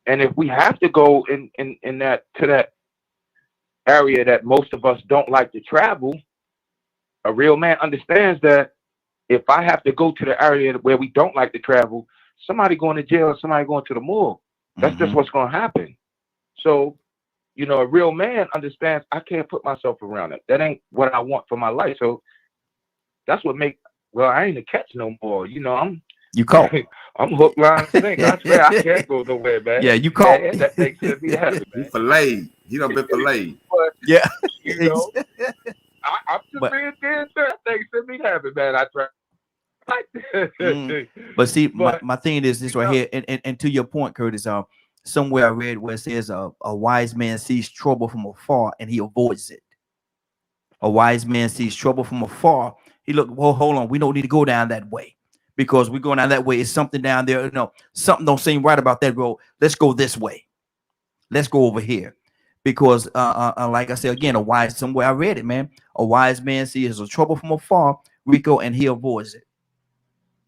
And if we have to go in that to that area that most of us don't like to travel, a real man understands that if I have to go to the area where we don't like to travel, somebody going to jail, somebody going to the morgue. That's just what's going to happen. So, you know, a real man understands I can't put myself around it. That ain't what I want for my life. So that's what I ain't a catch no more. You know, you caught. I'm hook, line, sinker. I swear I can't go nowhere, man. Yeah, you caught. Man, that thing should be heavy, man. He filleted. He done been filleted. But, yeah. You know, I'm just being dead. That thing should be heavy, man. I try. But see, my thing is this right here, and to your point, Curtis, somewhere I read where it says a wise man sees trouble from afar and he avoids it. A wise man sees trouble from afar. He look, well, hold on, we don't need to go down that way, because we're going down that way. It's something down there. You know, something don't seem right about that road. Let's go this way. Let's go over here. Because like I said again, somewhere I read it, man. A wise man sees a trouble from afar, Rico, and he avoids it.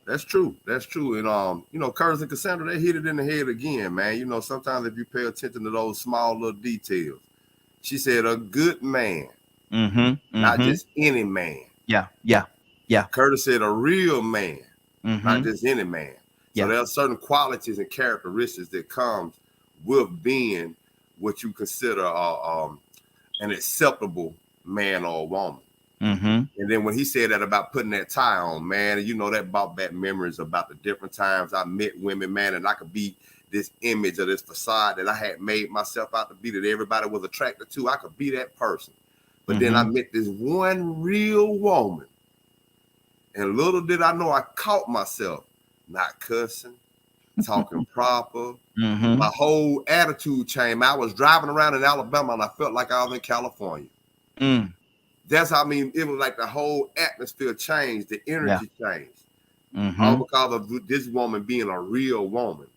That's true. That's true. And you know, Curtis and Cassandra, they hit it in the head again, man. You know, sometimes if you pay attention to those small little details, she said a good man, not just any man. Yeah. Curtis said a real man. not just any man. So there are certain qualities and characteristics that comes with being what you consider an acceptable man or woman. And then when he said that about putting that tie on, man, you know, that brought back memories about the different times I met women, man, and I could be this image of this facade that I had made myself out to be that everybody was attracted to. I could be that person. But then I met this one real woman. And little did I know I caught myself not cussing, talking proper. My whole attitude changed. I was driving around in Alabama and I felt like I was in California. That's how, I mean, it was like the whole atmosphere changed, the energy changed. All because of this woman being a real woman.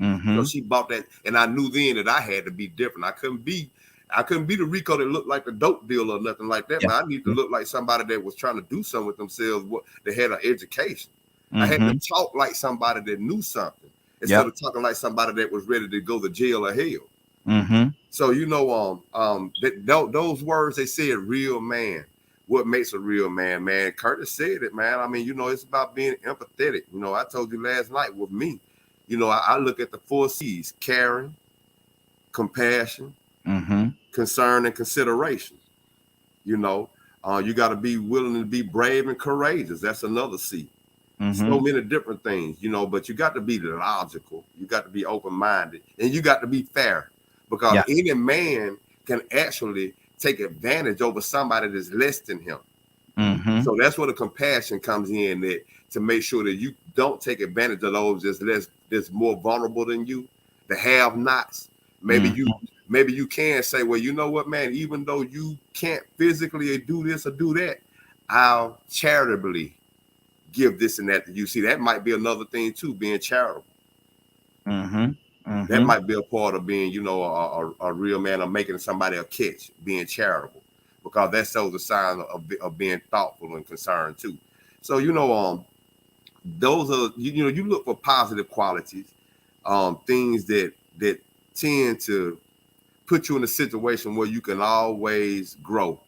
So she bought that, and I knew then that I had to be different. I couldn't be the Rico that looked like the dope dealer or nothing like that. Man, I need to look like somebody that was trying to do something with themselves, that had an education. I had to talk like somebody that knew something instead of talking like somebody that was ready to go to jail or hell. So, you know, those words they said, real man. What makes a real man, man? Curtis said it, man. I mean, you know, it's about being empathetic. You know, I told you last night with me, you know, I look at the 4 C's: caring, compassion, concern, and consideration. You know, you got to be willing to be brave and courageous. That's another C. So many different things, you know, but you got to be logical. You got to be open-minded, and you got to be fair, because any man can actually take advantage over somebody that's less than him. So that's where the compassion comes in, that to make sure that you don't take advantage of those that's more vulnerable than you, the have-nots. Maybe you can say, well, you know what, man, even though you can't physically do this or do that, I'll charitably give this and that to you. See, that might be another thing too, being charitable. That might be a part of being, you know, a real man, or making somebody a catch, being charitable, because that shows a sign of being thoughtful and concerned too. So, you know, those are, you know, you look for positive qualities, things that tend to put you in a situation where you can always grow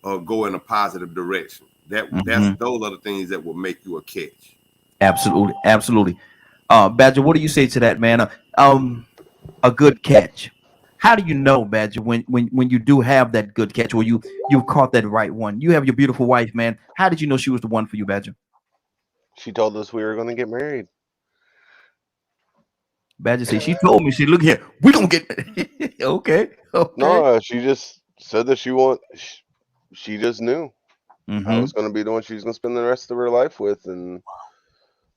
or go in a positive direction. Those are the things that will make you a catch. Absolutely. Badger, what do you say to that, man? A good catch. How do you know, Badger, when you do have that good catch, or you've caught that right one? You have your beautiful wife, man. How did you know she was the one for you, Badger? She told us we were going to get married. Badger said, she told me, she look here, we gonna get okay. No, she just said that she just knew I was going to be the one she's going to spend the rest of her life with. And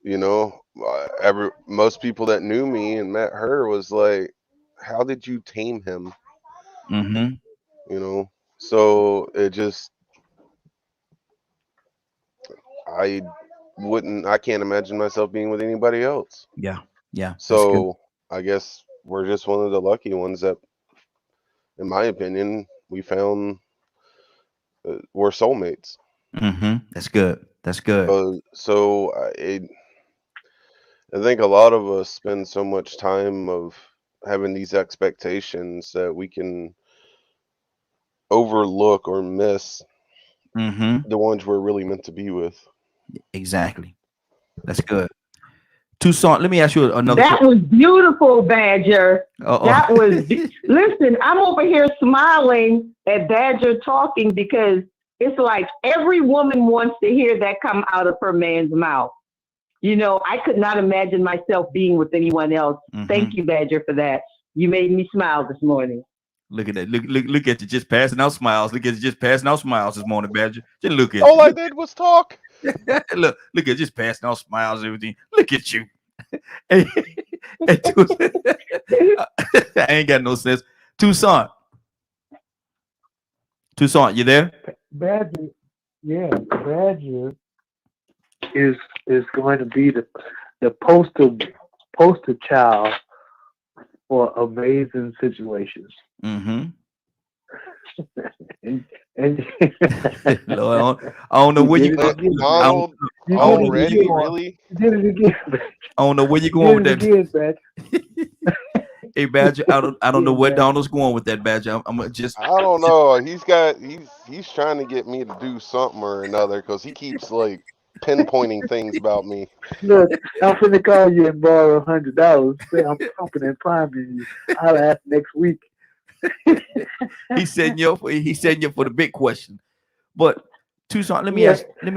you know, most people that knew me and met her was like, how did you tame him? You know, so it just, I can't imagine myself being with anybody else. Yeah. So I guess we're just one of the lucky ones that, in my opinion, we found we're soulmates. That's good. So I think a lot of us spend so much time of having these expectations that we can overlook or miss the ones we're really meant to be with. Exactly. That's good. Tucson, let me ask you another That was beautiful, Badger. That was listen, I'm over here smiling at Badger talking, because it's like every woman wants to hear that come out of her man's mouth. You know, I could not imagine myself being with anyone else. Thank you, Badger, for that. You made me smile this morning. Look at that. Look at you, just passing out smiles. Look at you, just passing out smiles this morning, Badger. Just look at All I did was talk. look at you, just passing out smiles and everything. Look at you. I ain't got no sense. Tucson, you there? Badger, yeah, Badger is going to be the poster child for amazing situations. Lord, I don't know where you Donald already, really? You did it again. I don't know where you're going with that. Hey, Badger, I don't know where Donald's going with that, Badger. I'm just. I don't know. He's trying to get me to do something or another, because he keeps like pinpointing things about me. Look, I'm finna call you and borrow $100. Say I'm pumping and priming you. I'll ask next week. He's setting you up for the big question. But Tucson, let me ask you.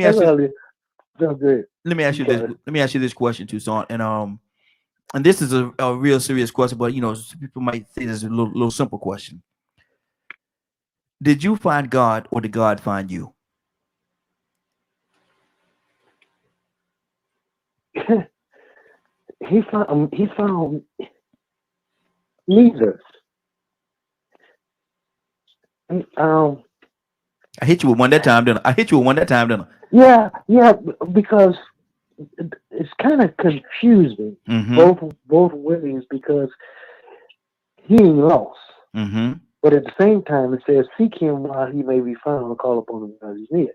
No, good. Let me ask you this. Let me ask you this question, Tucson, and this is a real serious question, but some people might think this is a little simple question. Did you find God, or did God find you? He found neither. I hit you with one that time, didn't I? Yeah, because it's kind of confusing. Both ways, because he ain't lost. But at the same time, it says, "Seek him while he may be found, and call upon him while he's near."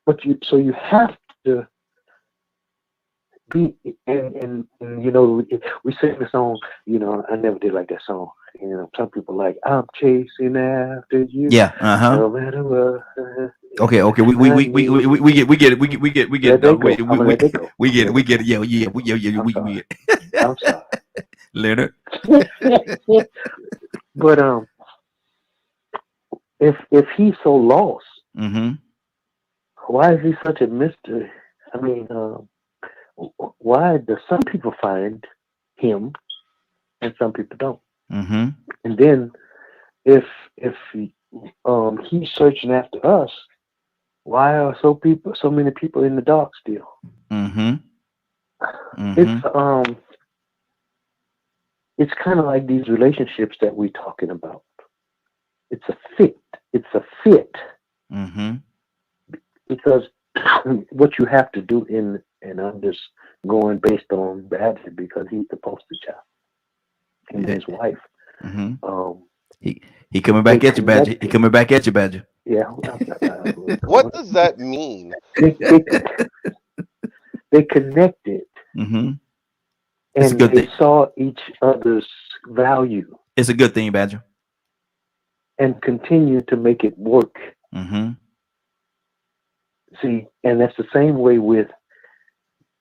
But you have to be, and we sing the song. I never did like that song. Some people like, "I'm chasing after you." Yeah. No matter what. Okay. We get it. We get it. Yeah. I'm sorry, Leonard. But if he's so lost, why is he such a mystery? I mean, why do some people find him and some people don't? And then if he's searching after us, why are so many people in the dark still? It's kind of like these relationships that we're talking about. It's a fit. Because what you have to do and I'm just going based on Badger because he's the poster child and his wife. He coming back at you, Badger. He coming back at you, Badger. Yeah. What does that mean? They connected. And they saw each other's value. It's a good thing, Badger. And continue to make it work. See, and that's the same way with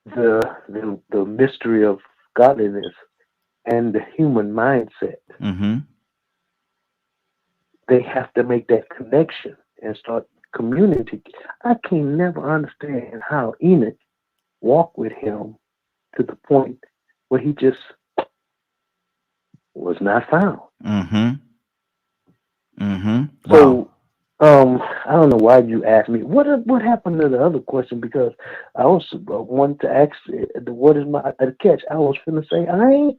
the mystery of godliness and the human mindset. They have to make that connection and start community. I can never understand how Enoch walked with him to the point where he just was not found. So I don't know why you asked me what happened to the other question, because I was wanted to ask what is my catch. I was finna say I ain't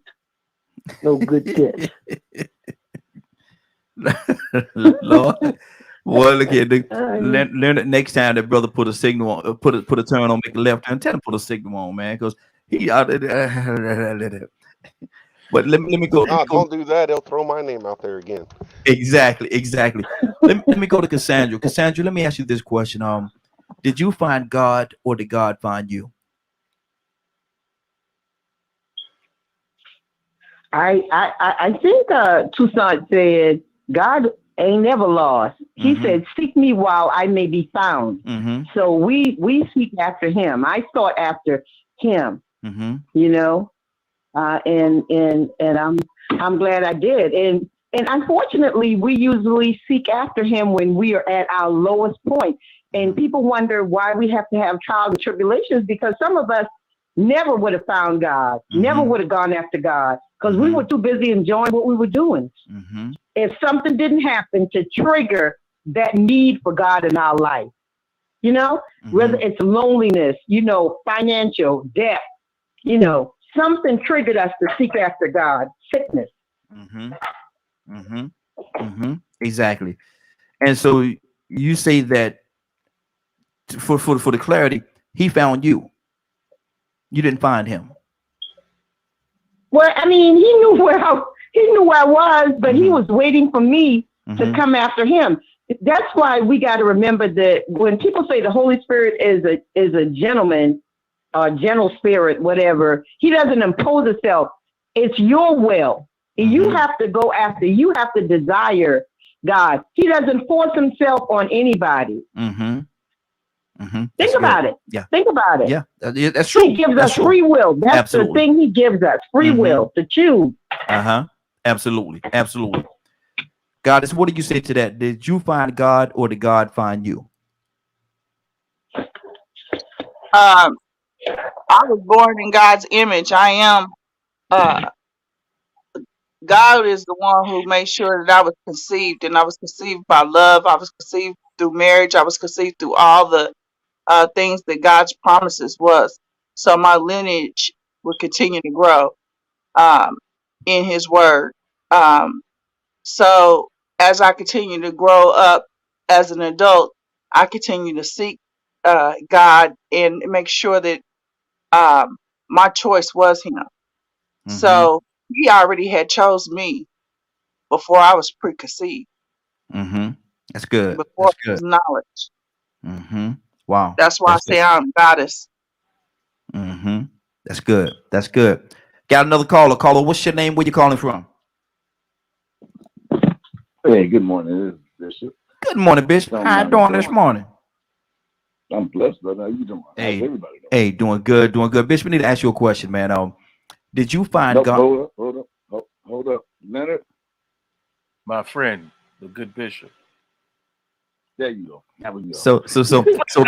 no good catch. Lord, well, look here. Leonard, next time that brother put a signal on, put a turn on, make a left turn, tell him put a signal on, man, because he out there. But let me go. Don't do that. They'll throw my name out there again. Exactly. let me go to Cassandra. Cassandra, let me ask you this question. Did you find God, or did God find you? I think Toussaint said God ain't never lost. He said, "Seek me while I may be found." So we seek after him. I sought after him. And I'm glad I did. And unfortunately, we usually seek after him when we are at our lowest point. And people wonder why we have to have trials and tribulations, because some of us never would have found God, never would have gone after God, because we were too busy enjoying what we were doing. If something didn't happen to trigger that need for God in our life, whether it's loneliness, financial, debt, something triggered us to seek after God, sickness. Exactly. And so you say that for the clarity, he found you. You didn't find him. Well, I mean, he knew where I was, but he was waiting for me to come after him. That's why we got to remember that when people say the Holy Spirit is a gentleman, gentle spirit, whatever, he doesn't impose himself. It's your will. You have to go after. You have to desire God. He doesn't force himself on anybody. Think about it. Yeah. Think about it. Yeah. That's true. He gives us free will. That's the thing he gives us. Free will to choose. Absolutely. Absolutely. Goddess, what do you say to that? Did you find God or did God find you? I was born in God's image. I am. God is the one who made sure that I was conceived, and I was conceived by love. I was conceived through marriage. I was conceived through all the things that God's promises was. So my lineage will continue to grow in His Word. So as I continue to grow up as an adult, I continue to seek God and make sure that my choice was Him. So He already had chose me before I was preconceived. That's good. Before That's His good. knowledge. Wow. That's why That's I say I'm goddess. That's good. That's good. Got another caller. Caller, what's your name? Where you calling from? Hey, good morning. This is Bishop. Good morning, Bishop. How you doing this morning? I'm blessed, brother. How you doing? Hey, how's everybody doing? Hey, doing good, doing good. Bishop, I need to ask you a question, man. Did you find Nope, God? Hold up. Leonard. My friend, the good bishop. There you go. There we go. So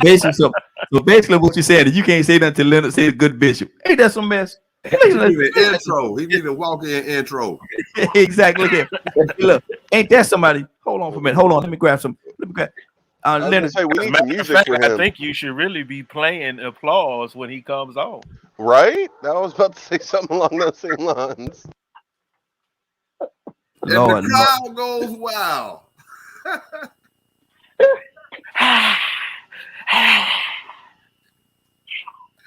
basically what you said is you can't say nothing to Leonard, say the good bishop. Ain't that some mess? He need an intro. He need a walk-in intro. Exactly. Here. Look, ain't that somebody? Hold on for a minute. Hold on. Let me grab some. Leonard. Say, we As a need matter some of music fact, for I him. think you should really be playing applause when he comes on. Right? I was about to say something along those same lines. And the crowd goes wild.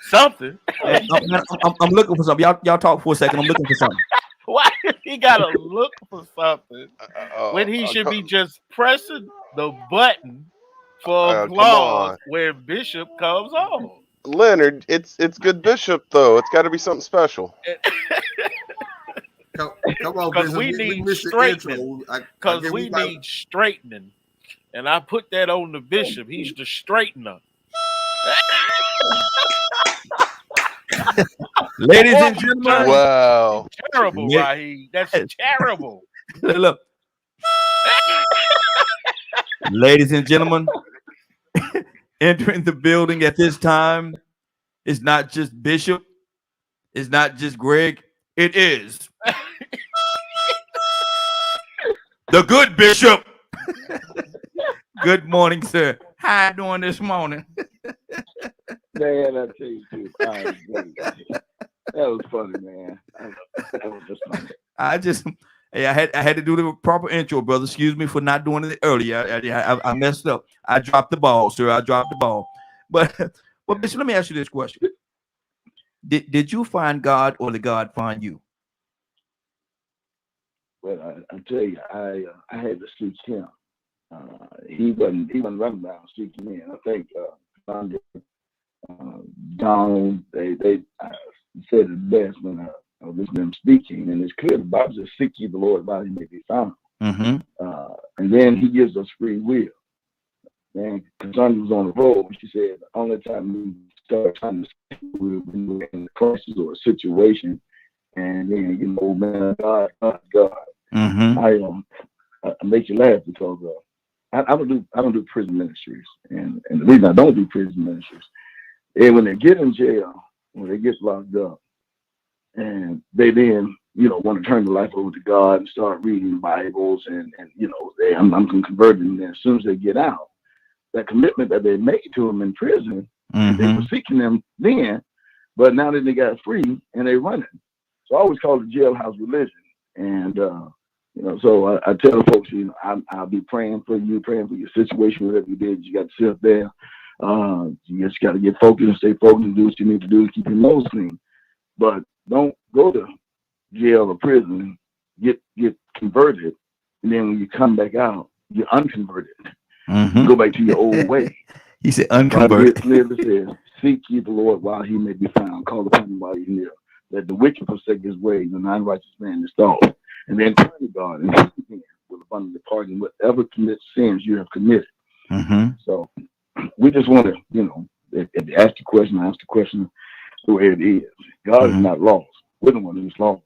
Something. I'm looking for something. Y'all talk for a second. I'm looking for something. Why he gotta look for something when he should be just pressing the button for applause where Bishop comes on? Leonard, it's good Bishop though. It's got to be something special. Come on, because Bishop. we need straightening. Because we need straightening, and I put that on the Bishop. He's the straightener. Ladies and gentlemen, wow, terrible, Raheem. That's terrible. Look, ladies and gentlemen, entering the building at this time is not just Bishop, it's not just Greg, it is the good Bishop. Good morning, sir. How you doing this morning? Man, I tell you, too. That was funny, man. That was just funny. I had to do the proper intro, brother. Excuse me for not doing it earlier. I messed up. I dropped the ball, sir. I dropped the ball. But Bishop, let me ask you this question: Did you find God or did God find you? Well, I tell you, I had to seek Him. He wasn't running around seeking me. I think Donald they said it best when I was listening to him speaking, and it's clear the Bible says, "Seek ye the Lord while He may be found." And then He gives us free will. And Cassandra was on the road. She said, the only time we start trying to seek will be when we're in a crisis or a situation, and then man, God. I make you laugh because I don't do prison ministries, and the reason I don't do prison ministries is when they get in jail, when they get locked up, and they then want to turn their life over to God and start reading Bibles, and I'm converting them. As soon as they get out, that commitment that they made to them in prison, they were seeking them then, but now that they got free and they running. So I always call it jailhouse religion, and so I tell folks, I'll be praying for you, praying for your situation, whatever you did. You got to sit up there. You just got to get focused and stay focused and do what you need to do to keep your nose clean. But don't go to jail or prison, get converted, and then when you come back out, you're unconverted. You go back to your old way. He said unconverted. It clearly says, "Seek ye the Lord while He may be found. Call upon Him while He's near. Let the wicked forsake his way, and the non-righteous man is thought." And then turn to God and will abundantly pardon whatever sins you have committed. So we just want to, you know, if you ask the question, ask the question the way it is. God is not lost. We're the one who's lost.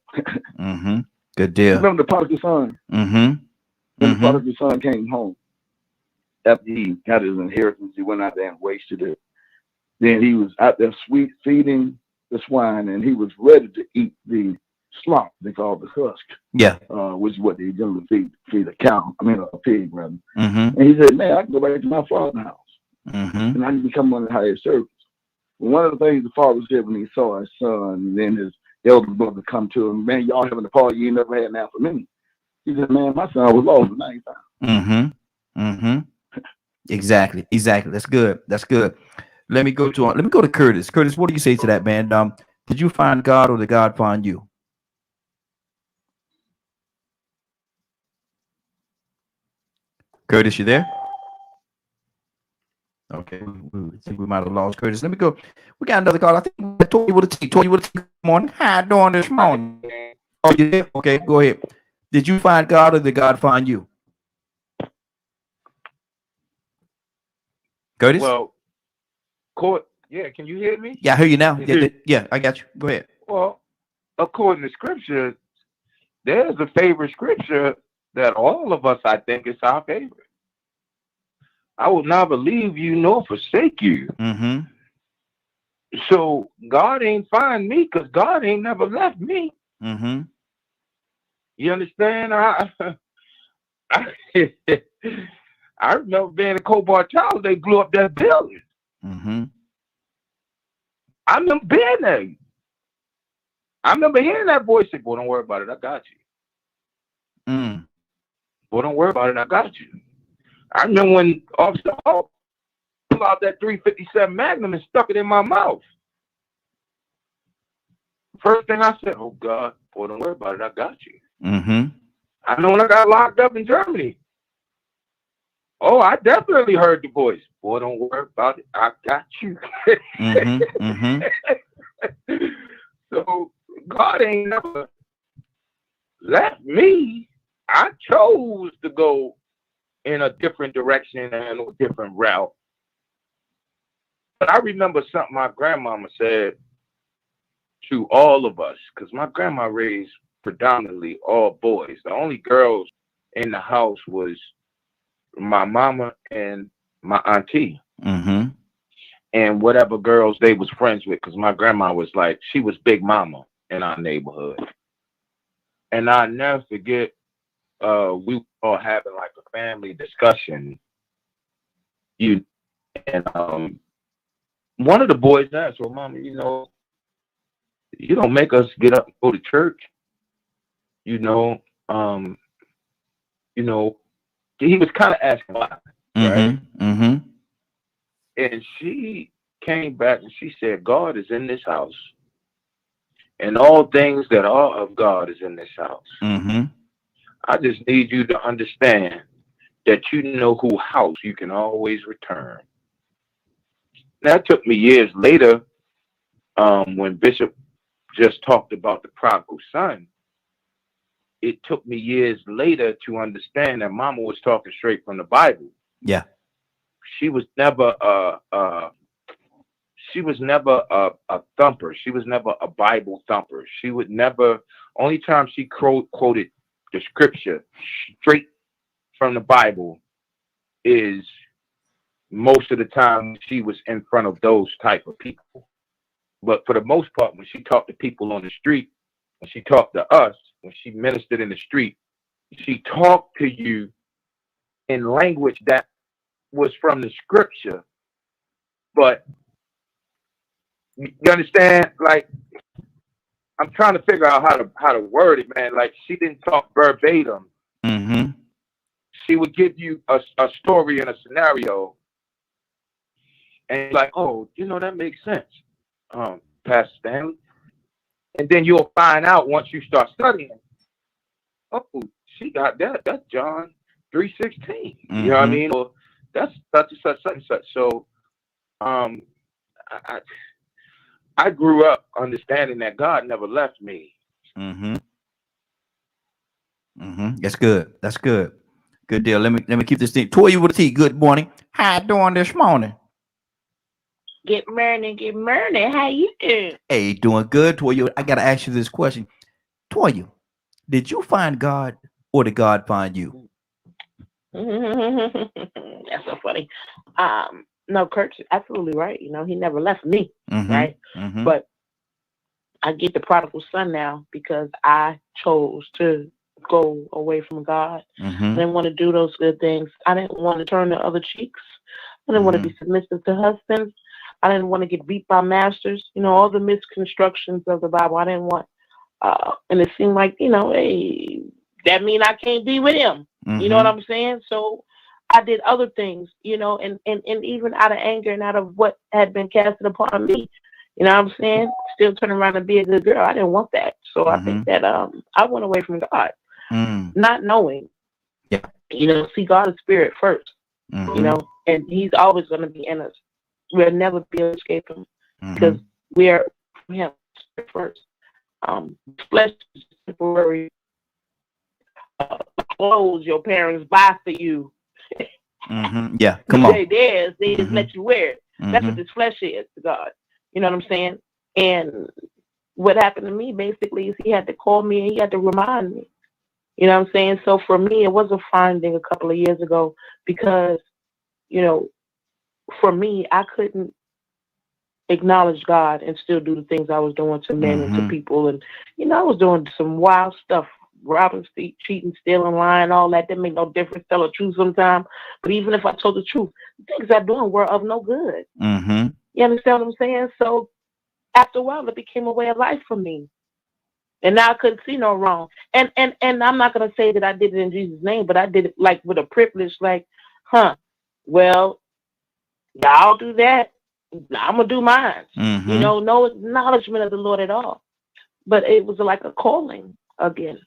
Good deal. Remember the prodigal son? When the prodigal son came home, after he got his inheritance, he went out there and wasted it. Then he was out there feeding the swine, and he was ready to eat the slop they call the husk. Yeah. Which is what they generally feed a cow. I mean a pig rather. And he said, "Man, I can go back to my father's house, and I can become one of the highest servants." One of the things the father said when he saw his son, and then his elder brother come to him, "Man, y'all having a party you ain't never had now for me." He said, "Man, my son was lost, but now he's found." Exactly. That's good. That's good. Let me go to Curtis. Curtis, what do you say to that, man? Did you find God or did God find you? Curtis, you there? Okay, we think we might have lost Curtis. Let me go. We got another call. I think I told you what to take. Good morning. How you doing this morning? Oh, you there? Okay, go ahead. Did you find God or did God find you? Curtis? Well, yeah, can you hear me? Yeah, I hear you now. Yeah, I got you. Go ahead. Well, according to scripture, there's a favorite scripture that all of us, I think, is our favorite. I will never leave you nor forsake you. So God ain't find me because God ain't never left me. You understand? I remember being in Cobalt Towers, they blew up that building. I remember being there. I remember hearing that voice say, "Boy, don't worry about it. I got you." Boy, don't worry about it. I got you. I remember when Officer Hawk pulled out that 357 Magnum and stuck it in my mouth. First thing I said, "Oh God, boy, don't worry about it. I got you." I know when I got locked up in Germany. Oh, I definitely heard the voice. "Boy, don't worry about it. I got you." So God ain't never left me. I chose to go in a different direction and a different route. But I remember something my grandmama said to all of us, because my grandma raised predominantly all boys. The only girls in the house was my mama and my auntie. And whatever girls they was friends with, because my grandma was like, she was Big Mama in our neighborhood. And I'll never forget, we were all having like a family discussion. And one of the boys asked, "Well, Mama, you don't make us get up and go to church. He was kind of asking why, right?" And she came back and she said, "God is in this house, and all things that are of God is in this house. I just need you to understand that you know who house you can always return." That took me years later, when Bishop just talked about the prodigal son. It took me years later to understand that Mama was talking straight from the Bible. Yeah. She was never a thumper. She was never a Bible thumper. She would never. Only time she quoted the scripture straight from the Bible is most of the time she was in front of those type of people. But for the most part, when she talked to people on the street, when she talked to us, when she ministered in the street, she talked to you in language that was from the scripture. But you understand, like, I'm trying to figure out how to word it, man. Like, she didn't talk verbatim. She would give you a story and a scenario, and like, "Oh, that makes sense, Pastor Stanley." And then you'll find out once you start studying, "Oh, she got that. That's John 3:16. You know what I mean? Or that's such and such, such and such. So, I grew up understanding that God never left me. That's good. Good deal. Let me keep this thing. Toy you with a T. Good morning. How you doing this morning? Get morning. How you doing? Hey, doing good, Toya. I gotta ask you this question. Toya, did you find God or did God find you? That's so funny. No, Kurt's absolutely right. He never left me, right? But I get the prodigal son now because I chose to go away from God. I didn't want to do those good things. I didn't want to turn the other cheeks. I didn't want to be submissive to husbands. I didn't want to get beat by masters. All the misconstructions of the Bible. I didn't want, and it seemed like, hey, that mean I can't be with him. You know what I'm saying? So I did other things, and even out of anger and out of what had been casted upon me. You know what I'm saying? Still turn around and be a good girl. I didn't want that. So I think that I went away from God, not knowing. Yeah. See, God is spirit first. And He's always going to be in us. We'll never be able to escape Him because we are from Him first. Flesh is temporary. Clothes your parents buy for you. Yeah, come on. They theirs. They just let you wear it. That's what this flesh is to God. You know what I'm saying? And what happened to me basically is He had to call me and He had to remind me. You know what I'm saying? So for me, it was a finding a couple of years ago because, for me, I couldn't acknowledge God and still do the things I was doing to men and to people. And, I was doing some wild stuff, robbing, cheating, stealing, lying, all that. That made no difference. Tell the truth sometimes. But even if I told the truth, the things I'm doing were of no good. You understand what I'm saying? So after a while, it became a way of life for me. And now I couldn't see no wrong. And I'm not going to say that I did it in Jesus' name, but I did it like with a privilege, like, well, y'all do that. I'm going to do mine. No acknowledgement of the Lord at all. But it was like a calling again.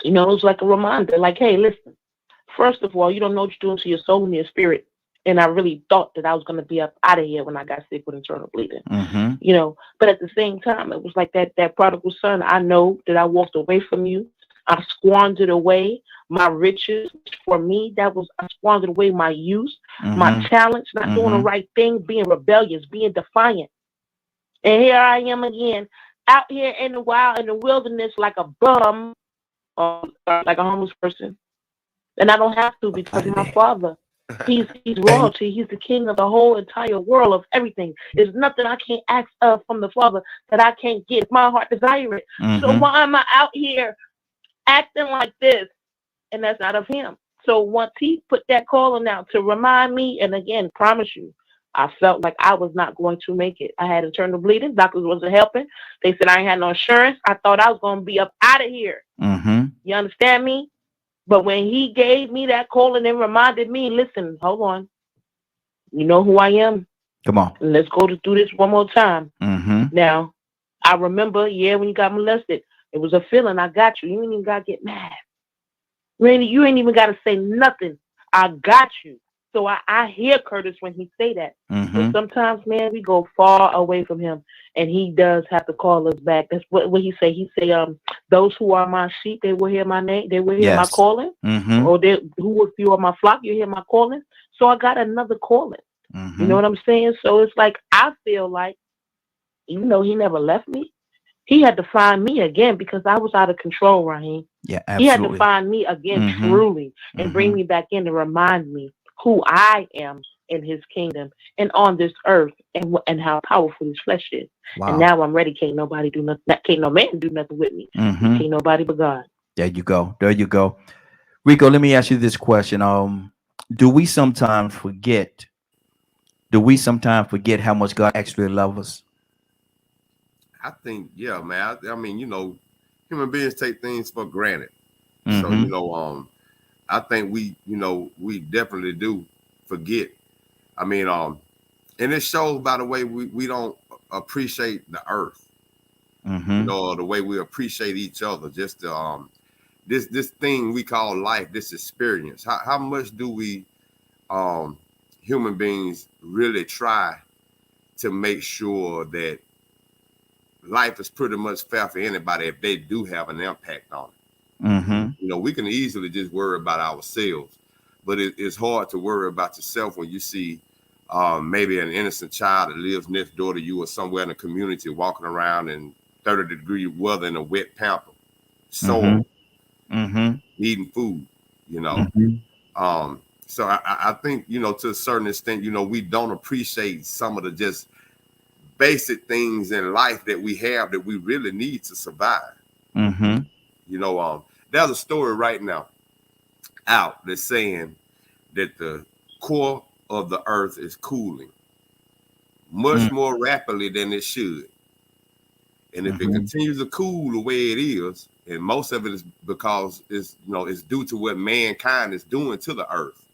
It was like a reminder, like, hey, listen, first of all, you don't know what you're doing to your soul and your spirit. And I really thought that I was going to be up out of here when I got sick with internal bleeding. But at the same time, it was like that prodigal son. I know that I walked away from you. I squandered away my riches. For me, I squandered away my youth, my talents, not doing the right thing, being rebellious, being defiant. And here I am again, out here in the wild, in the wilderness, like a bum, or like a homeless person. And I don't have to because my Father, He's royalty. He's the king of the whole entire world of everything. There's nothing I can't ask of from the Father that I can't get. My heart desire it. So why am I out here acting like this? And that's not of Him. So once He put that calling out to remind me, and again, promise you, I felt like I was not going to make it. I had internal bleeding. Doctors wasn't helping. They said I ain't had no insurance. I thought I was going to be up out of here. You understand me? But when He gave me that calling and reminded me, listen, hold on. You know who I am? Come on. Let's go through this one more time. Now, I remember, when you got molested, it was a feeling. I got you. You ain't even got to get mad. You ain't even got to say nothing. I got you. So I hear Curtis when he say that. But sometimes, man, we go far away from Him, and He does have to call us back. That's what He say. He say, those who are my sheep, they will hear my name. They will hear my calling. Or if you are my flock, you hear my calling. So I got another calling. You know what I'm saying? So it's like, I feel like, even though He never left me, He had to find me again because I was out of control, Raheem. Yeah, absolutely. He had to find me again truly and bring me back in to remind me who I am in His kingdom and on this earth and how powerful His flesh is. Wow. And now I'm ready. Can't nobody do nothing. Can't no man do nothing with me. Can't nobody but God. There you go. There you go. Rico, let me ask you this question. Do we sometimes forget how much God actually loves us? I think, yeah, man. I mean, human beings take things for granted. So, I think we definitely do forget. I mean, and it shows by the way we don't appreciate the earth, the way we appreciate each other. Just this thing we call life, this experience. How much do we human beings really try to make sure that life is pretty much fair for anybody if they do have an impact on it? We can easily just worry about ourselves, but it's hard to worry about yourself when you see maybe an innocent child that lives next door to you or somewhere in the community walking around in 30-degree weather in a wet pamper, sore, needing food, you know. So I think, you know, to a certain extent, you know, we don't appreciate some of the just basic things in life that we have that we really need to survive. You know, there's a story right now out that's saying that the core of the earth is cooling much more rapidly than it should. And if it continues to cool the way it is, and most of it is because it's, you know, it's due to what mankind is doing to the earth.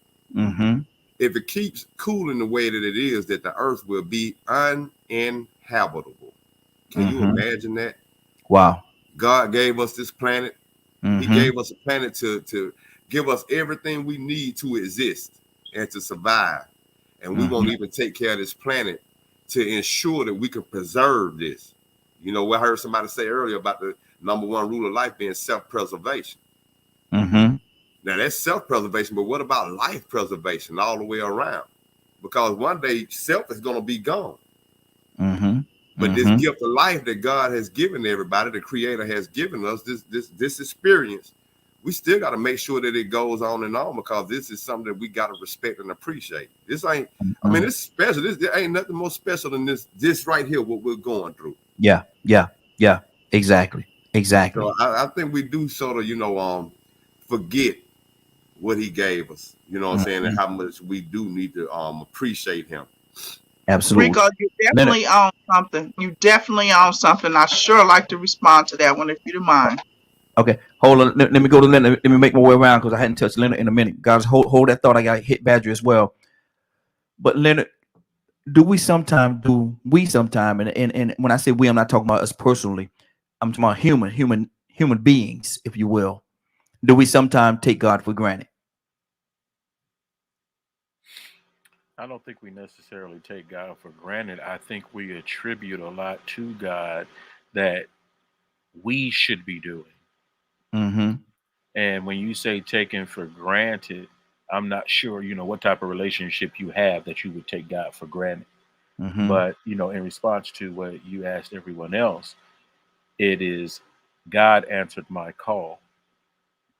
If it keeps cooling the way that it is, that the earth will be uninhabitable. Can you imagine that? Wow. God gave us this planet. He gave us a planet to give us everything we need to exist and to survive. And we won't even take care of this planet to ensure that we can preserve this. You know, I heard somebody say earlier about the number one rule of life being self-preservation. Now that's self-preservation, but what about life preservation all the way around? Because one day self is going to be gone. But this gift of life that God has given everybody, the Creator has given us, this experience, we still got to make sure that it goes on and on, because this is something that we got to respect and appreciate. This ain't, I mean, it's special. There ain't nothing more special than this right here, what we're going through. Yeah. Exactly. So I think we do sort of, you know, forget what he gave us, you know what I'm saying, and how much we do need to appreciate him. Absolutely. Rico, you definitely own something. You definitely own something. I sure like to respond to that one, if you don't mind. Okay, hold on. Let me go to Leonard. Let me make my way around because I hadn't touched Leonard in a minute. Guys, hold that thought. I got hit Badger as well. But Leonard, we sometime, and when I say we, I'm not talking about us personally. I'm talking about human beings, if you will. Do we sometimes take God for granted? I don't think we necessarily take God for granted. I think we attribute a lot to God that we should be doing. And when you say taken for granted, I'm not sure, you know, what type of relationship you have that you would take God for granted. But, you know, in response to what you asked everyone else, it is God answered my call.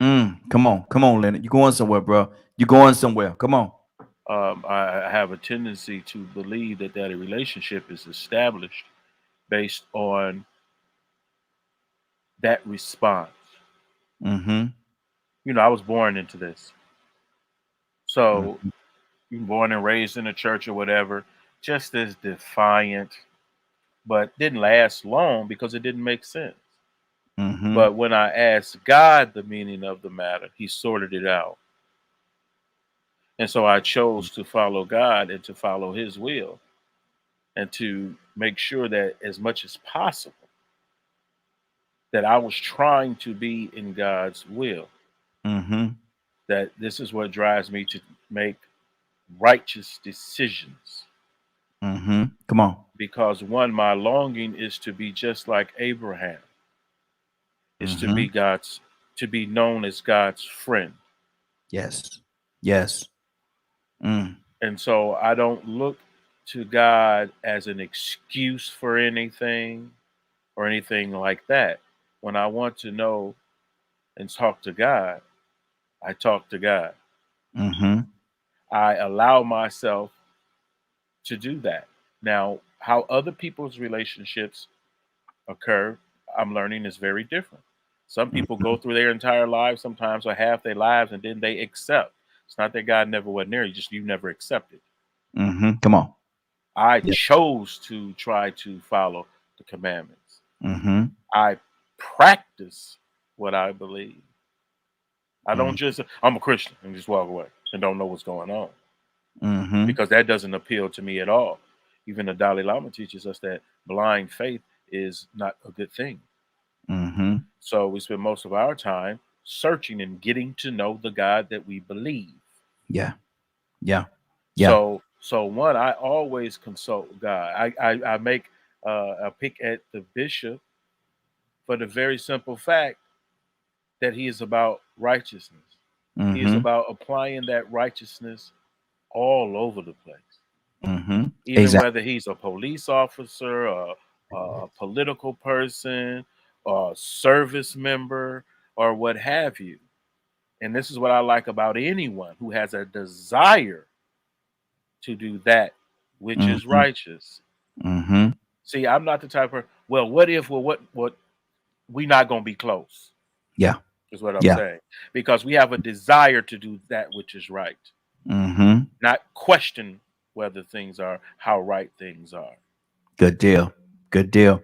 Come on, Leonard. You're going somewhere, bro. You're going somewhere. Come on. I have a tendency to believe that a relationship is established based on that response. You know, I was born into this. So you're born and raised in a church or whatever, just as defiant, but didn't last long because it didn't make sense. But when I asked God the meaning of the matter, he sorted it out. And so I chose to follow God and to follow his will and to make sure that as much as possible that I was trying to be in God's will. That this is what drives me to make righteous decisions. Come on. Because one, my longing is to be just like Abraham. Is to be to be known as God's friend. Yes. And so I don't look to God as an excuse for anything or anything like that. When I want to know and talk to God, I talk to God. I allow myself to do that. Now, how other people's relationships occur, I'm learning is very different. Some people go through their entire lives, sometimes or half their lives, and then they accept. It's not that God never went near you, just you never accepted. Come on. I chose to try to follow the commandments. I practice what I believe. I don't just, I'm a Christian and just walk away and don't know what's going on. Because that doesn't appeal to me at all. Even the Dalai Lama teaches us that blind faith is not a good thing. So we spend most of our time searching and getting to know the God that we believe. Yeah. So one, I always consult God. I make a pick at the bishop for the very simple fact that he is about righteousness. He is about applying that righteousness all over the place. Mm-hmm. Even whether he's a police officer, a political person, a service member, or what have you. And this is what I like about anyone who has a desire to do that which is Mm-hmm. righteous. Mm-hmm. See, I'm not the type of, well, what if, well, what we not gonna be close? Yeah. Is what I'm Yeah. saying. Because we have a desire to do that which is right. Mm-hmm. Not question whether things are how right things are. Good deal. Good deal.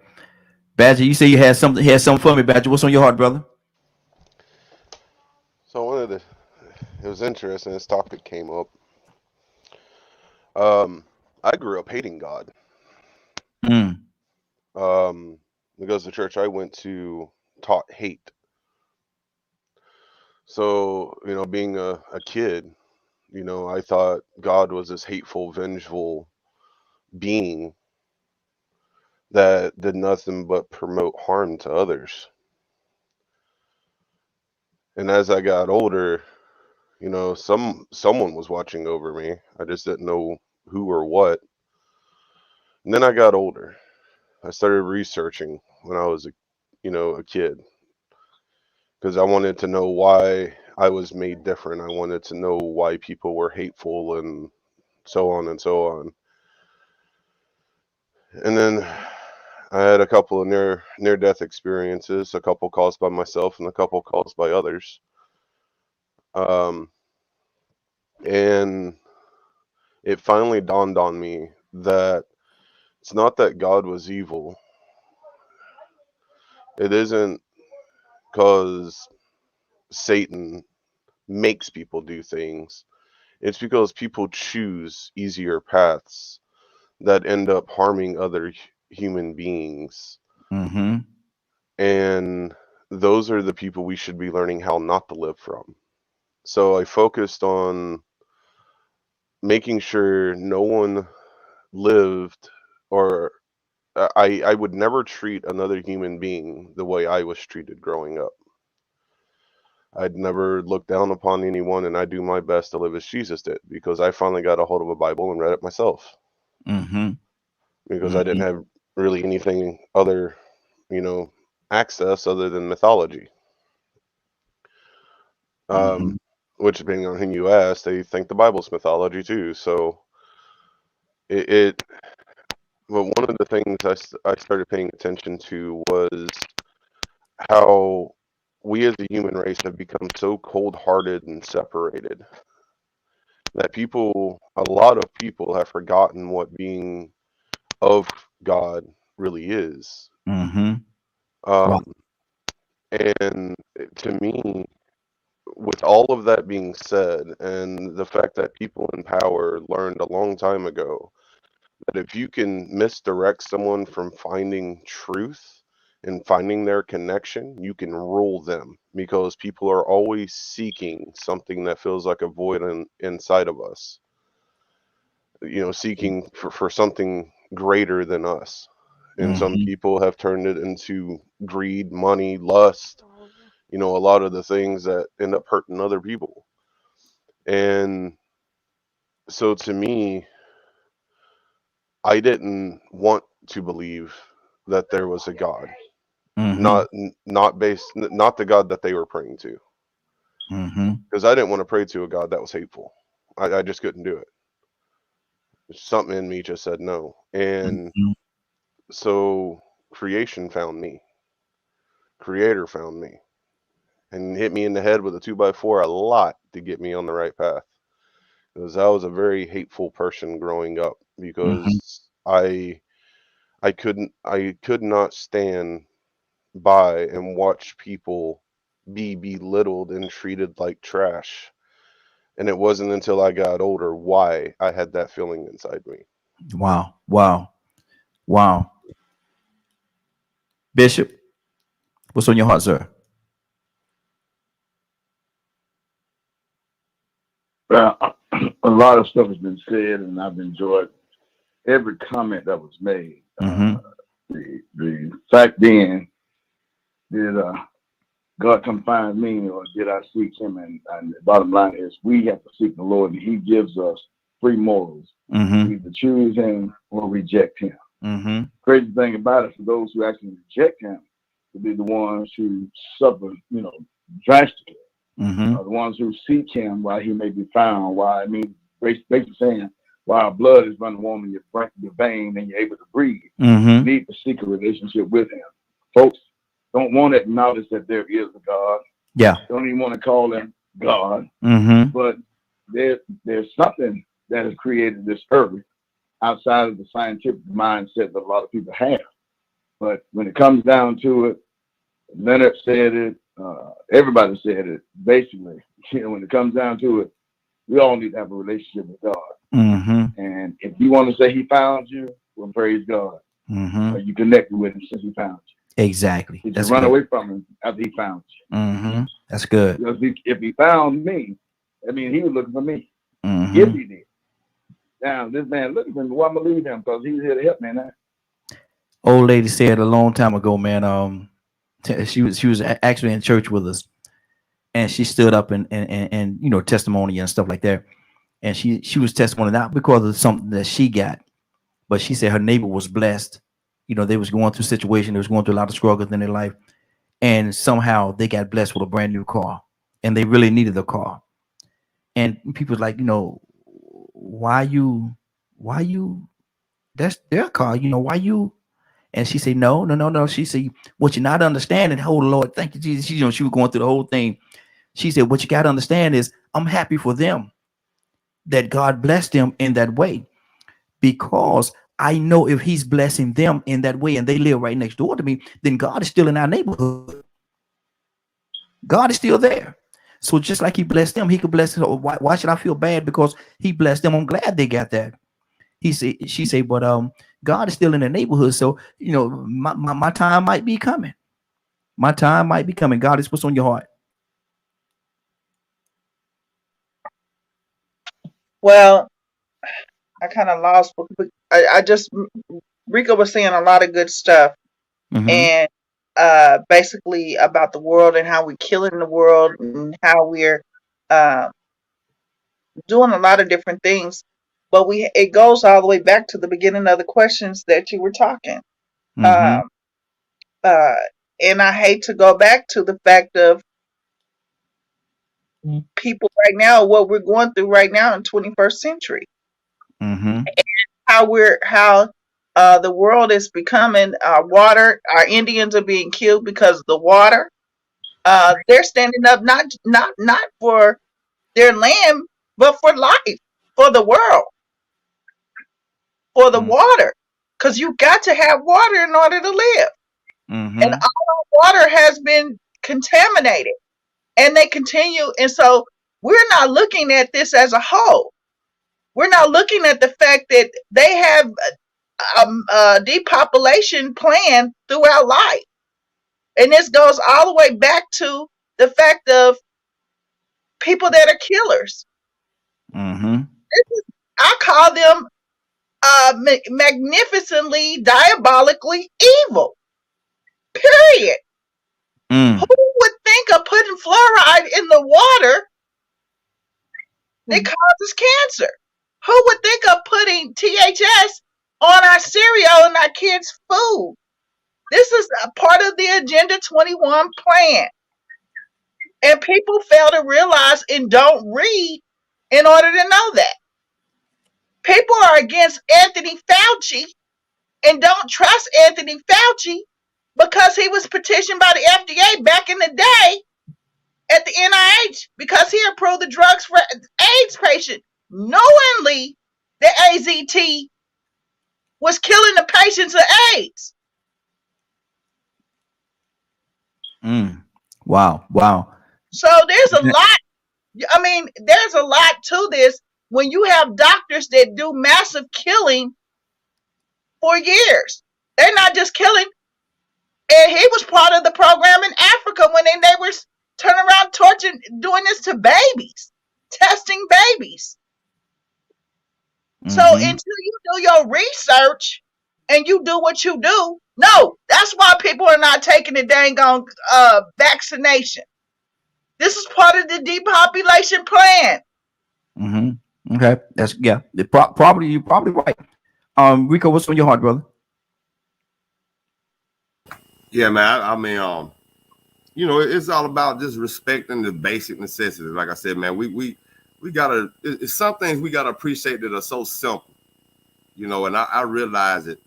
Badger, you say you had something for me, Badger. What's on your heart, brother? So it was interesting. This topic came up. I grew up hating God. Mm. Because the church I went to taught hate. So, being a kid, I thought God was this hateful, vengeful being that did nothing but promote harm to others. And as I got older, someone was watching over me. I just didn't know who or what. And then I got older. I started researching when I was a kid, because I wanted to know why I was made different. I wanted to know why people were hateful and so on and so on. And then I had a couple of near death experiences, a couple caused by myself and a couple caused by others. And it finally dawned on me that it's not that God was evil. It isn't because Satan makes people do things. It's because people choose easier paths that end up harming other human beings. Mm-hmm. And those are the people we should be learning how not to live from. So I focused on making sure no one lived, or I would never treat another human being the way I was treated growing up. I'd never look down upon anyone, and I do my best to live as Jesus did, because I finally got a hold of a Bible and read it myself. Mm-hmm. Because I didn't have really anything other, access other than mythology. Mm-hmm. Which, depending on who you ask, they think the Bible's mythology too. So well, one of the things I started paying attention to was how we as a human race have become so cold-hearted and separated that a lot of people have forgotten what being of God really is. Mm-hmm. Wow. And to me, with all of that being said, and the fact that people in power learned a long time ago that if you can misdirect someone from finding truth and finding their connection, you can rule them, because people are always seeking something that feels like a void inside of us, seeking for something greater than us. And some Mm-hmm. people have turned it into greed, money, lust, a lot of the things that end up hurting other people. And so to me, I didn't want to believe that there was a God, Mm-hmm. not the God that they were praying to, Mm-hmm. because I didn't want to pray to a God that was hateful. I just couldn't do it. Something in me just said no. And Mm-hmm. so creation found me, Creator found me, and hit me in the head with a 2x4 a lot to get me on the right path. Because I was a very hateful person growing up, Mm-hmm. because I could not stand by and watch people be belittled and treated like trash. And it wasn't until I got older why I had that feeling inside me. Wow. Wow. Wow. Bishop, what's on your heart, sir? Well, a lot of stuff has been said, and I've enjoyed every comment that was made. Mm-hmm. The fact being, did God come find me, or did I seek Him? And the bottom line is, we have to seek the Lord, and He gives us free morals. Mm-hmm. You either choose him or reject him. Mm-hmm. Crazy thing about it, for those who actually reject him, to be the ones who suffer, drastically. Mm-hmm. The ones who seek him while he may be found. Why? I mean, basically saying, while blood is running warm in your vein and you're able to breathe, Mm-hmm. you need to seek a relationship with him. Folks don't want to acknowledge that there is a God. Yeah. Don't even want to call him God. Mm-hmm. But there's something that has created this earth outside of the scientific mindset that a lot of people have. But when it comes down to it, Leonard said it, everybody said it, basically. When it comes down to it, we all need to have a relationship with God. Mm-hmm. And if you want to say he found you, well, praise God. Mm-hmm. You connected with him since he found you. Exactly. Did That's you run good. away from him after he found you? Mm-hmm. That's good. Because if he found me, I mean, he was looking for me. Mm-hmm. If he did. Now, this man looking for me, well, I'm going to leave him because he's here to help me now. Old lady said a long time ago, man, she was actually in church with us, and she stood up and testimony and stuff like that. And she was testimony not because of something that she got, but she said her neighbor was blessed. They was going through situation, they was going through a lot of struggles in their life, and somehow they got blessed with a brand new car, and they really needed the car. And people's like, why you that's their car, why you? And she said, no. She said, what you're not understanding, oh Lord, thank you, Jesus. She was going through the whole thing. She said, what you got to understand is I'm happy for them that God blessed them in that way, because I know if he's blessing them in that way and they live right next door to me, then God is still in our neighborhood. God is still there. So just like he blessed them, he could bless them. Why should I feel bad because he blessed them? I'm glad they got that. She said, but God is still in the neighborhood. So, my time might be coming. My time might be coming. God is what's on your heart. Well, I kind of lost. I just Rico was saying a lot of good stuff, and basically about the world and how we're killing the world and how we're doing a lot of different things. But it goes all the way back to the beginning of the questions that you were talking. And I hate to go back to the fact of people right now, what we're going through right now in 21st century, and how the world is becoming water. Our Indians are being killed because of the water. They're standing up not for their land, but for life, for the world, for the water, because you got to have water in order to live. And all our water has been contaminated, and they continue. And so we're not looking at this as a whole. We're not looking at the fact that they have a depopulation plan throughout life. And this goes all the way back to the fact of people that are killers. I call them magnificently, diabolically evil. Period. Who would think of putting fluoride in the water that causes cancer? Who would think of putting THS on our cereal and our kids' food? This is a part of the Agenda 21 plan. And people fail to realize and don't read in order to know that. People are against Anthony Fauci and don't trust Anthony Fauci because he was petitioned by the FDA back in the day at the NIH because he approved the drugs for AIDS patients, knowingly the AZT was killing the patients of AIDS. Wow. So there's a lot. I mean, there's a lot to this when you have doctors that do massive killing for years. They're not just killing. And he was part of the program in Africa when they were turning around torturing, doing this to babies, testing babies. So until you do your research and you do what you do, no, that's why people are not taking the dang on vaccination. This is part of the depopulation plan. Okay, that's probably you're probably right. Rico, what's on your heart, brother? Yeah, man. I mean, it's all about just respecting the basic necessities. Like I said, man, we gotta. It's some things we gotta appreciate that are so simple. And I realize it.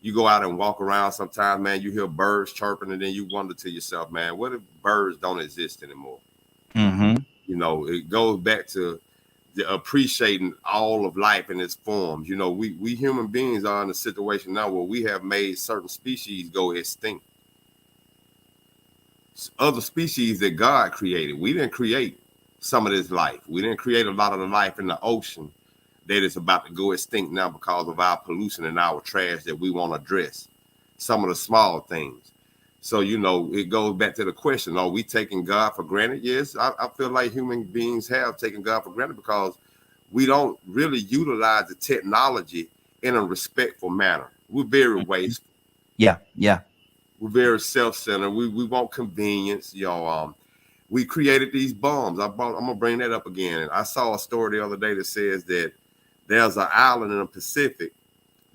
You go out and walk around sometimes, man, you hear birds chirping, and then you wonder to yourself, man, what if birds don't exist anymore? Mm-hmm. It goes back to appreciating all of life in its forms. We human beings are in a situation now where we have made certain species go extinct. Other species that God created. We didn't create some of this life. We didn't create a lot of the life in the ocean that is about to go extinct now because of our pollution and our trash that we won't address. Some of the small things. So, it goes back to the question, are we taking God for granted? Yes, I feel like human beings have taken God for granted because we don't really utilize the technology in a respectful manner. We're very wasteful. Yeah. We're very self-centered. We want convenience. We created these bombs. I'm gonna bring that up again. I saw a story the other day that says that there's an island in the Pacific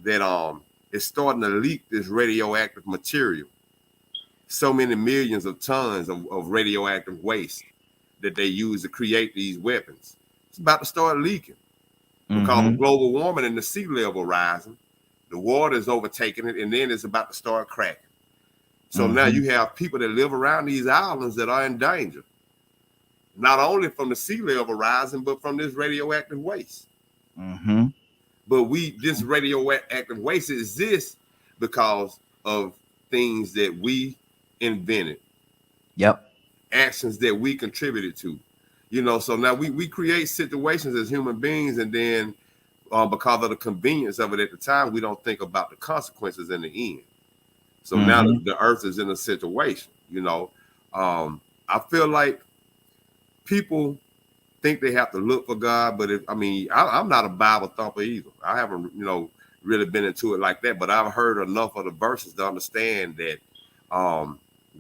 that is starting to leak this radioactive material. So many millions of tons of radioactive waste that they use to create these weapons. It's about to start leaking because of global warming and the sea level rising. The water is overtaking it, and then it's about to start cracking. So now you have people that live around these islands that are in danger, not only from the sea level rising, but from this radioactive waste. But this radioactive waste exists because of things that we invented. Yep. Actions that we contributed to. So now we create situations as human beings, and then because of the convenience of it at the time, we don't think about the consequences in the end. So now the earth is in a situation, I feel like people think they have to look for God, but I'm not a Bible thumper either. I haven't, really been into it like that, but I've heard enough of the verses to understand that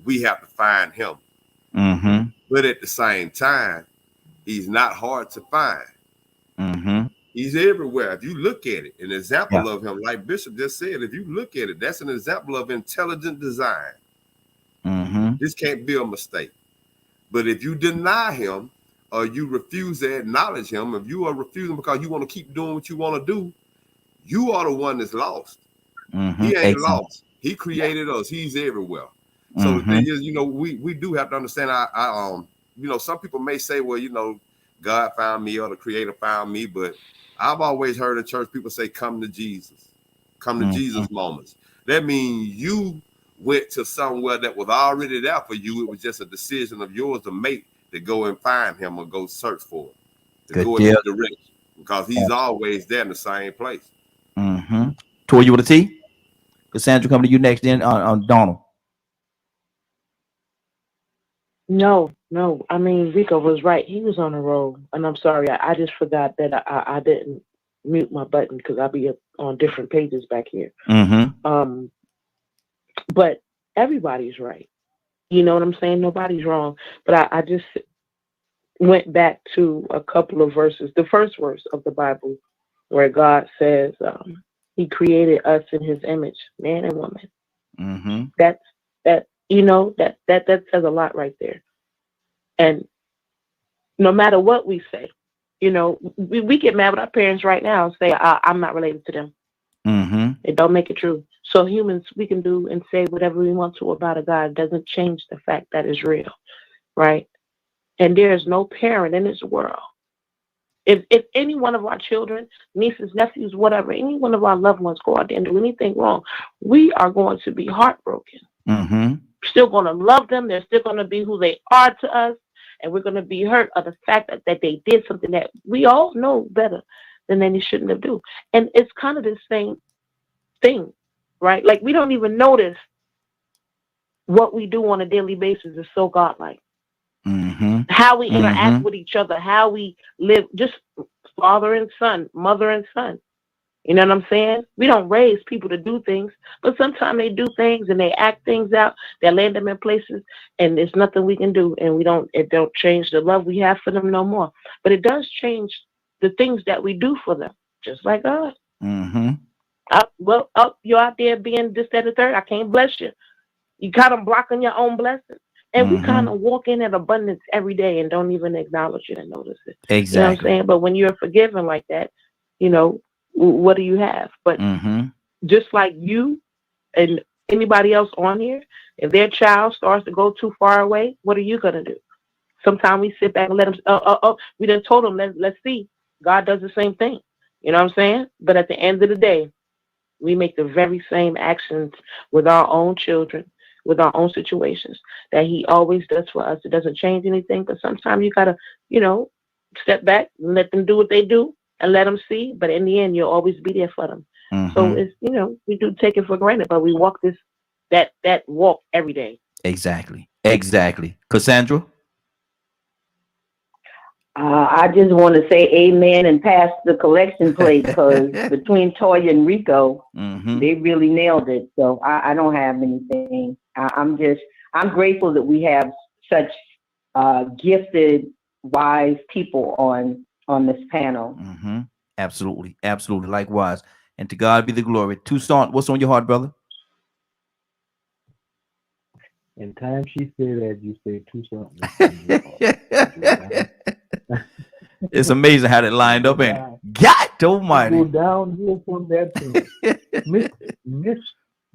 we have to find him. But at the same time, he's not hard to find. He's everywhere. If you look at it, an example of him, like Bishop just said, if you look at it, that's an example of intelligent design. This can't be a mistake. But if you deny him or you refuse to acknowledge him, if you are refusing because you want to keep doing what you want to do, you are the one that's lost. He ain't lost. He created us. He's everywhere. So the thing is, we do have to understand. Some people may say, well, God found me or the Creator found me, but I've always heard in church people say, "Come to Jesus, come to Jesus" moments. That means you went to somewhere that was already there for you. It was just a decision of yours to make to go and find him or go search for him, to go in his direction, because he's always there in the same place. Tori, you with a T? Cassandra, coming to you next. Then on Donald. No. I mean, Rico was right. He was on a roll, and I'm sorry. I just forgot that I didn't mute my button because I'll be on different pages back here. But everybody's right. You know what I'm saying? Nobody's wrong. But I just went back to a couple of verses. The first verse of the Bible, where God says He created us in His image, man and woman. That says a lot right there. And no matter what we say, we get mad with our parents right now and say, I'm not related to them. It don't make it true. So humans, we can do and say whatever we want to about a God. It doesn't change the fact that it's real, right? And there is no parent in this world. If any one of our children, nieces, nephews, whatever, any one of our loved ones go out there and do anything wrong, we are going to be heartbroken. Still going to love them. They're still going to be who they are to us. And we're going to be hurt of the fact that they did something that we all know better than they shouldn't have done. And it's kind of the same thing, right? Like we don't even notice what we do on a daily basis is so godlike. How we interact with each other, how we live, just father and son, mother and son. You know what I'm saying? We don't raise people to do things, but sometimes they do things and they act things out. They land them in places, and there's nothing we can do, and it don't change the love we have for them no more. But it does change the things that we do for them, just like God. Mm-hmm. You're out there being this, that, and the third. I can't bless you. You kind of blocking your own blessings. And we kind of walk in abundance every day and don't even acknowledge it and notice it. Exactly. You know what I'm saying? But when you're forgiven like that, you know, what do you have? But just like you and anybody else on here, if their child starts to go too far away, what are you going to do? Sometimes we sit back and let them, we done told them, let's see. God does the same thing. You know what I'm saying? But at the end of the day, we make the very same actions with our own children, with our own situations that he always does for us. It doesn't change anything, but sometimes you got to, you know, step back and let them do what they do and let them see. But in the end, you'll always be there for them. So it's, you know, we do take it for granted, but we walk that walk every day. Exactly. Cassandra? I just want to say amen and pass the collection plate, because between Toya and Rico, they really nailed it. So I don't have anything. I'm grateful that we have such gifted, wise people on this panel. Absolutely. Likewise. And to God be the glory. Toussaint, what's on your heart, brother? In time she said that, you said Toussaint. It's amazing how that lined up, ain't it? God almighty. Go downhill from that thing.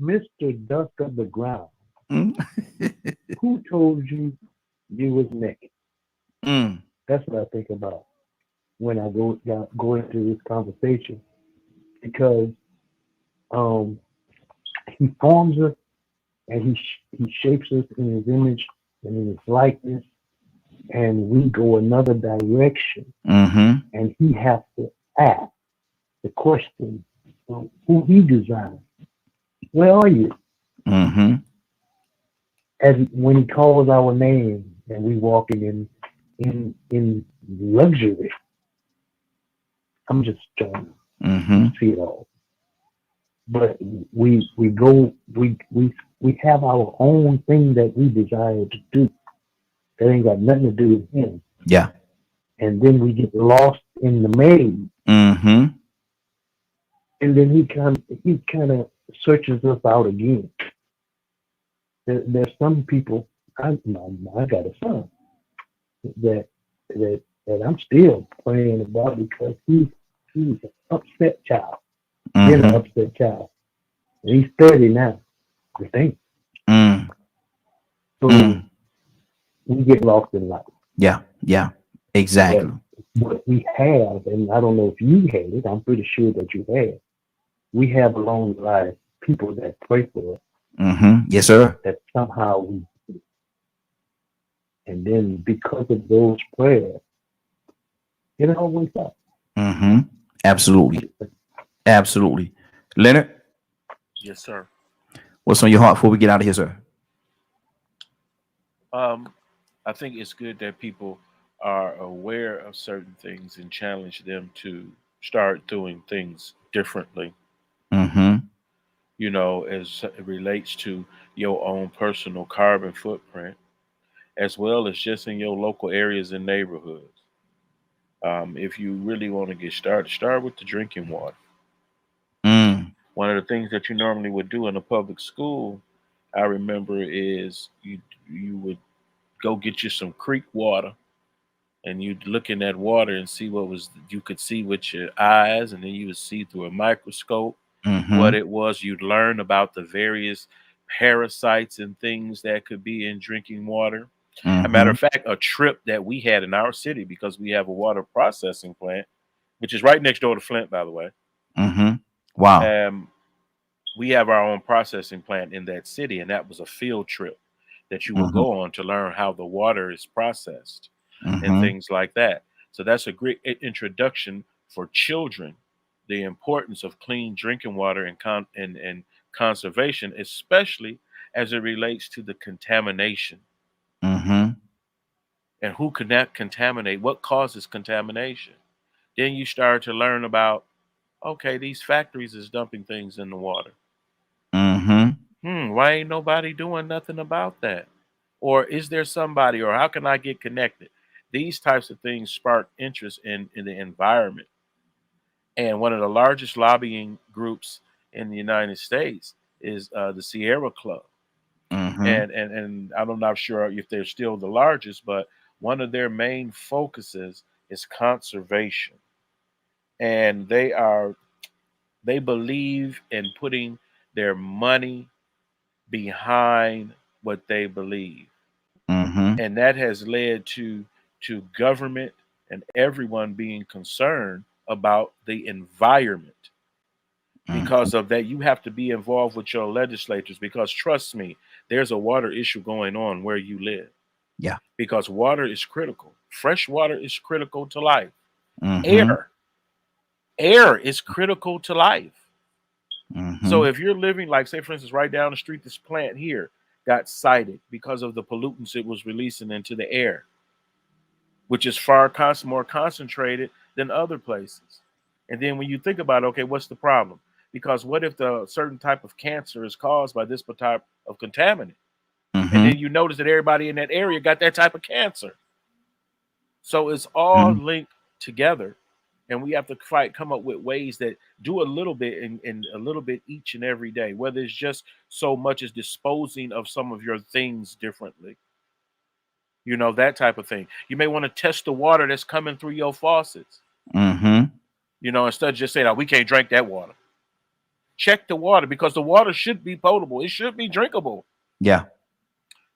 Mr. Dust of the Ground. Who told you was naked? That's what I think about when I go into this conversation, because he forms us and he shapes us in his image and in his likeness, and we go another direction, and he has to ask the question, who he designed, where are you? As when he calls our name and we walking in luxury. I'm just trying to see it all. But we have our own thing that we desire to do that ain't got nothing to do with him. Yeah. And then we get lost in the maze. And then he kind of searches us out again. There's some people. I got a son that I'm still praying about, because he's an upset child. Been an upset child. And he's 30 now. I think. So we get lost in life. Yeah. Exactly. But what we have, and I don't know if you had it, I'm pretty sure that you have. We have along the line people that pray for us. Yes, sir. That somehow we, and then because of those prayers, it all works out. Absolutely. Leonard? Yes, sir. What's on your heart before we get out of here, sir? I think it's good that people are aware of certain things and challenge them to start doing things differently. You know, as it relates to your own personal carbon footprint, as well as just in your local areas and neighborhoods. If you really want to get started, start with the drinking water. One of the things that you normally would do in a public school, I remember, is you would go get you some creek water, and you'd look in that water and see what was you could see with your eyes, and then you would see through a microscope what it was. You'd learn about the various parasites and things that could be in drinking water. As a matter of fact, a trip that we had in our city, because we have a water processing plant, which is right next door to Flint, by the way. Wow. We have our own processing plant in that city, and that was a field trip that you would go on to learn how the water is processed and things like that. So that's a great introduction for children, the importance of clean drinking water and conservation, especially as it relates to the contamination. And who can that contaminate? What causes contamination? Then you start to learn about, okay, these factories is dumping things in the water. Why ain't nobody doing nothing about that? Or is there somebody, or how can I get connected? these types of things spark interest in the environment. And one of the largest lobbying groups in the United States is the Sierra Club. And I'm not sure if they're still the largest, but one of their main focuses is conservation. And they believe in putting their money behind what they believe. And that has led to government and everyone being concerned about the environment. Because of that, you have to be involved with your legislators, because trust me, there's a water issue going on where you live. Yeah. Because water is critical. Fresh water is critical to life. Air is critical to life. So if you're living, like, say, for instance, right down the street, this plant here got cited because of the pollutants it was releasing into the air, which is far more concentrated than other places. And then when you think about, okay, what's the problem? Because what if the certain type of cancer is caused by this type of contaminant? And then you notice that everybody in that area got that type of cancer. So it's all linked together. And we have to come up with ways that do a little bit and a little bit each and every day, whether it's just so much as disposing of some of your things differently. You know, that type of thing. You may want to test the water that's coming through your faucets. You know, instead of just saying, oh, we can't drink that water. Check the water, because the water should be potable. It should be drinkable. Yeah.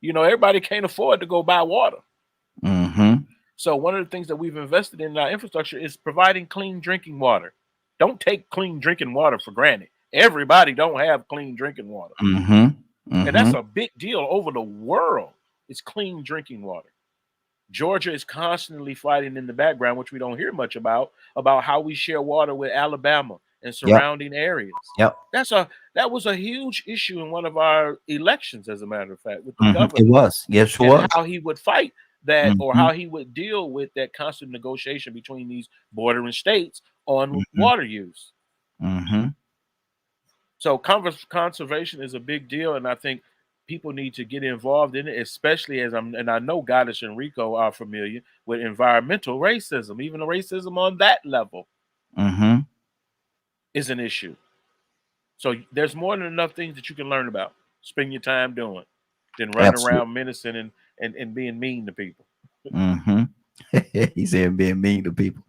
You know, everybody can't afford to go buy water. So one of the things that we've invested in our infrastructure is providing clean drinking water. Don't take clean drinking water for granted. Everybody don't have clean drinking water. And that's a big deal over the world. It's clean drinking water. Georgia is constantly fighting in the background, which we don't hear much about how we share water with Alabama and surrounding areas. That was a huge issue in one of our elections, as a matter of fact, with the governor. It was. Yes, it was. How he would fight that, or how he would deal with that constant negotiation between these bordering states on water use. So conservation is a big deal, and I think people need to get involved in it, especially as I know Goddess and Rico are familiar with environmental racism. Even the racism on that level is an issue. So there's more than enough things that you can learn about, spend your time doing, than running around menacing and being mean to people. He said being mean to people.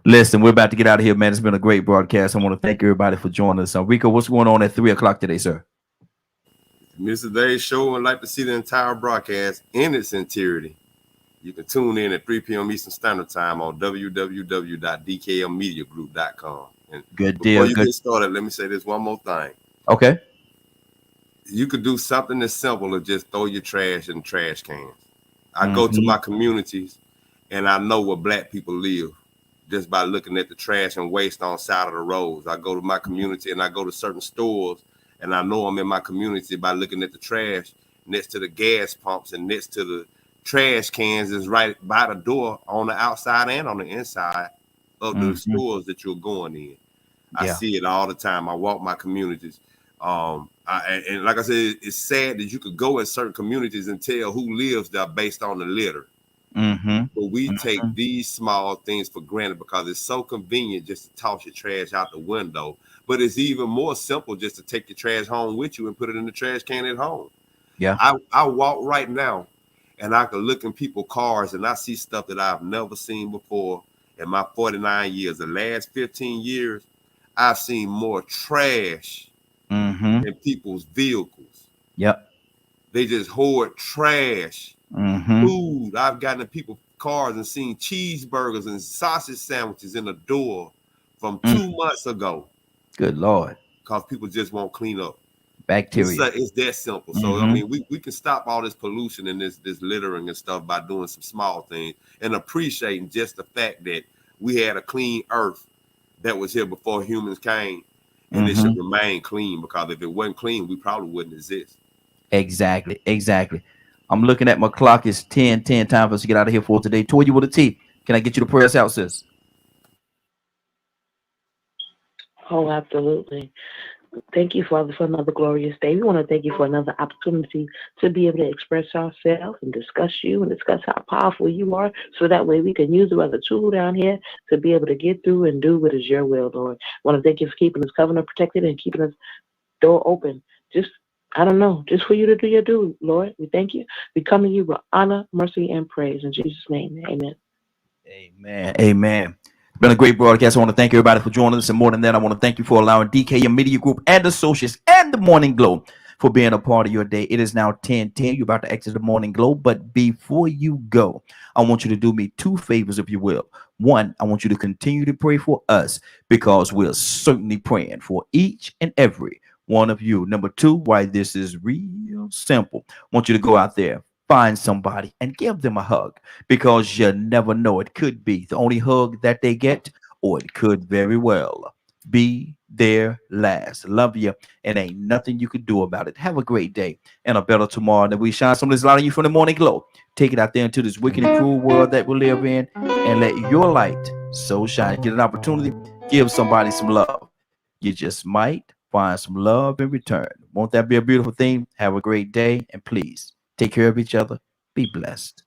Listen, we're about to get out of here, man. It's been a great broadcast. I want to thank everybody for joining us. Rico, what's going on at 3:00 today, sir? Miss today's show and like to see the entire broadcast in its entirety, you can tune in at 3 p.m. Eastern Standard Time on www.dklmediagroup.com. And good deal. Before you get started, let me say this one more thing. Okay. You could do something as simple as just throw your trash in trash cans. I go to my communities and I know where Black people live just by looking at the trash and waste on the side of the roads. I go to my community and I go to certain stores and I know I'm in my community by looking at the trash next to the gas pumps and next to the trash cans is right by the door on the outside and on the inside of the stores that you're going in. I see it all the time. I walk my communities. And like I said, it's sad that you could go in certain communities and tell who lives there based on the litter. But we take these small things for granted because it's so convenient just to toss your trash out the window. But it's even more simple just to take your trash home with you and put it in the trash can at home. I walk right now and I can look in people's cars and I see stuff that I've never seen before in my 49 years. The last 15 years, I've seen more trash in people's vehicles. They just hoard trash. Food. I've gotten in people's cars and seen cheeseburgers and sausage sandwiches in the door from 2 months ago. Good Lord. Because people just won't clean up. Bacteria. It's that simple. So I mean, we can stop all this pollution and this littering and stuff by doing some small things and appreciating just the fact that we had a clean earth that was here before humans came, and it should remain clean, because if it wasn't clean, we probably wouldn't exist. Exactly. I'm looking at my clock. It's 10 time for us to get out of here for today. Toy you with a T. Can I get you to pray us out, sis? Oh, absolutely. Thank you, Father, for another glorious day. We want to thank you for another opportunity to be able to express ourselves and discuss you and discuss how powerful you are, so that way we can use the other tool down here to be able to get through and do what is your will, Lord. I want to thank you for keeping us covered and protected and keeping us door open. Just, I don't know, just for you to do your due, Lord. We thank you. We come to you with honor, mercy, and praise. In Jesus' name, amen. Amen. Amen. Been a great broadcast. I want to thank everybody for joining us. And more than that, I want to thank you for allowing DKM Media Group and Associates and the Morning Glow for being a part of your day. It is now 10:10. You're about to exit the Morning Glow. But before you go, I want you to do me two favors, if you will. One, I want you to continue to pray for us, because we're certainly praying for each and every one of you. Number two, why this is real simple. I want you to go out there, find somebody and give them a hug, because you never know. It could be the only hug that they get, or it could very well be their last. Love you, and ain't nothing you could do about it. Have a great day and a better tomorrow. And we shine some of this light on you from the Morning Glow. Take it out there into this wicked and cruel world that we live in, and let your light so shine. Get an opportunity, give somebody some love. You just might find some love in return. Won't that be a beautiful thing? Have a great day, and please take care of each other. Be blessed.